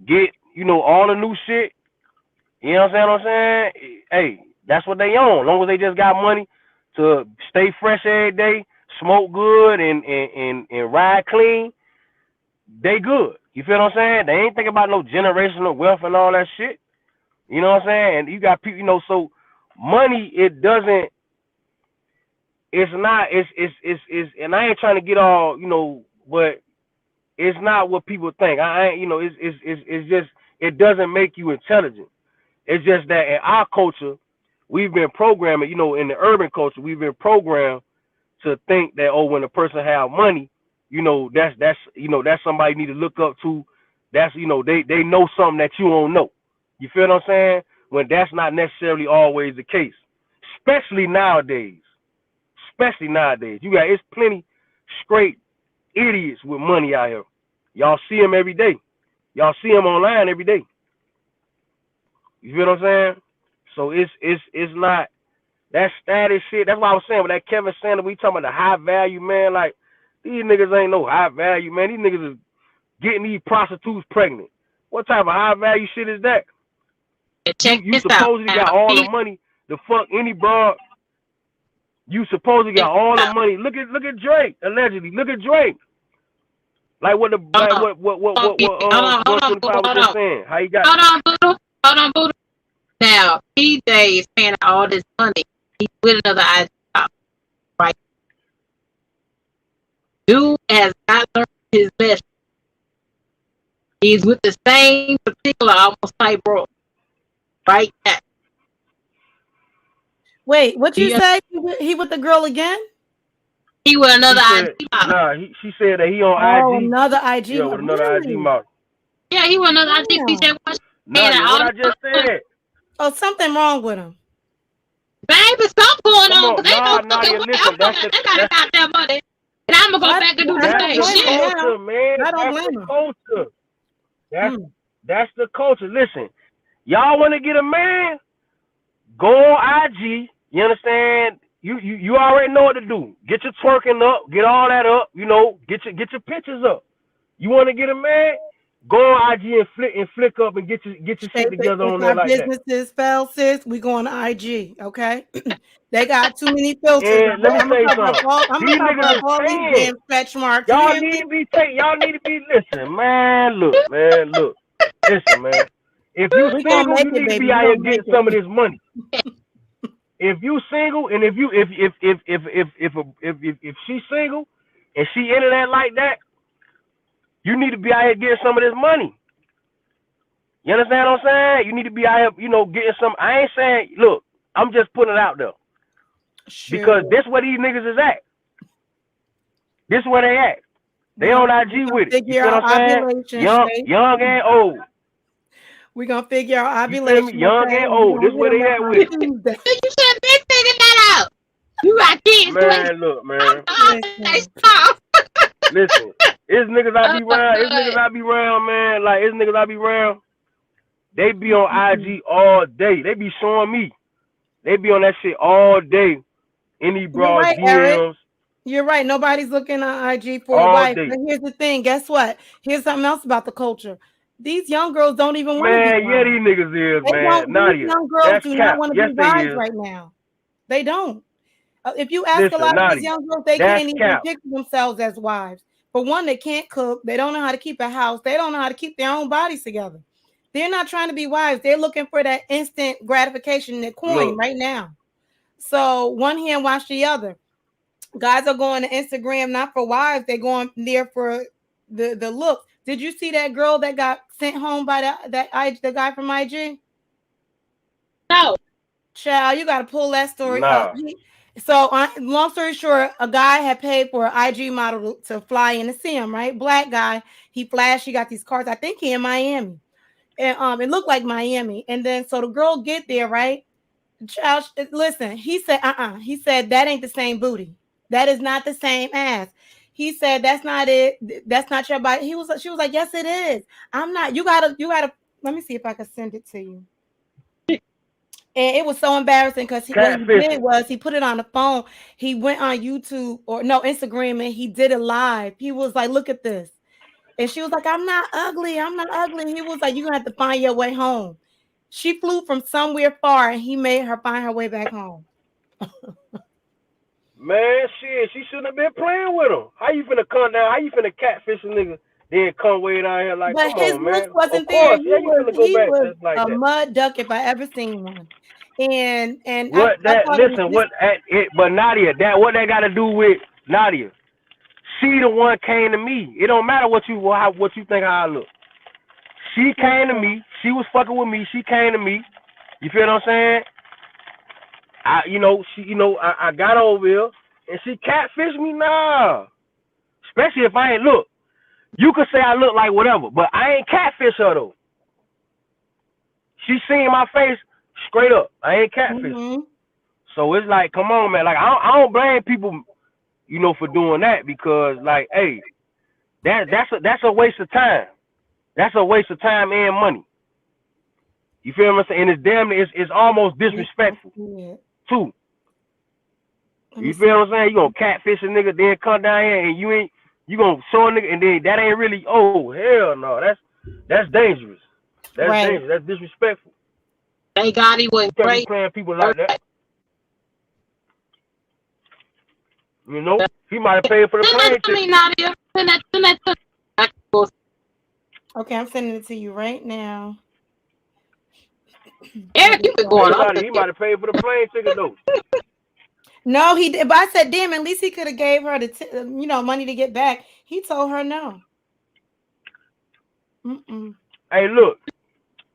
get all the new shit. You know what I'm saying? Hey, that's what they own. As long as they just got money to stay fresh every day, smoke good, and ride clean, they good. You feel what I'm saying? They ain't thinking about no generational wealth and all that shit. You know what I'm saying? And you got people, so money, it doesn't, it's not, and I ain't trying to get all, but it's not what people think. I ain't, it's just, it doesn't make you intelligent. It's just that in our culture, we've been programming, in the urban culture, we've been programmed to think that, oh, when a person have money, that's somebody you need to look up to. That's, they know something that you don't know. You feel what I'm saying? When that's not necessarily always the case. Especially nowadays. It's plenty straight idiots with money out here. Y'all see them every day. Y'all see them online every day. You feel what I'm saying? So it's not that status shit. That's what I was saying with that Kevin Sanders. We talking about the high value, man. Like, these niggas ain't no high value, man. These niggas is getting these prostitutes pregnant. What type of high value shit is that? Check You this out. supposedly got all the money to fuck any broad. You supposedly got all the money. Look at Drake, allegedly. Look at Drake. Like what 125 was just saying. How you got Hold on, Buddha. Now, PJ is paying all this money. He's with another IG shop, right? Dude has not learned his lesson. He's with the same particular, almost like bro, right? Wait, what you say? He with the girl again? He with another IG model. Nah, she said that he on Oh, IG. another IG Yeah, with another IG model. Yeah, he with another IG. He said, Nadia, what I just said. Oh, something wrong with him. Baby, something going on. Because they know Nadia, listen, I got that money. And I'm going to go back and do the same shit. Culture, man. I don't that's blame the him. Culture. That's the culture. Listen, y'all want to get a man? Go on IG. You understand? You already know what to do. Get your twerking up. Get all that up. Get your pictures up. You want to get a man? Go on IG and flick up and get your shit together on there like that. Businesses fell, sis. We go on IG, okay? They got too many filters. And let me say something. These niggas all is these saying, damn stretch marks. y'all need to be listen, man. Look. Listen, man. If you single, you need to be out here getting some of this money. If you single, and if she's single and she into that like that, you need to be out here getting some of this money. You understand what I'm saying? You need to be out here, getting some. I ain't saying, look, I'm just putting it out there. Sure. Because this where these niggas is at. This where they at. They on IG with it. You feel what I'm saying? Young and old. We're going to figure out ovulation. Young and old. This where they at with it. You should be figuring that out. You got kids. Man, look, man. Listen, it's niggas I be around, man. Like, it's niggas I be around. They be on IG all day. They be showing me. They be on that shit all day. Any broad DMs. Eric. You're right. Nobody's looking on IG for a wife. But here's the thing. Guess what? Here's something else about the culture. These young girls don't even want to be wives. Man, yeah, these niggas is, man. These young girls do not want to be wives right now. They don't. If you ask a lot of these young girls, they can't even picture themselves as wives. For one, they can't cook. They don't know how to keep a house. They don't know how to keep their own bodies together. They're not trying to be wives. They're looking for that instant gratification, that coin right now. So one hand wash the other. Guys are going to Instagram not for wives. They're going there for the look. Did you see that girl that got sent home by the guy from IG? No. Child, you got to pull that story up. So, long story short, a guy had paid for an IG model to fly in to see him, right? Black guy. He flashed. He got these cars. I think he in Miami. And it looked like Miami. And then, so the girl get there, right? Child, listen, he said, He said that ain't the same booty. That is not the same ass. He said that's not it. That's not your body. She was like, yes, it is. I'm not. You gotta. Let me see if I can send it to you. And it was so embarrassing because what he did Catfishing. was he put it on the phone. He went on YouTube or no Instagram and he did it live. He was like, look at this. And she was like, I'm not ugly. I'm not ugly. He was like, you're gonna have to find your way home. She flew from somewhere far and he made her find her way back home. Man, shit, she shouldn't have been playing with him. How you finna come down? How you finna catfish a nigga? Then come way down here like, But come his on, looks man. Of wasn't there. course, He yeah, you was finna go he back was just like a that. mud duck if I ever seen one. And What I that? thought it was Listen, this. what? But Nadia, that what that got to do with Nadia? She the one came to me. It don't matter what you think how I look. She came to me. She was fucking with me. She came to me. You feel what I'm saying? I got over here and she catfished me. Nah, especially if I ain't look. You could say I look like whatever, but I ain't catfish her though. She seen my face straight up. I ain't catfish. Mm-hmm. So it's like, come on, man. Like I don't blame people, for doing that because, like, hey, that's a waste of time. That's a waste of time and money. You feel what I'm saying? And it's damn, it's almost disrespectful Yeah. too. Let me You see. feel what I'm saying? You gonna catfish a nigga, then come down here and you gonna show a nigga, and then that ain't really. Oh hell no, that's dangerous. That's Right. dangerous. That's disrespectful. Thank God he You wasn't can't be crazy. playing people like that. He might have paid for the Send that plane to me, ticket. Nadia. Send that to me. I can go. Okay, I'm sending it to you right now. Eric, you been Hey, going off Lottie, this he year. might have paid for the plane ticket though. No, he did. But I said, damn, at least he could have gave her the money to get back. He told her no. Mm-mm. Hey, look,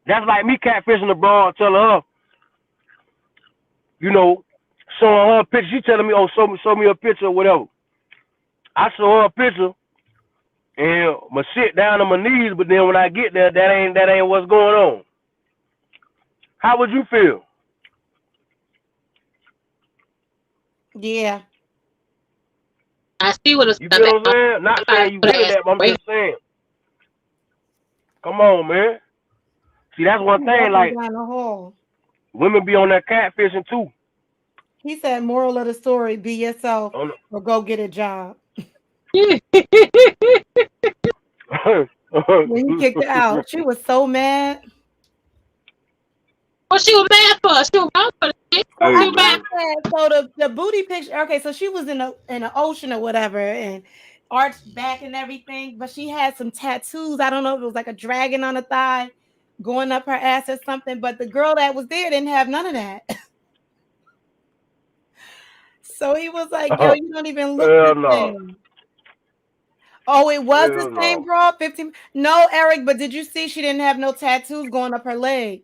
that's like me catfishing abroad, telling her, you know, showing her a picture. She telling me, oh, show me a picture or whatever. I show her a picture and my shit down on my knees, but then when I get there, that ain't what's going on. How would you feel? Yeah. I see what it's You feel about. what I'm saying? Not saying you Put get her it ass that, but I'm away. just saying. Come on, man. See, that's one He thing. walking Like, down the hall. women be on that catfishing too. He said, moral of the story, be yourself On or go get a job. When he kicked her out, she was so mad. What she was mad for? She was wrong for the shit. So Hey, She I was mad. man. said, so the booty picture. Okay, so she was in the ocean or whatever, and arched back and everything, but she had some tattoos. I don't know if it was like a dragon on the thigh, going up her ass or something. But the girl that was there didn't have none of that. So he was like, "Yo, you don't even look the Hell no. same." Oh, it was the Hell same no. girl. 15. No, Eric, but did you see she didn't have no tattoos going up her leg?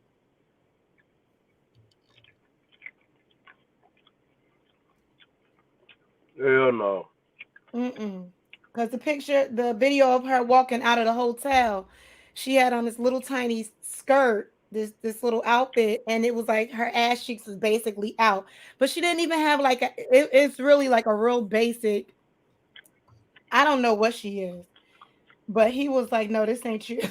Hell no. Mm-mm. Because the video of her walking out of the hotel, she had on this little tiny skirt, this little outfit, and it was like her ass cheeks was basically out. But she didn't even have like it's really like a real basic. I don't know what she is, but he was like, "No, this ain't you."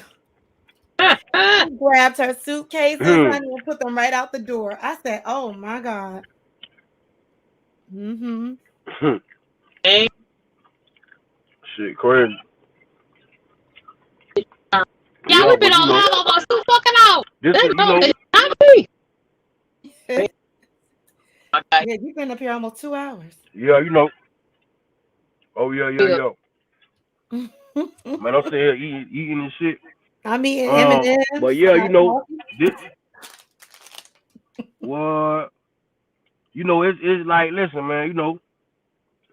He grabbed her suitcases, honey, and put them right out the door. I said, "Oh my God." Mm-hmm. Hey, Shit, crazy. yeah, Yeah, we've been but on live almost 2 fucking hours. this This is, road is not me. Okay. Yeah, you've been up here almost 2 hours. yeah, oh yeah, yeah, yeah. Man, I'm sitting here eating and shit. I'm eating But M&Ms. yeah, Got coffee. this what it's like. Listen, man,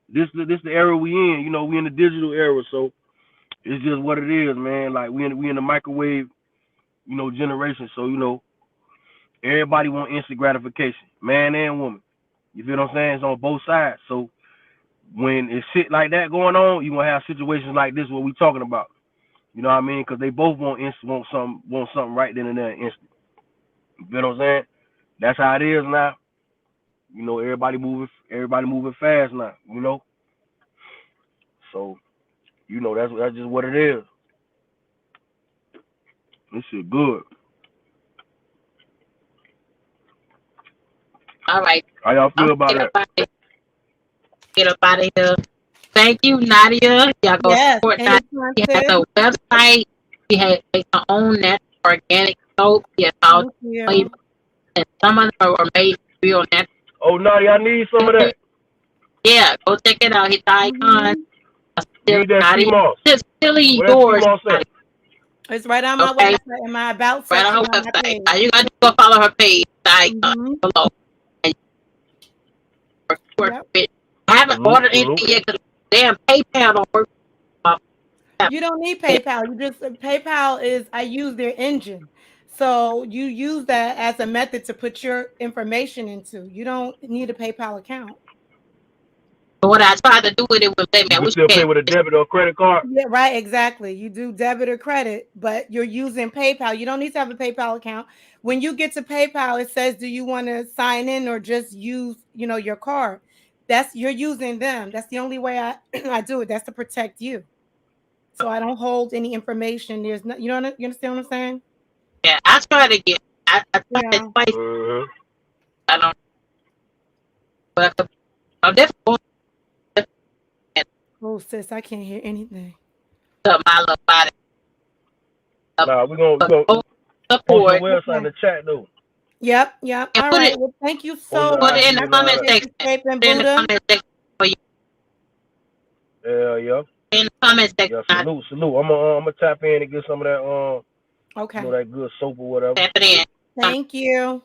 this the era we in. We in the digital era, so it's just what it is, man. Like we in the microwave, generation. So everybody want instant gratification, man and woman. You feel what I'm saying? It's on both sides. So when it's shit like that going on, you gonna have situations like this what we talking about. You know what I mean? Because they both want something right then and there instant. You feel what I'm saying? That's how it is now. everybody moving fast now. So that's just what it is. This shit good. All right. How y'all I'm feel gonna about that? get up out of here. Thank you, Nadia. Y'all go Yes, support Nadia. anytime, She has sis. a website. She has makes her own natural organic soap. She has all Thank flavors, you. and some of them are made real natural. Oh, Nadia, I need some of that. Yeah, go check it out. Hit the icon. Hmm. Still Need that sea Nadia. moss. It's still Where that sea yours, moss at? Nadia. It's right on my Okay, website in my about right on section her on my website. page. All you gotta do is follow her page, the icon Hmm. below. And you work Yep. with it. I haven't Salute, ordered salute. anything yet because damn PayPal don't work. You don't need PayPal. You just PayPal is I use their engine. So you use that as a method to put your information into. You don't need a PayPal account. But what I tried to do with it was, say, You man, can what still you pay paying with a for this? debit or credit card. Yeah, right, exactly. You do debit or credit, but you're using PayPal. You don't need to have a PayPal account. When you get to PayPal, it says, do you want to sign in or just use, your card? That's you're using them. That's the only way I I do it. That's to protect you. So I don't hold any information. There's no, you understand what I'm saying? Yeah, I tried to get. I tried it Yeah. twice. Mm-hmm. I don't. But I'm definitely going Oh, sis, I can't hear anything. to my little body. Nah, we gonna Go post your support website in Okay. the chat though. Yep, yep. and All right. Well, thank you Post so your put much. it in IG the and all comment that. Thank section. you, Shape and Put it in the Buddha. comment section for you. Yeah. In the comment section, Yeah, I salute. I'm gonna tap in and get some of that Okay. that good soap or whatever. tap it in. Thank you.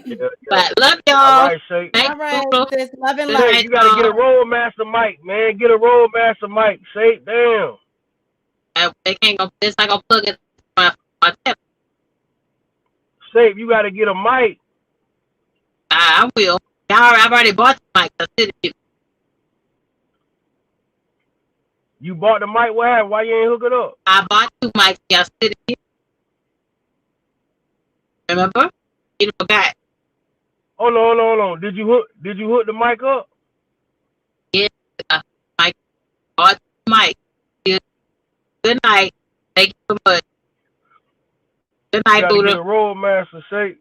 Yeah. But love All y'all. right, Shay. Thank All right, you, Lulu. sis. Love and Good light. Shay, night, you gotta get a y'all. roadmaster mic, man. Get a roadmaster mic. Shay, damn. They can't go. It's not gonna plug it. My tip. Shay, you gotta get a mic. I will. I've already bought the mic. I said it. You bought the mic, what happened? Why you ain't hook it up? I bought two mics. I said it. Remember? You forgot. Hold on. Did you hook the mic up? Yeah, mic. Bought the mic. Good night. Thank you so much. Good You night, gotta get Buddha. a roadmaster, Shay.